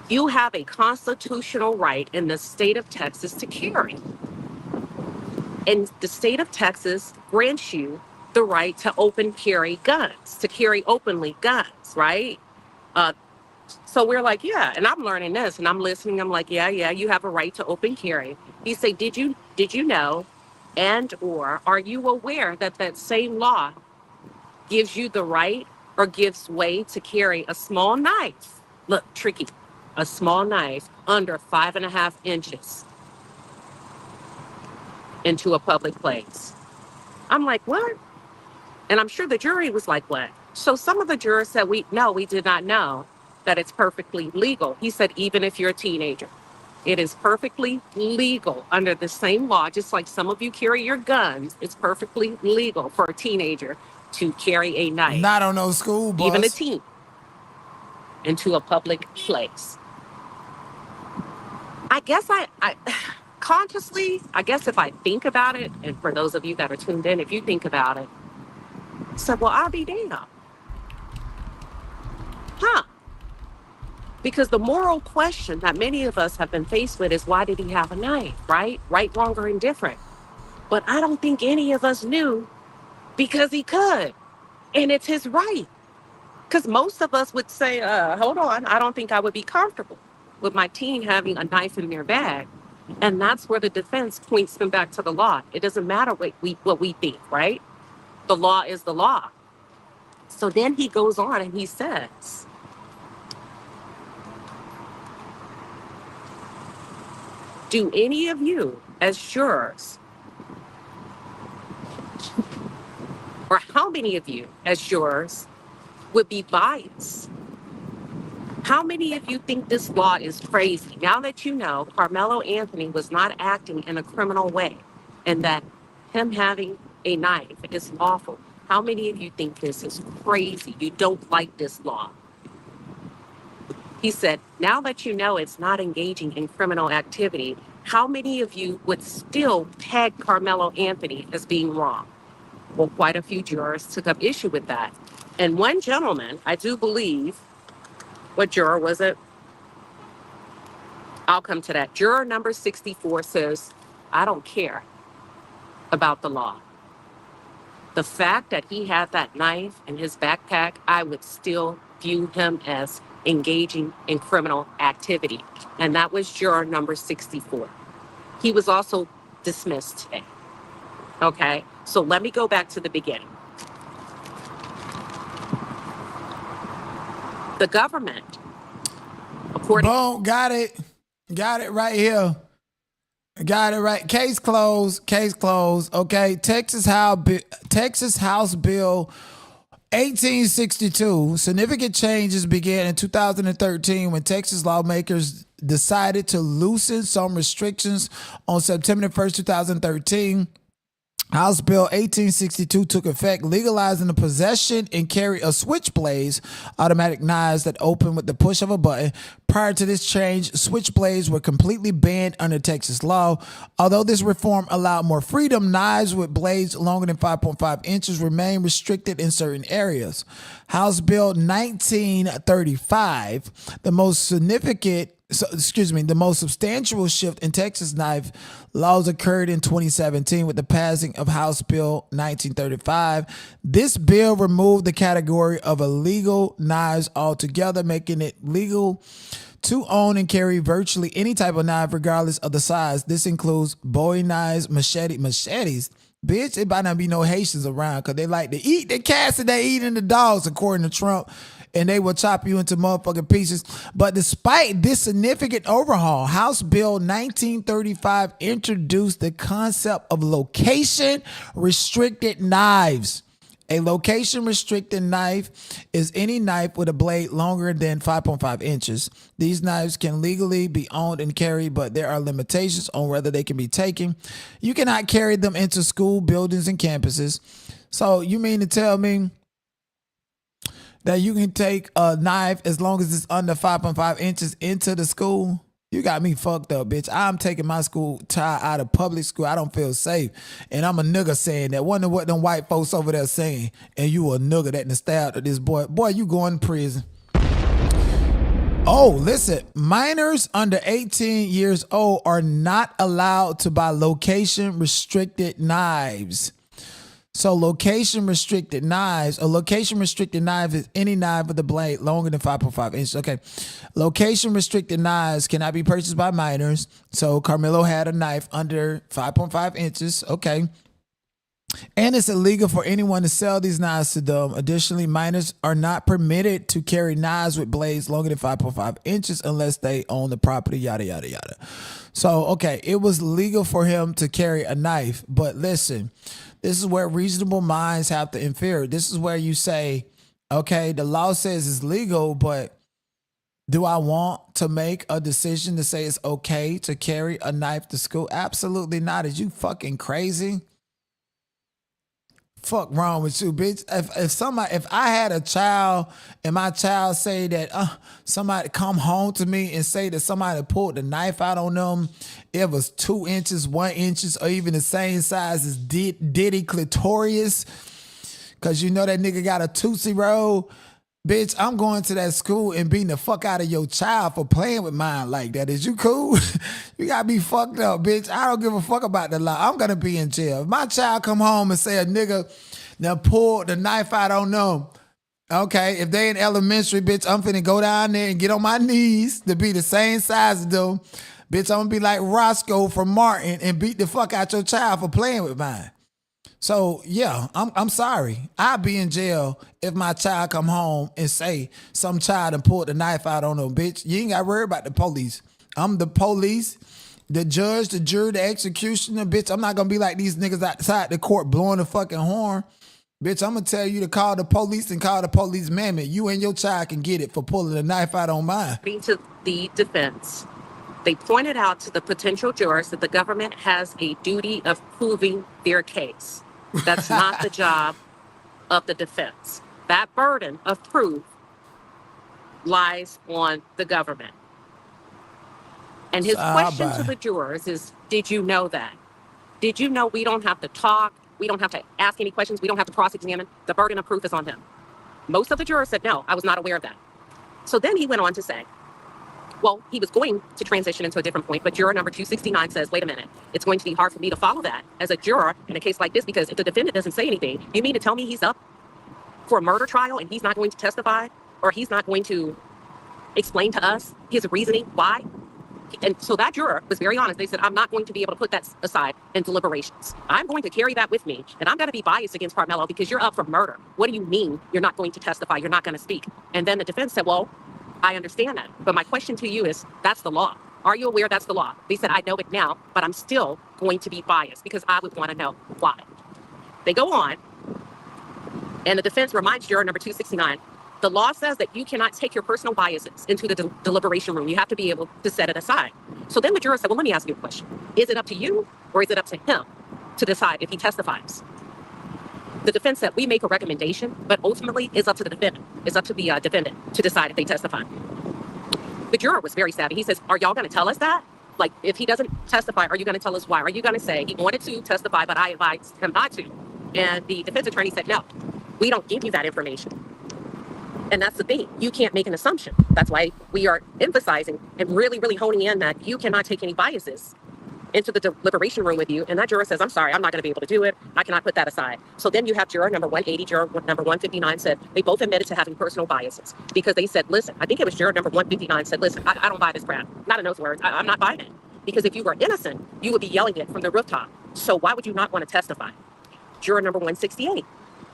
you have a constitutional right in the state of Texas to carry. And the state of Texas grants you the right to open carry guns, to carry openly guns, right? So we're like, yeah, and I'm learning this and I'm listening. I'm like, yeah, you have a right to open carry. He said, did you know, and or are you aware that that same law gives you the right or gives way to carry a small knife? Look, tricky, a small knife under 5.5 inches into a public place. I'm like, what? And I'm sure the jury was like, what? So some of the jurors said, we did not know that it's perfectly legal. He said, even if you're a teenager, it is perfectly legal under the same law, just like some of you carry your guns, it's perfectly legal for a teenager to carry a knife. Not on no school bus. Even a teen, into a public place. I guess I consciously, if I think about it, and for those of you that are tuned in, if you think about it, I said, well, I'll be damned. Because the moral question that many of us have been faced with is, why did he have a knife, right? Right, wrong, or indifferent. But I don't think any of us knew because he could. And it's his right. Because most of us would say, hold on, I don't think I would be comfortable with my teen having a knife in their bag. And that's where the defense points them back to the law. It doesn't matter what we think, right? The law is the law. So then he goes on and he says, do any of you as jurors, or how many of you as jurors would be biased? How many of you think this law is crazy? Now that you know Karmelo Anthony was not acting in a criminal way and that him having a knife is lawful, how many of you think this is crazy? You don't like this law? He said, now that you know it's not engaging in criminal activity, how many of you would still tag Karmelo Anthony as being wrong? Well, quite a few jurors took up issue with that. And one gentleman, I do believe, what juror was it? I'll come to that. Juror number 64 says, I don't care about the law. The fact that he had that knife in his backpack, I would still view him as engaging in criminal activity. And that was juror number 64. He was also dismissed today. Okay, so let me go back to the beginning. The government, according... Boom, got it. Got it right here. Got it right. Case closed. Case closed. Okay. Texas House Bill 1862. Significant changes began in 2013 when Texas lawmakers decided to loosen some restrictions on September 1st, 2013. House Bill 1862 took effect, legalizing the possession and carry of switchblades, automatic knives that open with the push of a button. Prior to this change, switchblades were completely banned under Texas law. Although this reform allowed more freedom, knives with blades longer than 5.5 inches remain restricted in certain areas. House Bill 1935, the most substantial shift in Texas knife laws occurred in 2017 with the passing of House Bill 1935. This bill removed the category of illegal knives altogether, making it legal to own and carry virtually any type of knife regardless of the size. This includes Bowie knives, machetes. Bitch, it might not be no Haitians around because they like to eat the cats and they eating the dogs, according to Trump. And they will chop you into motherfucking pieces. But despite this significant overhaul, House Bill 1935 introduced the concept of location-restricted knives. A location-restricted knife is any knife with a blade longer than 5.5 inches. These knives can legally be owned and carried, but there are limitations on whether they can be taken. You cannot carry them into school buildings and campuses. So you mean to tell me that you can take a knife as long as it's under 5.5 inches into the school? You got me fucked up, bitch. I'm taking my school child out of public school. I don't feel safe. And I'm a nigga saying that. Wonder what them white folks over there saying. And you a nigga that done stabbed at this boy. Boy, you going to prison. Oh, listen. Minors under 18 years old are not allowed to buy location-restricted knives. So location-restricted knives, a location-restricted knife is any knife with a blade longer than 5.5 inches. Okay. Location-restricted knives cannot be purchased by minors. So Karmelo had a knife under 5.5 inches. Okay. And it's illegal for anyone to sell these knives to them. Additionally, minors are not permitted to carry knives with blades longer than 5.5 inches unless they own the property, yada, yada, yada. So, okay, it was legal for him to carry a knife. But listen, this is where reasonable minds have to infer. This is where you say, okay, the law says it's legal, but do I want to make a decision to say it's okay to carry a knife to school? Absolutely not. Is you fucking crazy? Fuck wrong with you, bitch. If I had a child and my child say that somebody come home to me and say that somebody pulled the knife out on them, it was 2 inches, 1 inch, or even the same size as Diddy clitorius, because you know that nigga got a Tootsie Roll, bitch, I'm going to that school and beating the fuck out of your child for playing with mine like that. Is you cool? You gotta be fucked up, bitch. I don't give a fuck about the law. I'm gonna be in jail. If my child come home and say a nigga Now pull the knife out on them. Okay, if they in elementary, bitch, I'm finna go down there and get on my knees to be the same size as them. Bitch, I'm gonna be like Roscoe from Martin and beat the fuck out your child for playing with mine. So yeah, I'm sorry. I'll be in jail if my child come home and say some child and pulled the knife out on them, bitch. You ain't got to worry about the police. I'm the police, the judge, the jury, the executioner, bitch. I'm not gonna be like these niggas outside the court blowing the fucking horn. Bitch, I'm gonna tell you to call the police and call the police mammoth. You and your child can get it for pulling the knife out on mine. To the defense, they pointed out to the potential jurors that the government has a duty of proving their case. That's not the job of the defense. That burden of proof lies on the government. And his question to the jurors is, did you know that? Did you know we don't have to talk? We don't have to ask any questions. We don't have to cross-examine. The burden of proof is on him. Most of the jurors said, no, I was not aware of that. So then he went on to say, well, he was going to transition into a different point, but juror number 269 says, wait a minute, it's going to be hard for me to follow that as a juror in a case like this, because if the defendant doesn't say anything, you mean to tell me he's up for a murder trial and he's not going to testify, or he's not going to explain to us his reasoning why? And so that juror was very honest. They said, I'm not going to be able to put that aside in deliberations. I'm going to carry that with me, and I'm going to be biased against Karmelo because you're up for murder. What do you mean you're not going to testify? You're not going to speak? And then the defense said, well, I understand that. But my question to you is, that's the law. Are you aware that's the law? They said, I know it now, but I'm still going to be biased because I would want to know why. They go on, and the defense reminds juror number 269, the law says that you cannot take your personal biases into the deliberation room. You have to be able to set it aside. So then the juror said, well, let me ask you a question. Is it up to you, or is it up to him to decide if he testifies? The defense said, we make a recommendation, but ultimately it's up to the defendant. It's up to the defendant to decide if they testify. The juror was very savvy. He says, are y'all going to tell us that? Like, if he doesn't testify, are you going to tell us why? Are you going to say he wanted to testify, but I advised him not to? And the defense attorney said, no, we don't give you that information. And that's the thing. You can't make an assumption. That's why we are emphasizing and really, really honing in that you cannot take any biases into the deliberation room with you. And that juror says, I'm sorry, I'm not going to be able to do it. I cannot put that aside. So then you have juror number 180, juror number 159 said they both admitted to having personal biases because they said, listen, I think it was juror number 159 said, listen, I don't buy this crap. Not in those words. I'm not buying it. Because if you were innocent, you would be yelling it from the rooftop. So why would you not want to testify? Juror number 168.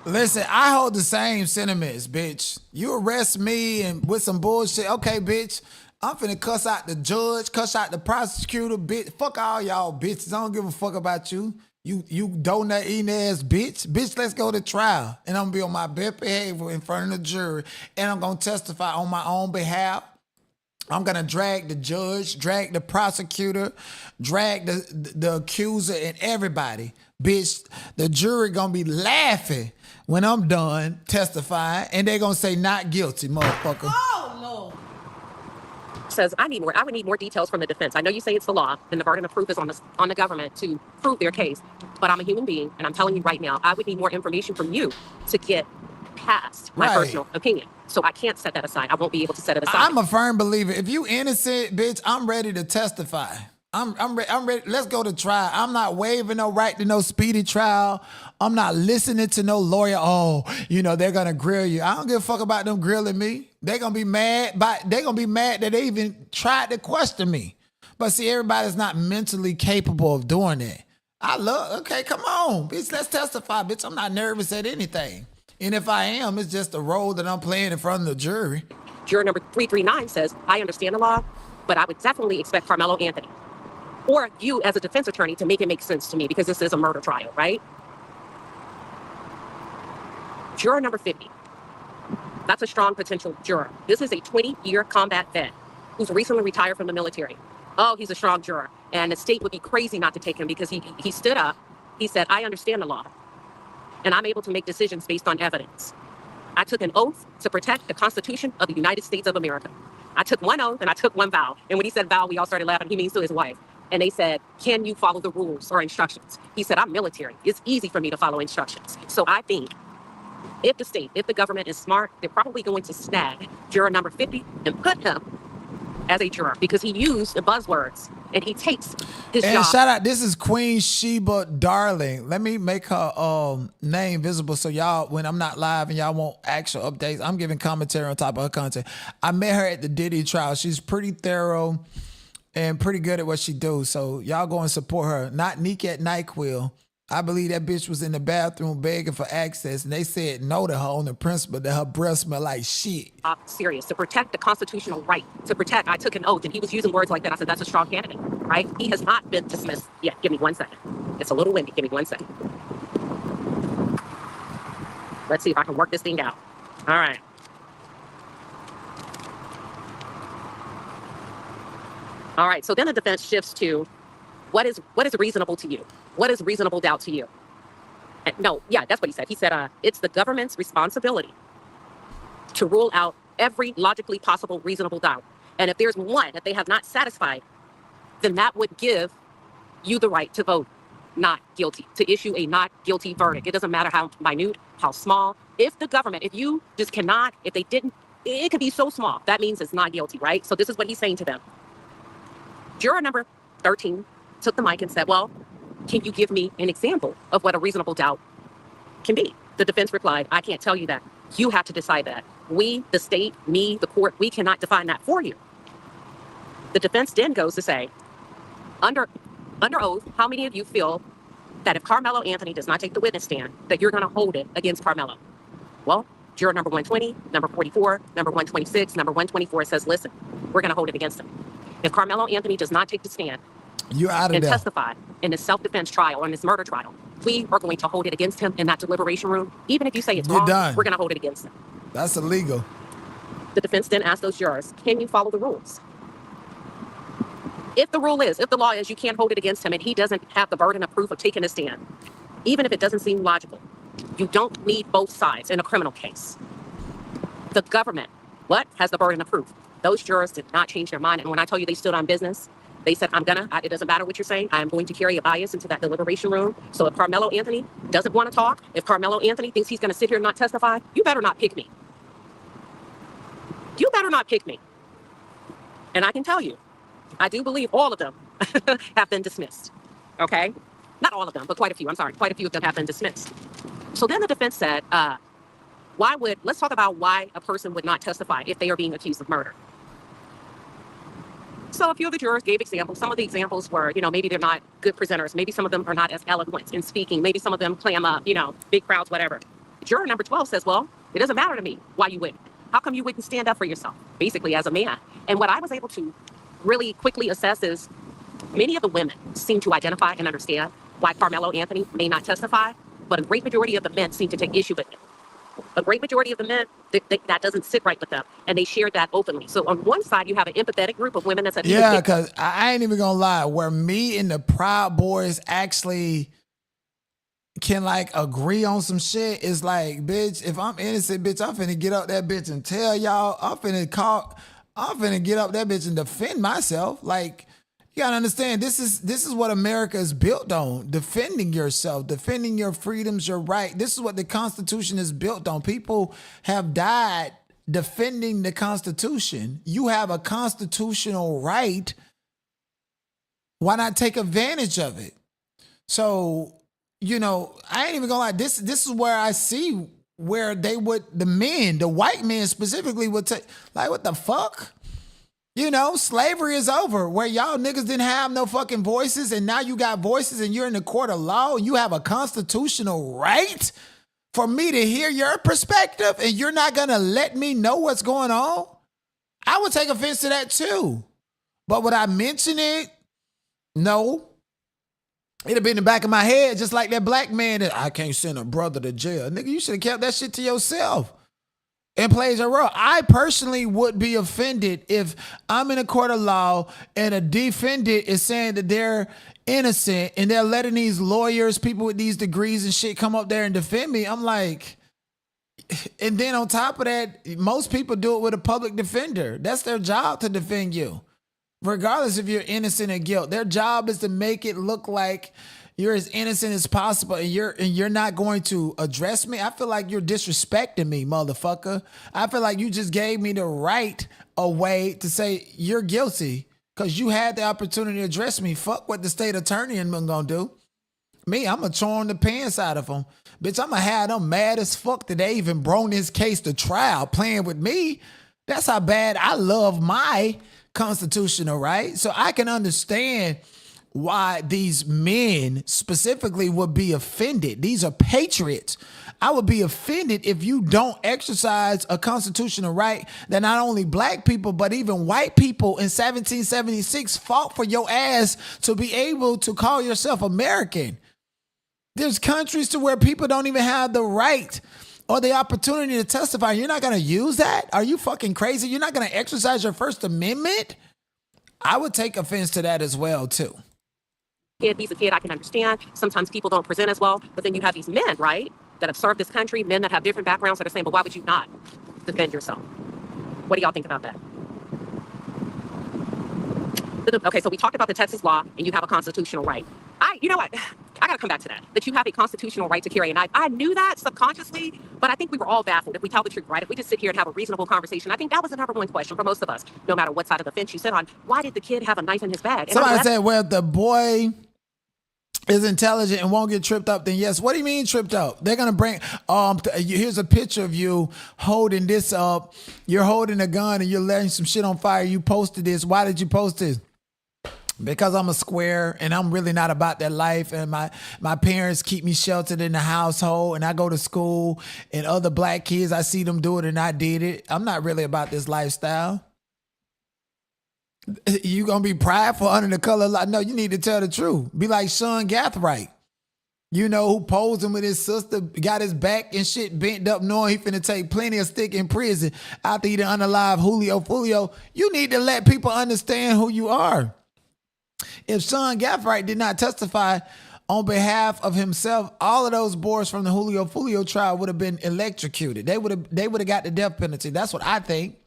Listen, I hold the same sentiments, bitch. You arrest me and with some bullshit, okay, bitch. I'm finna cuss out the judge, cuss out the prosecutor, bitch. Fuck all y'all bitches. I don't give a fuck about you. You donut eating ass bitch. Bitch, let's go to trial. And I'm gonna be on my best behavior in front of the jury. And I'm gonna testify on my own behalf. I'm gonna drag the judge, drag the prosecutor, drag the accuser and everybody. Bitch, the jury gonna be laughing when I'm done testifying, and they gonna say not guilty, motherfucker. Oh, Lord. Says, I would need more details from the defense. I know you say it's the law, and the burden of proof is on the government to prove their case, but I'm a human being, and I'm telling you right now, I would need more information from you to get past my personal opinion. So I can't set that aside. I won't be able to set it aside. I'm a firm believer. If you innocent, bitch, I'm ready to testify. I'm ready. Let's go to trial. I'm not waiving no right to no speedy trial. I'm not listening to no lawyer. Oh, they're gonna grill you. I don't give a fuck about them grilling me. They're gonna be mad. They're gonna be mad that they even tried to question me. But see, everybody's not mentally capable of doing that. Okay, come on, bitch. Let's testify, bitch. I'm not nervous at anything. And if I am, it's just a role that I'm playing in front of the jury. Juror number 339 says, I understand the law, but I would definitely expect Karmelo Anthony or you as a defense attorney to make it make sense to me because this is a murder trial, right? Juror number 50. That's a strong potential juror. This is a 20-year combat vet who's recently retired from the military. Oh, he's a strong juror. And the state would be crazy not to take him because he stood up. He said, I understand the law, and I'm able to make decisions based on evidence. I took an oath to protect the Constitution of the United States of America. I took one oath and I took one vow. And when he said vow, we all started laughing. He means to his wife. And they said, can you follow the rules or instructions? He said, I'm military. It's easy for me to follow instructions. So I think if the government is smart, they're probably going to snag juror number 50 and put him as a juror because he used the buzzwords and he takes his And job. shout out, this is Queen Sheba Darling. Let me make her name visible so y'all, when I'm not live and y'all want actual updates, I'm giving commentary on top of her content. I met her at the Diddy trial. She's pretty thorough and pretty good at what she do. So y'all go and support her. Not Neek at NyQuil. I believe that bitch was in the bathroom begging for access, and they said no to her on the principle that her breath smelled like shit. Serious to protect the constitutional right to protect. I took an oath, and he was using words like that. I said that's a strong candidate, right? He has not been dismissed yet. Give me 1 second. It's a little windy. Give me 1 second. Let's see if I can work this thing out. All right. All right. So then the defense shifts to what is reasonable to you? What is reasonable doubt to you? And no, yeah, that's what he said. He said it's the government's responsibility to rule out every logically possible reasonable doubt. And if there's one that they have not satisfied, then that would give you the right to vote not guilty, to issue a not guilty verdict. It doesn't matter how minute, how small. If the government, if you just cannot, if they didn't, it could be so small. That means it's not guilty, right? So this is what he's saying to them. Juror number 13 took the mic and said, well, can you give me an example of what a reasonable doubt can be? The defense replied, I can't tell you that. You have to decide that. We, the state, me, the court, we cannot define that for you. The defense then goes to say, under oath, how many of you feel that if Karmelo Anthony does not take the witness stand, that you're going to hold it against Karmelo? Well, juror number 120, number 44, number 126, number 124 says, listen, we're going to hold it against him. If Karmelo Anthony does not take the stand and testify in this self-defense trial or in this murder trial, we are going to hold it against him in that deliberation room. Even if you say it's wrong, we're going to hold it against him. That's illegal. The defense then asked those jurors, can you follow the rules? If the law is you can't hold it against him and he doesn't have the burden of proof of taking a stand, even if it doesn't seem logical, you don't need both sides in a criminal case. The government, has the burden of proof? Those jurors did not change their mind. And when I tell you they stood on business, they said, it doesn't matter what you're saying. I am going to carry a bias into that deliberation room. So if Karmelo Anthony doesn't want to talk, if Karmelo Anthony thinks he's going to sit here and not testify, you better not pick me. You better not pick me. And I can tell you, I do believe all of them have been dismissed. Okay? Not all of them, but quite a few. I'm sorry. Quite a few of them have been dismissed. So then the defense said, let's talk about why a person would not testify if they are being accused of murder. So a few of the jurors gave examples. Some of the examples were, maybe they're not good presenters. Maybe some of them are not as eloquent in speaking. Maybe some of them clam up, big crowds, whatever. Juror number 12 says, well, it doesn't matter to me why you wouldn't. How come you wouldn't stand up for yourself, basically as a man? And what I was able to really quickly assess is many of the women seem to identify and understand why Karmelo Anthony may not testify, but a great majority of the men seem to take issue with it. A great majority of the men, that doesn't sit right with them, and they shared that openly. So on one side, you have an empathetic group of women that said, yeah, because I ain't even gonna lie, where me and the Proud Boys actually can agree on some shit is bitch, if I'm innocent, bitch, I'm finna get up that bitch and tell y'all, I'm finna get up that bitch and defend myself. You gotta understand, this is what America is built on. Defending yourself, defending your freedoms, your right. This is what the Constitution is built on. People have died defending the Constitution. You have a constitutional right. Why not take advantage of it? So, I ain't even gonna lie. This is where I see where the white men specifically would take, what the fuck? Slavery is over, where y'all niggas didn't have no fucking voices, and now you got voices and you're in the court of law and you have a constitutional right for me to hear your perspective and you're not gonna let me know what's going on? I would take offense to that too. But would I mention it? No. It'd have been in the back of my head, just like that black man that I can't send a brother to jail. Nigga, you should have kept that shit to yourself. And plays a role. I personally would be offended if I'm in a court of law and a defendant is saying that they're innocent and they're letting these lawyers, people with these degrees and shit come up there and defend me. I'm like, and then on top of that, most people do it with a public defender. That's their job, to defend you. Regardless if you're innocent or guilt. Their job is to make it look like You're as innocent as possible, and you're not going to address me. I feel like you're disrespecting me, motherfucker. I feel like you just gave me the right away to say you're guilty because you had the opportunity to address me. Fuck what the state attorney and them gonna do. Me, I'm gonna torn the pants out of them. Bitch, I'm gonna have them mad as fuck that they even brought this case to trial playing with me. That's how bad I love my constitutional right. So I can understand why these men specifically would be offended. These are patriots. I would be offended if you don't exercise a constitutional right that not only black people, but even white people in 1776 fought for your ass to be able to call yourself American. There's countries to where people don't even have the right or the opportunity to testify. You're not going to use that? Are you fucking crazy? You're not going to exercise your First Amendment? I would take offense to that as well, too. If he's a kid, I can understand. Sometimes people don't present as well, but then you have these men, right, that have served this country, men that have different backgrounds that are saying, but why would you not defend yourself? What do y'all think about that? Okay, so we talked about the Texas law, and you have a constitutional right. You know what? I got to come back to that you have a constitutional right to carry a knife. I knew that subconsciously, but I think we were all baffled. If we tell the truth, right? If we just sit here and have a reasonable conversation, I think that was the number one question for most of us, no matter what side of the fence you sit on. Why did the kid have a knife in his bag? And somebody said, well, the boy is intelligent and won't get tripped up, then yes. What do you mean tripped up? They're going to bring, here's a picture of you holding this up. You're holding a gun and you're letting some shit on fire. You posted this. Why did you post this? Because I'm a square and I'm really not about that life. And my parents keep me sheltered in the household and I go to school and other black kids, I see them do it and I did it. I'm not really about this lifestyle. You gonna be prideful under the color line? No, you need to tell the truth. Be like Sean Gathright, you know, who posing with his sister, got his back and shit bent up, knowing he finna take plenty of stick in prison after he done unalive Julio Fulio. You need to let people understand who you are. If Sean Gathright did not testify on behalf of himself, all of those boys from the Julio Fulio trial would have been electrocuted. They would have got the death penalty. That's what I think.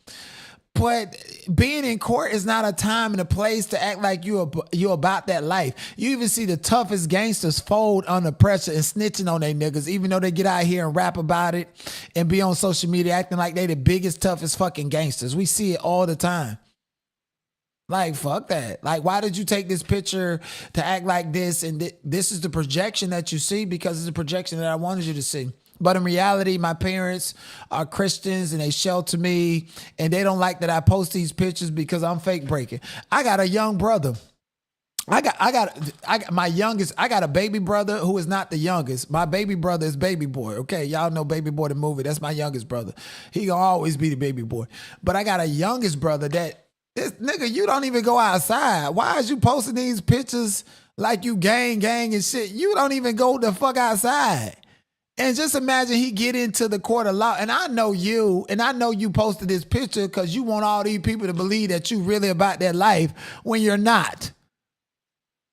But being in court is not a time and a place to act like you're about that life. You even see the toughest gangsters fold under pressure and snitching on their niggas, even though they get out here and rap about it and be on social media acting like they the biggest, toughest fucking gangsters. We see it all the time. Like, fuck that. Like, why did you take this picture to act like this? And this is the projection that you see because it's a projection that I wanted you to see. But in reality, my parents are Christians and they shelter me and they don't like that I post these pictures because I'm fake breaking. I got a young brother. I got my youngest. I got a baby brother who is not the youngest. My baby brother is Baby Boy. Okay, y'all know Baby Boy the movie. That's my youngest brother. He gonna always be the baby boy. But I got a youngest brother that this nigga, you don't even go outside. Why is you posting these pictures like you gang and shit? You don't even go the fuck outside. And just imagine he get into the court of law. And I know you posted this picture because you want all these people to believe that you really about that life when you're not.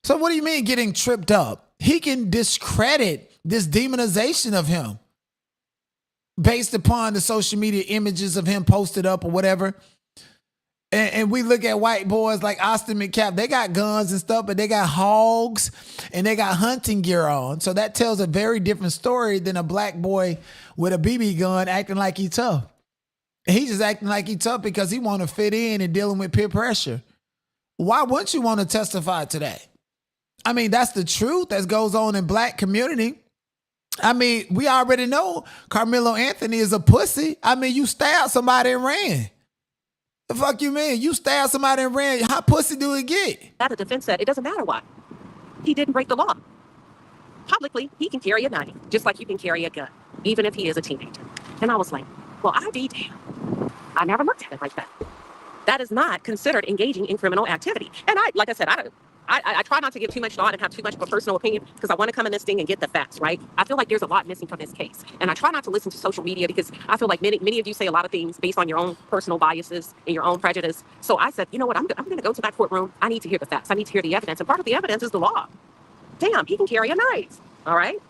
So what do you mean getting tripped up? He can discredit this demonization of him based upon the social media images of him posted up or whatever. And we look at white boys like Austin and Metcalf. They got guns and stuff, but they got hogs and they got hunting gear on. So that tells a very different story than a black boy with a BB gun acting like he tough. And he's just acting like he tough because he want to fit in and dealing with peer pressure. Why wouldn't you want to testify to that? I mean, that's the truth that goes on in black community. I mean, we already know Karmelo Anthony is a pussy. I mean, you stabbed somebody and ran. The fuck you mean? You stabbed somebody and ran. How pussy do it get? The defense said it doesn't matter why. He didn't break the law. Publicly, he can carry a knife, just like you can carry a gun, even if he is a teenager. And I was like, well, I'll be damned. I never looked at it like that. That is not considered engaging in criminal activity. And like I said, I try not to give too much thought and have too much of a personal opinion because I want to come in this thing and get the facts, right? I feel like there's a lot missing from this case. And I try not to listen to social media because I feel like many of you say a lot of things based on your own personal biases and your own prejudice. So I said, you know what, I'm going to go to that courtroom. I need to hear the facts. I need to hear the evidence. And part of the evidence is the law. Damn, he can carry a knife. All right?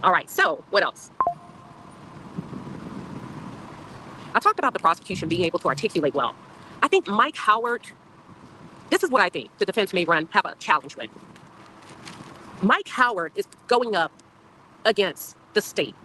All right, so what else? I talked about the prosecution being able to articulate well. I think Mike Howard, this is what I think the defense may have a challenge with. Mike Howard is going up against the state.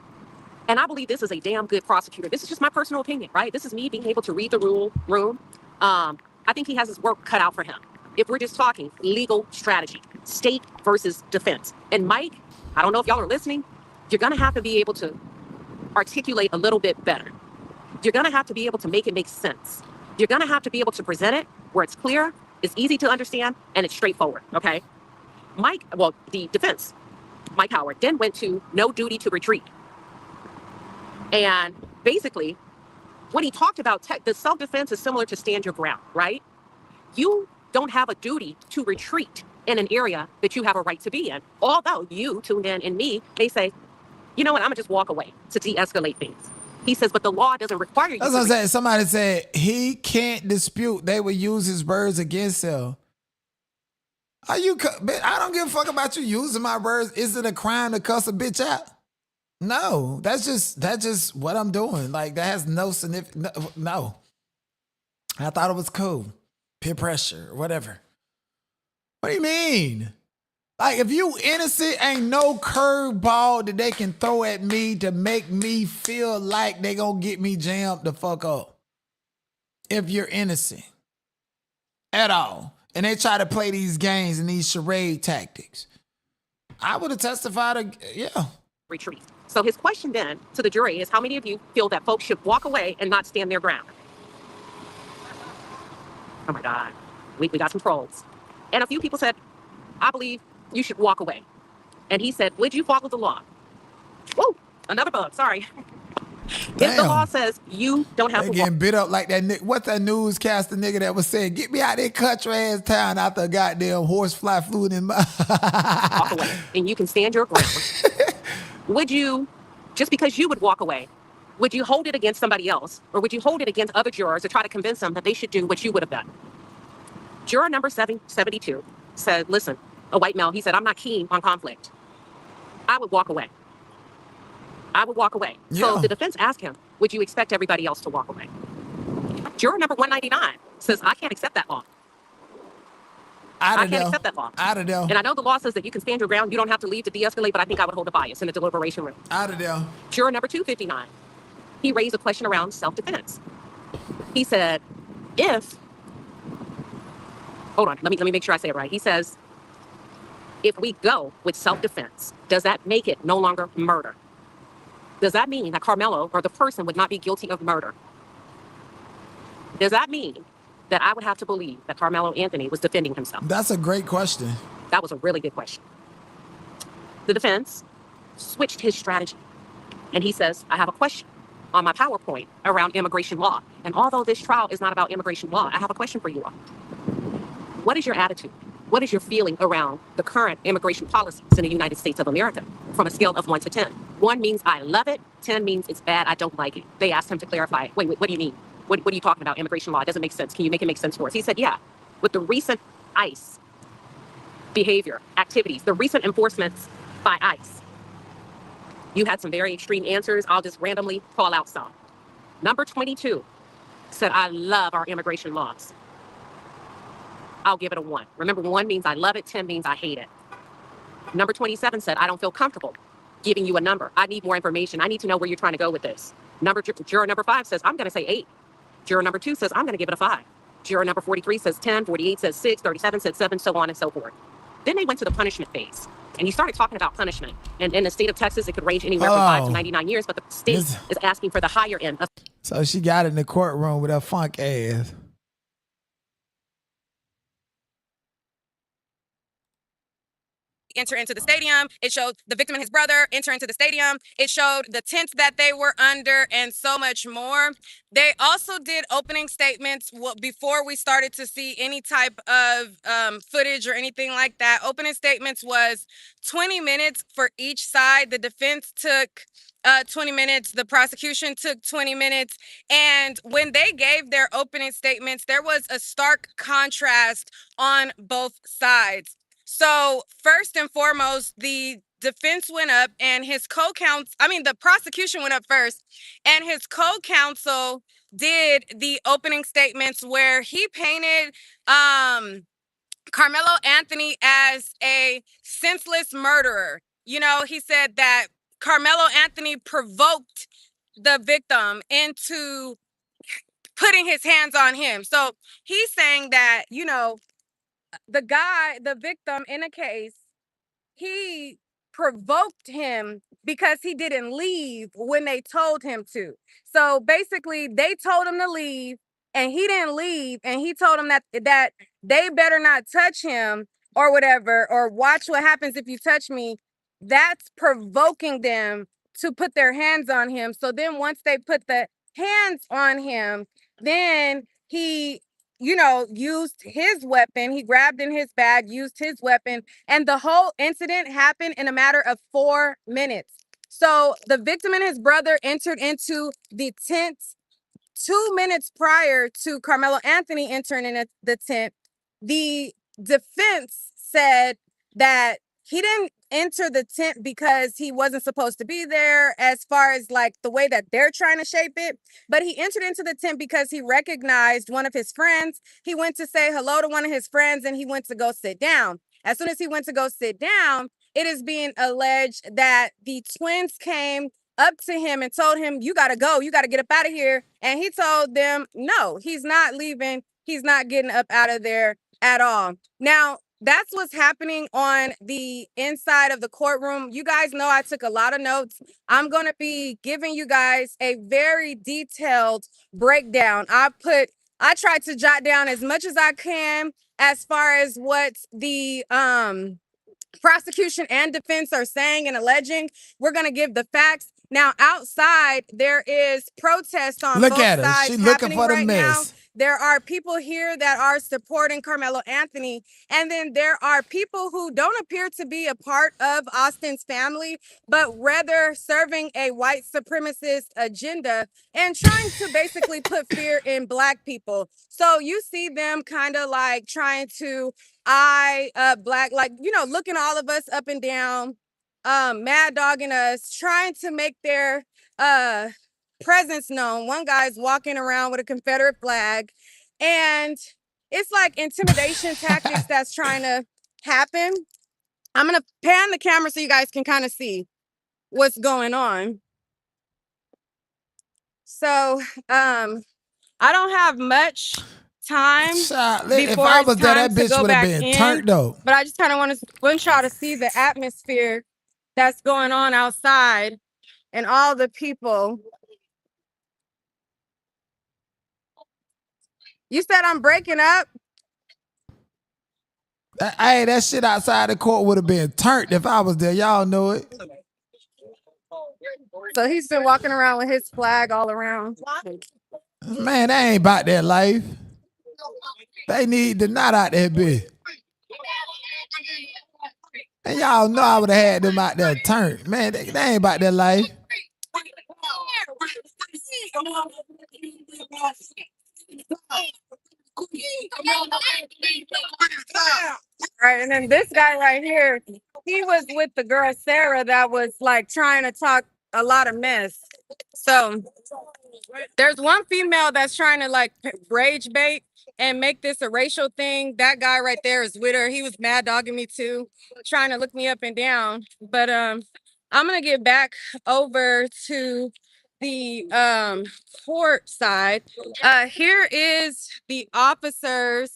And I believe this is a damn good prosecutor. This is just my personal opinion, right? This is me being able to read the room. I think he has his work cut out for him. If we're just talking legal strategy, state versus defense. And Mike, I don't know if y'all are listening, you're gonna have to be able to articulate a little bit better. You're gonna have to be able to make it make sense. You're gonna have to be able to present it where it's clear, it's easy to understand, and it's straightforward, okay? The defense, Mike Howard, then went to no duty to retreat. And basically, when he talked about the self-defense is similar to stand your ground, right? You don't have a duty to retreat in an area that you have a right to be in. Although you, tuned in, and me, may say, you know what, I'm gonna just walk away to de-escalate things. He says, but the law doesn't require you. That's what I'm saying. Somebody said he can't dispute. They would use his words against him. I don't give a fuck about you using my words. Is it a crime to cuss a bitch out? No, that's just what I'm doing. Like, that has no significance. No. I thought it was cool. Peer pressure, whatever. What do you mean? Like, if you innocent, ain't no curveball that they can throw at me to make me feel like they gonna get me jammed the fuck up. If you're innocent at all. And they try to play these games and these charade tactics. I would have testified, retreat. So his question then to the jury is, how many of you feel that folks should walk away and not stand their ground? Oh my God, we got some trolls. And a few people said, I believe you should walk away. And he said, would you follow the law? Whoa, another bug, sorry. If the law says you don't have to getting bit up like that. What's that newscaster nigga that was saying, get me out of that country ass town after a goddamn horsefly flew in my walk away and you can stand your ground. Would you, just because you would walk away, would you hold it against somebody else? Or would you hold it against other jurors to try to convince them that they should do what you would have done? Juror number 772 said, listen, a white male, he said, I'm not keen on conflict. I would walk away. I would walk away. Yeah. So the defense asked him, would you expect everybody else to walk away? Juror number 199 says, I can't accept that law. I can't accept that law. Out of there. And I know the law says that you can stand your ground, you don't have to leave to de-escalate, but I think I would hold a bias in the deliberation room. Out of there. Juror number 259, he raised a question around self-defense. He said, hold on, let me make sure I say it right. He says, if we go with self-defense, does that make it no longer murder? Does that mean that Karmelo or the person would not be guilty of murder? Does that mean that I would have to believe that Karmelo Anthony was defending himself? That's a great question. That was a really good question. The defense switched his strategy. And he says, I have a question on my PowerPoint around immigration law. And although this trial is not about immigration law, I have a question for you all. What is your attitude? What is your feeling around the current immigration policies in the United States of America from a scale of 1 to 10? 1 means I love it. 10 means it's bad. I don't like it. They asked him to clarify. Wait, what do you mean? What are you talking about? Immigration law? It doesn't make sense. Can you make it make sense for us? He said, yeah. With the recent ICE behavior, activities, the recent enforcements by ICE, you had some very extreme answers. I'll just randomly call out some. Number 22 said, I love our immigration laws. I'll give it a 1. Remember, 1 means I love it, 10 means I hate it. Number 27 said, I don't feel comfortable giving you a number. I need more information. I need to know where you're trying to go with this. Juror number 5 says, I'm going to say 8. Juror number 2 says, I'm going to give it a 5. Juror number 43 says 10, 48 says 6, 37 says 7, so on and so forth. Then they went to the punishment phase. And he started talking about punishment. And in the state of Texas, it could range anywhere from 5 to 99 years, but the state is asking for the higher end. So she got in the courtroom with her funk ass. Enter into the stadium. It showed the victim and his brother enter into the stadium. It showed the tent that they were under and so much more. They also did opening statements before we started to see any type of footage or anything like that. Opening statements was 20 minutes for each side. The defense took 20 minutes. The prosecution took 20 minutes. And when they gave their opening statements, there was a stark contrast on both sides. So first and foremost, the defense went up and the prosecution went up first and his co-counsel did the opening statements where he painted Karmelo Anthony as a senseless murderer. You know, he said that Karmelo Anthony provoked the victim into putting his hands on him. So he's saying that, you know, the victim in a case, he provoked him because he didn't leave when they told him to. So basically, they told him to leave and he didn't leave, and he told them that they better not touch him or whatever, or watch what happens if you touch me. That's provoking them to put their hands on him. So then once they put the hands on him, then he, you know, used his weapon. He grabbed in his bag, used his weapon, and the whole incident happened in a matter of 4 minutes. So the victim and his brother entered into the tent 2 minutes prior to Karmelo Anthony entering in the tent. The defense said that he didn't enter the tent because he wasn't supposed to be there, as far as like the way that they're trying to shape it, but he entered into the tent because he recognized one of his friends. He went to say hello to one of his friends and he went to go sit down. As soon as he went to go sit down, it is being alleged that the twins came up to him and told him, "You got to go. You got to get up out of here." And he told them, no, he's not leaving. He's not getting up out of there at all. Now, that's what's happening on the inside of the courtroom. You guys know I took a lot of notes. I'm going to be giving you guys a very detailed breakdown. I tried to jot down as much as I can as far as what the prosecution and defense are saying and alleging. We're going to give the facts. Now, outside, there is protest on Look both at her. sides She looking happening for the right now. mess. There are people here that are supporting Karmelo Anthony, and then there are people who don't appear to be a part of Austin's family, but rather serving a white supremacist agenda and trying to basically put fear in Black people. So you see them kind of like trying to Black, like, you know, looking all of us up and down, mad dogging us, trying to make their presence known. One guy's walking around with a Confederate flag, and it's like intimidation tactics that's trying to happen. I'm gonna pan the camera so you guys can kind of see what's going on. So I don't have much time If before I it's was there, time that to bitch go would have back been in, turned up. but I just kind of want y'all to see the atmosphere that's going on outside and all the people. You said I'm breaking up? Hey, that shit outside the court would have been turned if I was there. Y'all know it. So he's been walking around with his flag all around. Man, they ain't about that life. They need the knot out that bitch. And y'all know I would have had them out there turned. Man, they ain't about that life. Right, and then this guy right here, he was with the girl Sarah that was like trying to talk a lot of mess. So there's one female that's trying to like rage bait and make this a racial thing. That guy right there is with her. He was mad dogging me too, trying to look me up and down. But I'm gonna get back over to the court side. Here is the officers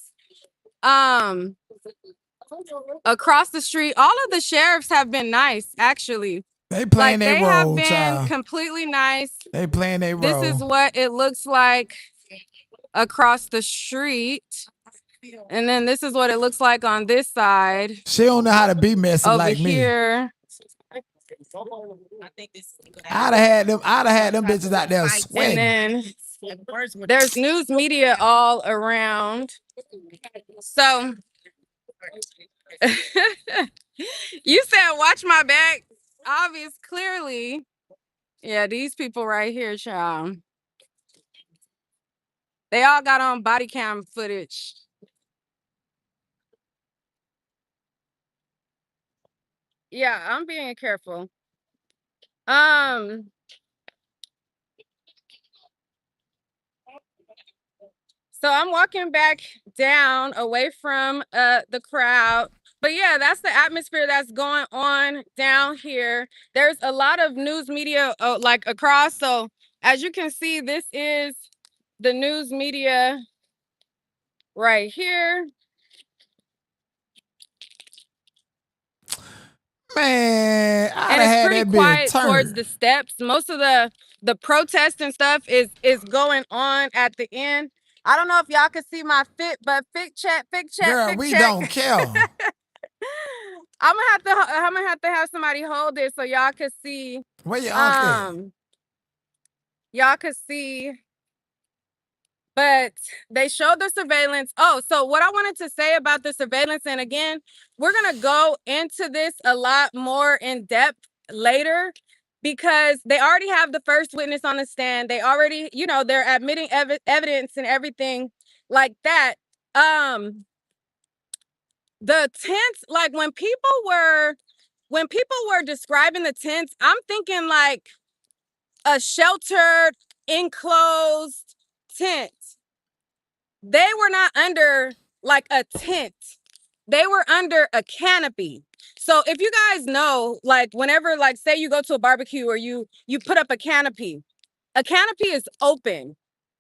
across the street. All of the sheriffs have been nice, actually. They playing their They have role, been child. completely nice. They playing their role. This is what it looks like across the street. And then this is what it looks like on this side. She don't know how to be messy over like me. here. I'd have had them bitches out there sweating. And then there's news media all around. So you said watch my back. Obvious, clearly. Yeah, these people right here, child. They all got on body cam footage. Yeah, I'm being careful. So I'm walking back down away from the crowd. But yeah, that's the atmosphere that's going on down here. There's a lot of news media like across. So as you can see, this is the news media right here. Man, I'd And have it's had pretty that beard quiet towards turned. the steps. Most of the protest and stuff is going on at the end. I don't know if y'all can see my fit, but fit check. Girl, we don't care. I'm gonna have to have somebody hold it so y'all can see. Where your uncle? Y'all can see. But they showed the surveillance. Oh, so what I wanted to say about the surveillance, and again, we're going to go into this a lot more in depth later because they already have the first witness on the stand. They already, they're admitting evidence and everything like that. The tents, like when people were describing the tents, I'm thinking like a sheltered, enclosed tent. They were not under like a tent. They were under a canopy. So if you guys know, like whenever, like say you go to a barbecue or you put up a canopy is open.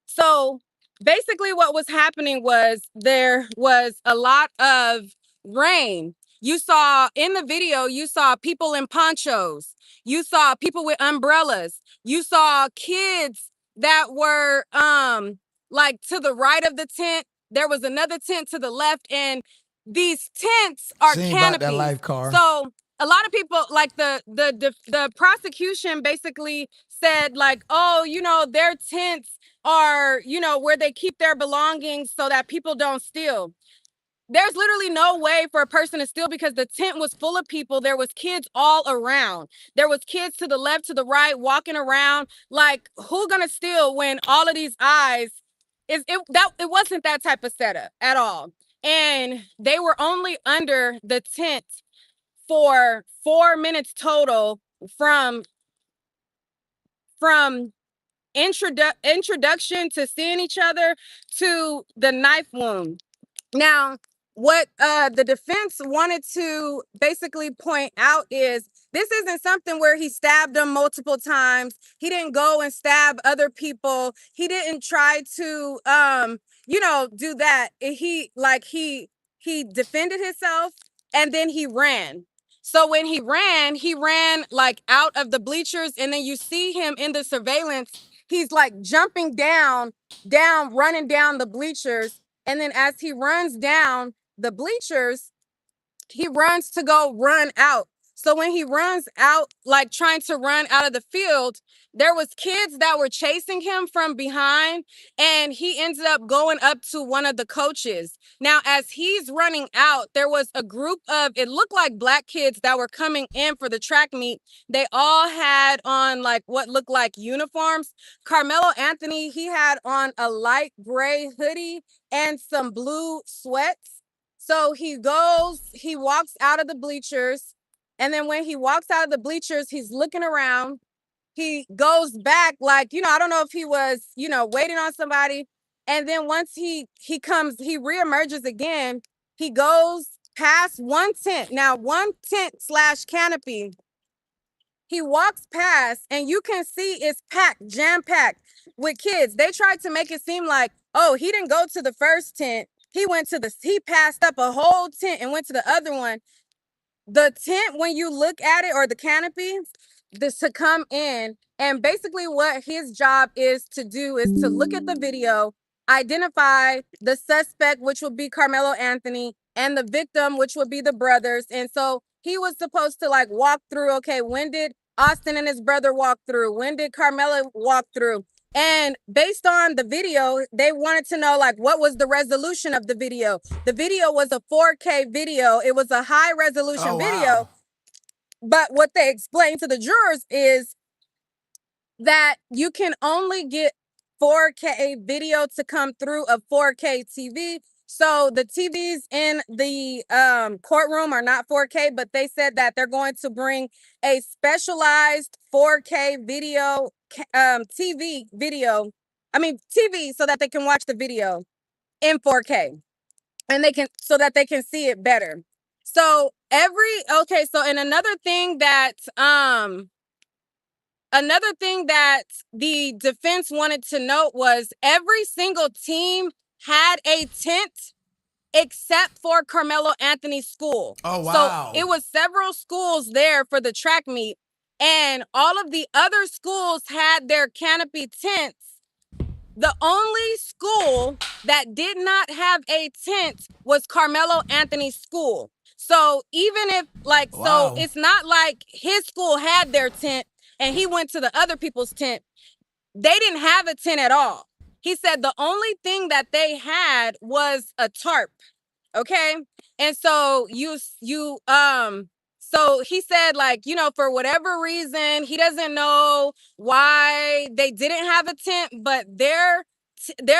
So basically what was happening was there was a lot of rain. You saw in the video, you saw people in ponchos. You saw people with umbrellas. You saw kids that were like to the right of the tent. There was another tent to the left, and these tents are She ain't about that canopies. life car. So a lot of people, like the prosecution basically said like, oh, their tents are, where they keep their belongings so that people don't steal. There's literally no way for a person to steal because the tent was full of people. There was kids all around. There was kids to the left, to the right, walking around. Like, who gonna steal when all of these eyes it wasn't that type of setup at all. And they were only under the tent for 4 minutes total from introduction to seeing each other to the knife wound. Now, what the defense wanted to basically point out is this isn't something where he stabbed them multiple times. He didn't go and stab other people. He didn't try to do that. He defended himself and then he ran. So when he ran like out of the bleachers, and then you see him in the surveillance. He's like jumping down, running down the bleachers. And then as he runs down the bleachers, he runs to go run out. So when he runs out, like trying to run out of the field, there was kids that were chasing him from behind, and he ended up going up to one of the coaches. Now, as he's running out, there was a group of, it looked like black kids that were coming in for the track meet. They all had on like what looked like uniforms. Karmelo Anthony, he had on a light gray hoodie and some blue sweats. So he walks out of the bleachers. And then when he walks out of the bleachers, he's looking around. He goes back, like, I don't know if he was, waiting on somebody. And then once he reemerges again. He goes past one tent. Now, one tent / canopy. He walks past, and you can see it's packed, jam-packed with kids. They tried to make it seem like, oh, he didn't go to the first tent. He passed up a whole tent and went to the other one. The tent, when you look at it, or the canopy, this to come in, and basically what his job is to do is to look at the video, identify the suspect, which would be Karmelo Anthony, and the victim, which would be the brothers. And so he was supposed to like walk through, okay, when did Austin and his brother walk through? When did Karmelo walk through? And based on the video, they wanted to know, like, what was the resolution of the video? The video was a 4K video. It was a high resolution video. But what they explained to the jurors is that you can only get 4K video to come through a 4K TV. So the TVs in the courtroom are not 4K, but they said that they're going to bring a specialized 4K video, TV, so that they can watch the video. in 4K, and so that they can see it better. So so and another thing that the defense wanted to note was every single team had a tent except for Karmelo Anthony's school. Oh, wow. So it was several schools there for the track meet, and all of the other schools had their canopy tents. The only school that did not have a tent was Karmelo Anthony's school. So even if so it's not like his school had their tent and he went to the other people's tent. They didn't have a tent at all. He said the only thing that they had was a tarp. Okay. And so so he said, for whatever reason, he doesn't know why they didn't have a tent, but their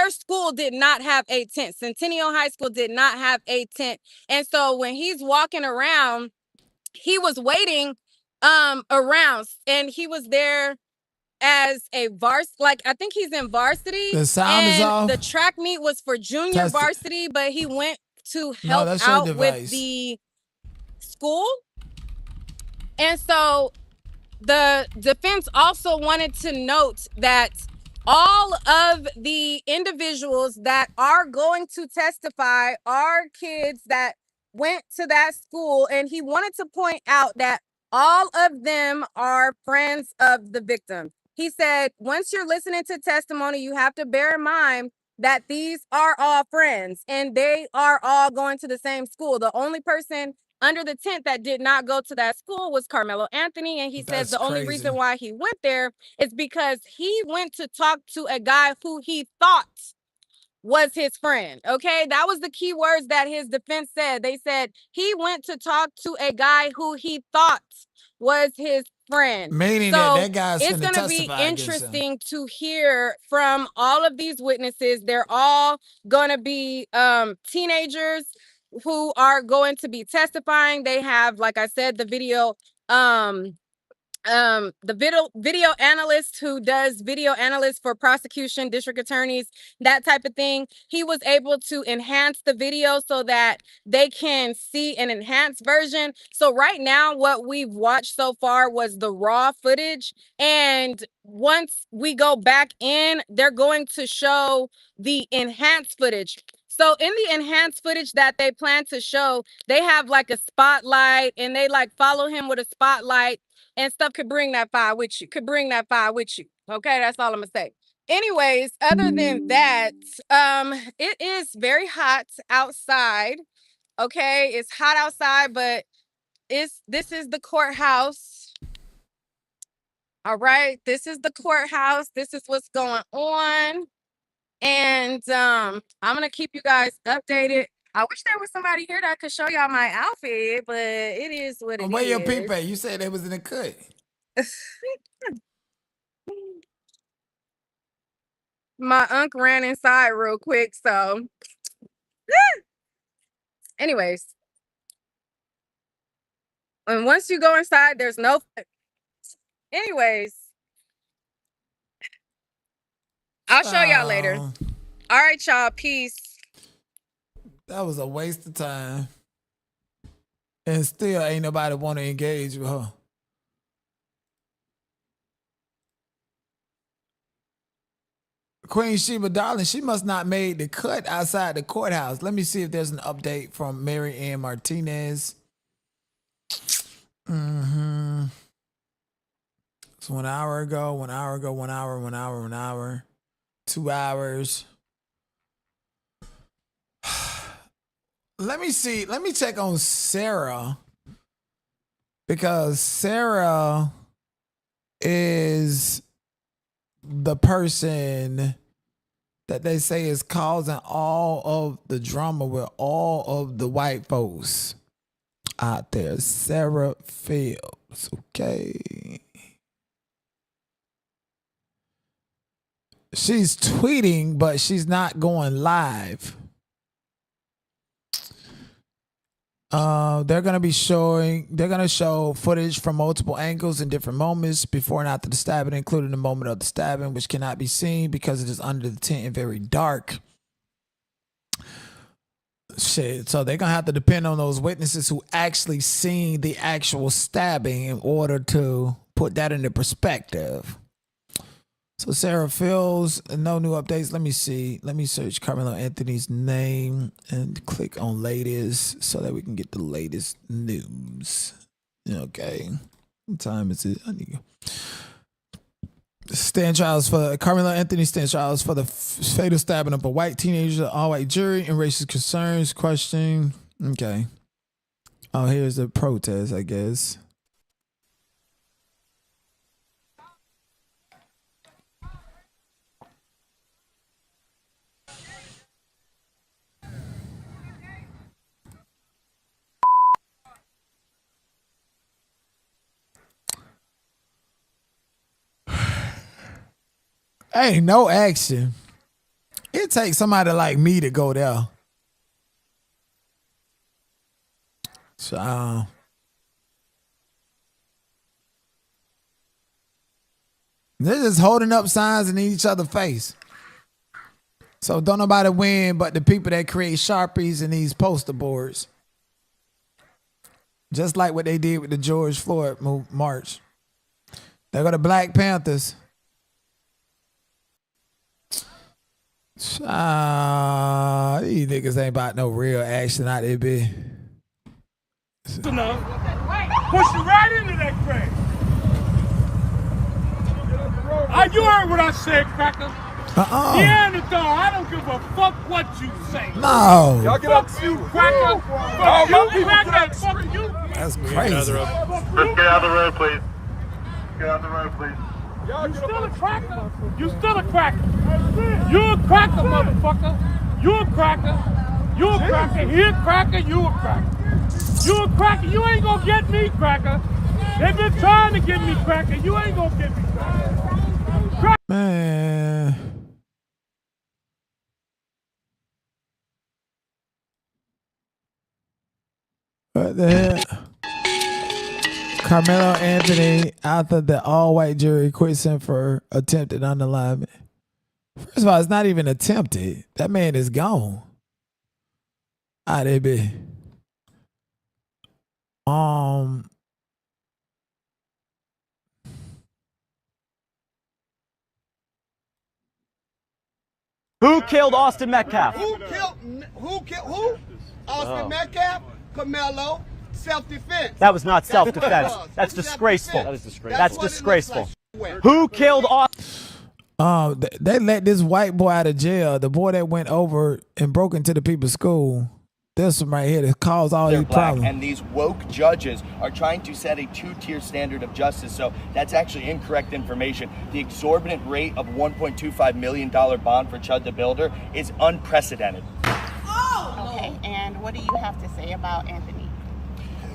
school did not have a tent. Centennial High School did not have a tent. And so when he's walking around, he was waiting around, and he was there as a I think he's in varsity. The sound is off. The track meet was for junior varsity, but he went to help out with the school. And so the defense also wanted to note that all of the individuals that are going to testify are kids that went to that school. And he wanted to point out that all of them are friends of the victim. He said, once you're listening to testimony, you have to bear in mind that these are all friends and they are all going to the same school. The only person under the tent that did not go to that school was Karmelo Anthony. And he says the only reason why he went there is because he went to talk to a guy who he thought was his friend. Okay, that was the key words that his defense said. They said he went to talk to a guy who he thought was his friend. Meaning so that guy's it's going to be interesting to hear from all of these witnesses. They're all going to be teenagers who are going to be testifying. They have, like I said, the video video analyst who does video analyst for prosecution, district attorneys, that type of thing. He was able to enhance the video so that they can see an enhanced version. So right now, what we've watched so far was the raw footage. And once we go back in, they're going to show the enhanced footage. So in the enhanced footage that they plan to show, they have like a spotlight and they follow him with a spotlight. And stuff could bring that fire with you. Okay, that's all I'm gonna say. Anyways, other than that, it is very hot outside. Okay, it's hot outside, but this is the courthouse. All right, this is the courthouse. This is what's going on. And I'm gonna keep you guys updated. I wish there was somebody here that could show y'all my outfit, but it is what it is. Where your people at? You said they was in the cut. My unc ran inside real quick, so anyways. And once you go inside, there's no anyways. I'll show y'all later. All right, y'all. Peace. That was a waste of time. And still ain't nobody want to engage with her. Queen Sheba, darling, she must not made the cut outside the courthouse. Let me see if there's an update from Mary Ann Martinez. It's 1 hour ago, 1 hour ago, 1 hour, 1 hour, 1 hour, 2 hours. Let me see. Let me check on Sarah, because Sarah is the person that they say is causing all of the drama with all of the white folks out there. Sarah Fields, okay. She's tweeting, but she's not going live. They're going to show footage from multiple angles and different moments before and after the stabbing, including the moment of the stabbing, which cannot be seen because it is under the tent and very dark. Shit, so they're gonna have to depend on those witnesses who actually seen the actual stabbing in order to put that into perspective. So Sarah Fields, no new updates. Let me see. Let me search Karmelo Anthony's name and click on latest so that we can get the latest news. Okay. What time is it? I need to stand trials for Karmelo Anthony stand trials for the fatal stabbing of a white teenager, all-white jury, and racist concerns. Question. Okay. Oh, here's the protest, I guess. Ain't no action. It takes somebody like me to go there. So they're just holding up signs in each other's face. So don't nobody win but the people that create Sharpies and these poster boards. Just like what they did with the George Floyd march. They go to Black Panthers. These niggas ain't about no real action out there, bitch. Enough. Push you right into that crack. You heard what I said, cracker. Neanderthal, I don't give a fuck what you say. No. Y'all get up. Fuck you, cracker. Fuck you, cracker. Fuck you. That's crazy. Just get out of the road, please. Get out of the road, please. You still a cracker. You still a cracker. You a cracker, motherfucker. You a cracker. You a cracker. He a cracker. You a cracker. You a cracker. You ain't gonna get me, cracker. They've been trying to get me, cracker. You ain't gonna get me, cracker. Man. What the hell? Karmelo Anthony, after the all-white jury quits him for attempted underlinement. First of all, it's not even attempted. That man is gone. Ah, they be. Who killed Austin Metcalf? Who? Austin Metcalf? Karmelo. Self-defense. That was not self-defense. That's disgraceful. That is disgraceful. That's disgraceful. Who killed Austin? They let this white boy out of jail. The boy that went over and broke into the people's school. There's some right here that caused all these problems. And these woke judges are trying to set a two-tier standard of justice. So that's actually incorrect information. The exorbitant rate of $1.25 million bond for Chud the Builder is unprecedented. Okay, and what do you have to say about Anthony?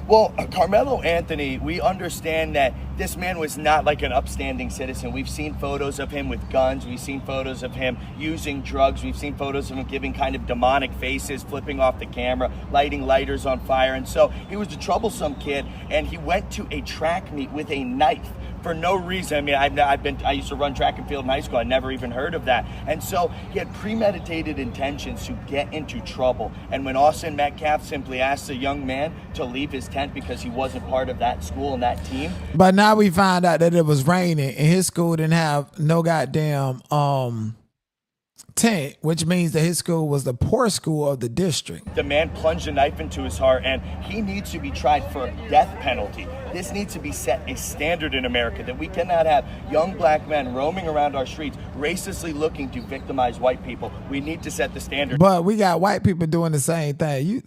Well, Karmelo Anthony, we understand that this man was not like an upstanding citizen. We've seen photos of him with guns. We've seen photos of him using drugs. We've seen photos of him giving kind of demonic faces, flipping off the camera, lighting lighters on fire. And so he was a troublesome kid, and he went to a track meet with a knife for no reason. I mean, I used to run track and field in high school. I never even heard of that. And so he had premeditated intentions to get into trouble. And when Austin Metcalf simply asked a young man to leave his tent because he wasn't part of that school and that team. But now we found out that it was raining and his school didn't have no goddamn tent, which means that his school was the poor school of the district. The man plunged a knife into his heart, and he needs to be tried for a death penalty. This needs to be set a standard in America that we cannot have young black men roaming around our streets racistly looking to victimize white people. We need to set the standard. But we got white people doing the same thing. You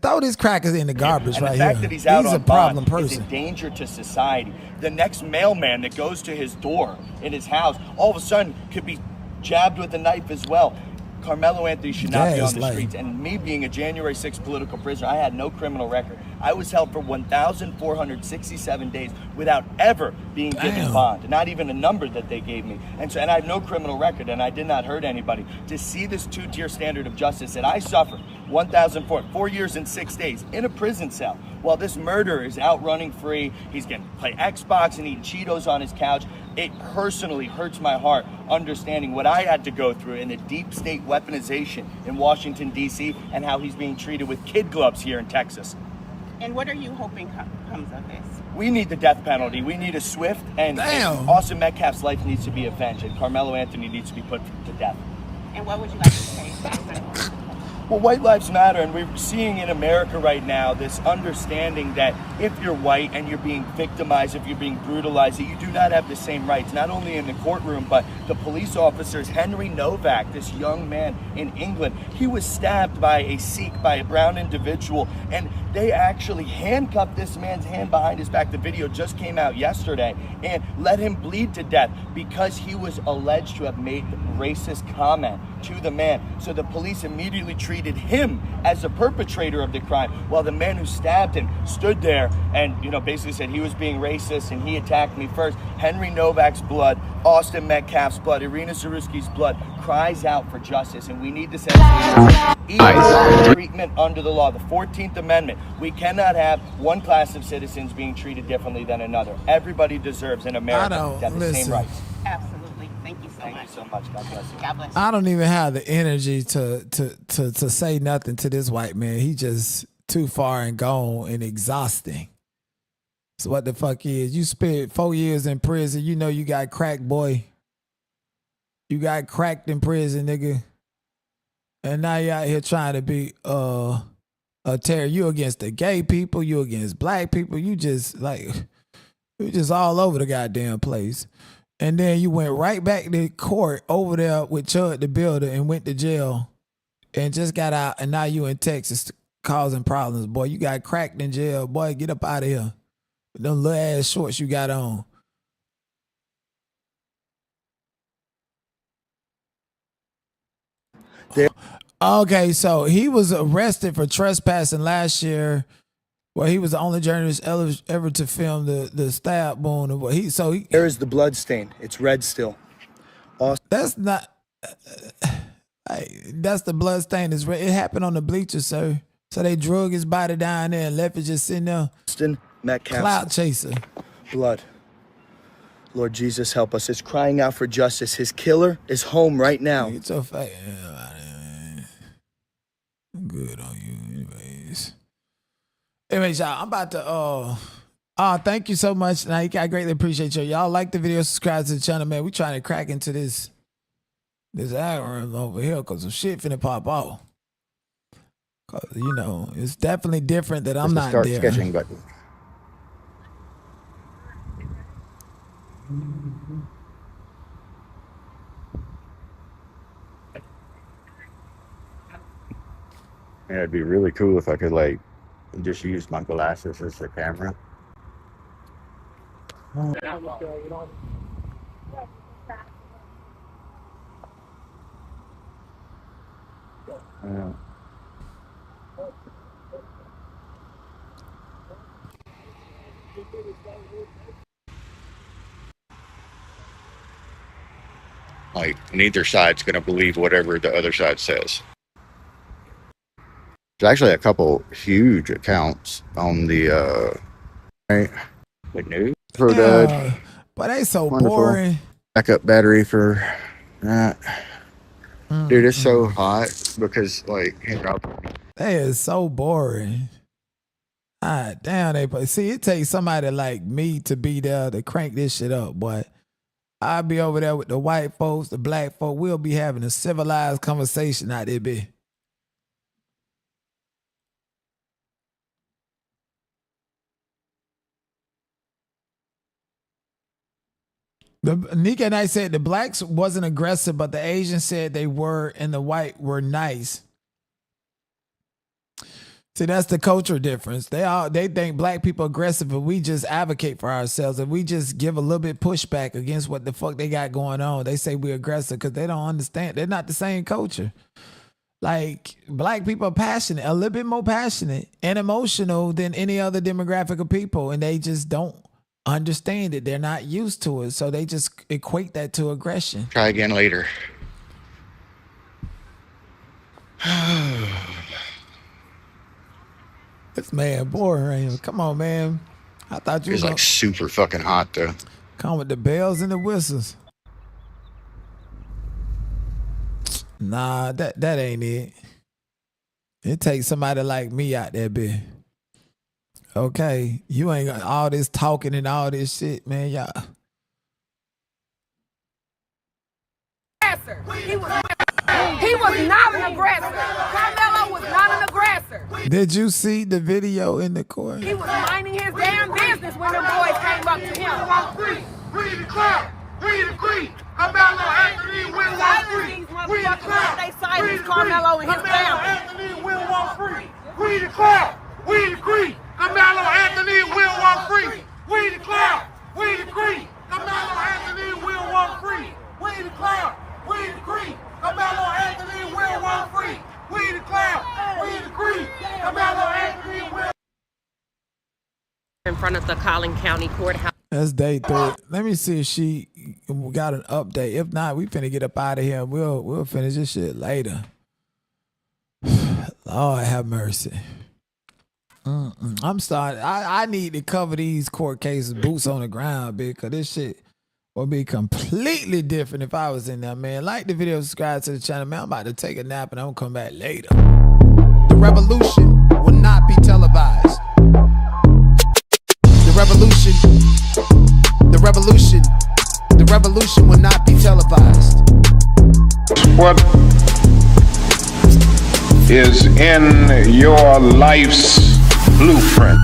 throw these crackers in the garbage and right the fact here. That he's out He's on a problem bond person. is a danger to society. The next mailman that goes to his door in his house all of a sudden could be jabbed with a knife as well. Karmelo Anthony should not be on the streets. And me being a January 6th political prisoner, I had no criminal record. I was held for 1,467 days without ever being given bond, not even a number that they gave me. And I have no criminal record, and I did not hurt anybody. To see this two-tier standard of justice that I suffered 4 years and 6 days in a prison cell, while this murderer is out running free. He's getting to play Xbox and eating Cheetos on his couch. It personally hurts my heart understanding what I had to go through in the deep state weaponization in Washington, D.C., and how he's being treated with kid gloves here in Texas. And what are you hoping comes of this? We need the death penalty. We need a swift and Austin Metcalf's life needs to be avenged, and Karmelo Anthony needs to be put to death. And what would you like to say? Well, white lives matter, and we're seeing in America right now this understanding that if you're white and you're being victimized, if you're being brutalized, that you do not have the same rights, not only in the courtroom, but the police officers. Henry Novak, this young man in England, he was stabbed by a Sikh, by a brown individual, and they actually handcuffed this man's hand behind his back. The video just came out yesterday, and let him bleed to death because he was alleged to have made a racist comment to the man. So the police immediately treated him as the perpetrator of the crime, while the man who stabbed him stood there and, basically said he was being racist and he attacked me first. Henry Novak's blood, Austin Metcalf's blood, Irina Zarewski's blood cries out for justice, and we need to send equal treatment under the law. The 14th Amendment. We cannot have one class of citizens being treated differently than another. Everybody deserves in America to have the same rights. Absolutely. Thank you so much. Thank you so much. God bless you. God bless you. I don't even have the energy to say nothing to this white man. He just too far and gone and exhausting. So what the fuck is? You spent 4 years in prison. You know you got cracked, boy. You got cracked in prison, nigga. And now you out here trying to be a terror. You against the gay people. You against black people. You just all over the goddamn place. And then you went right back to court over there with Chud the Builder and went to jail and just got out. And now you in Texas causing problems, boy. You got cracked in jail. Boy, get up out of here. Them little ass shorts you got on. Okay, so he was arrested for trespassing last year. Well, he was the only journalist ever to film the stab wound. There is the blood stain. It's red still. That's not. That's the blood stain. It's red. It happened on the bleachers, sir. So they drug his body down there and left it just sitting there. Austin Metcalf. Cloud chaser. Blood. Lord Jesus, help us. It's crying out for justice. His killer is home right now. Get your face. Good on you, anyways. Anyways, y'all, I'm about to thank you so much. Now, I greatly appreciate you. Y'all like the video, subscribe to the channel, man. We trying to crack into this algorithm over here because some shit finna pop off. Cause it's definitely different that I'm not start there. Sketching button. Yeah, it'd be really cool if I could just use my glasses as the camera. Neither side's going to believe whatever the other side says. There's actually a couple huge accounts on the news. But they so boring. Backup battery for that. Dude, it's so hot because They is so boring. Damn, see, it takes somebody like me to be there to crank this shit up, but I'll be over there with the white folks, the black folk. We'll be having a civilized conversation out there, be. Nika and I said the blacks wasn't aggressive, but the Asians said they were, and the white were nice. See, that's the culture difference. They think black people aggressive, and we just advocate for ourselves, and we just give a little bit pushback against what the fuck they got going on. They say we're aggressive because they don't understand. They're not the same culture. Like, black people are passionate, a little bit more passionate and emotional than any other demographic of people, and they just don't understand it. They're not used to it, so they just equate that to aggression. Try again later. This man boring. Come on, man. I thought you It's was like super fucking hot though. come with the bells and the whistles. Nah, that ain't it. It takes somebody like me out there, bitch. Okay, you ain't got all this talking and all this shit, man. Y'all. He was not an aggressor. Karmelo was not an aggressor. Did you see the video in the court? He was minding his damn business when the boys came up to him. We declare, we decree, Karmelo Anthony will walk free. We declare, They silenced Karmelo and his Karmelo family. Anthony will walk free. We declare, we decree, Karmelo Anthony will walk free. We declare, we decree, Karmelo Anthony will walk free. We declare, we decree, Karmelo Anthony will walk free. We declare, we decree, Karmelo Anthony will. In front of the Collin County Courthouse. That's day 3. Let me see if she got an update. If not, we finna get up out of here. We'll finish this shit later. Lord have mercy. I'm starting. I need to cover these court cases, boots on the ground, bitch, because this shit would be completely different if I was in there, man. Like the video, subscribe to the channel, man. I'm about to take a nap and I'm gonna come back later. The revolution will not be televised. The revolution will not be televised. What is in your life's blueprint?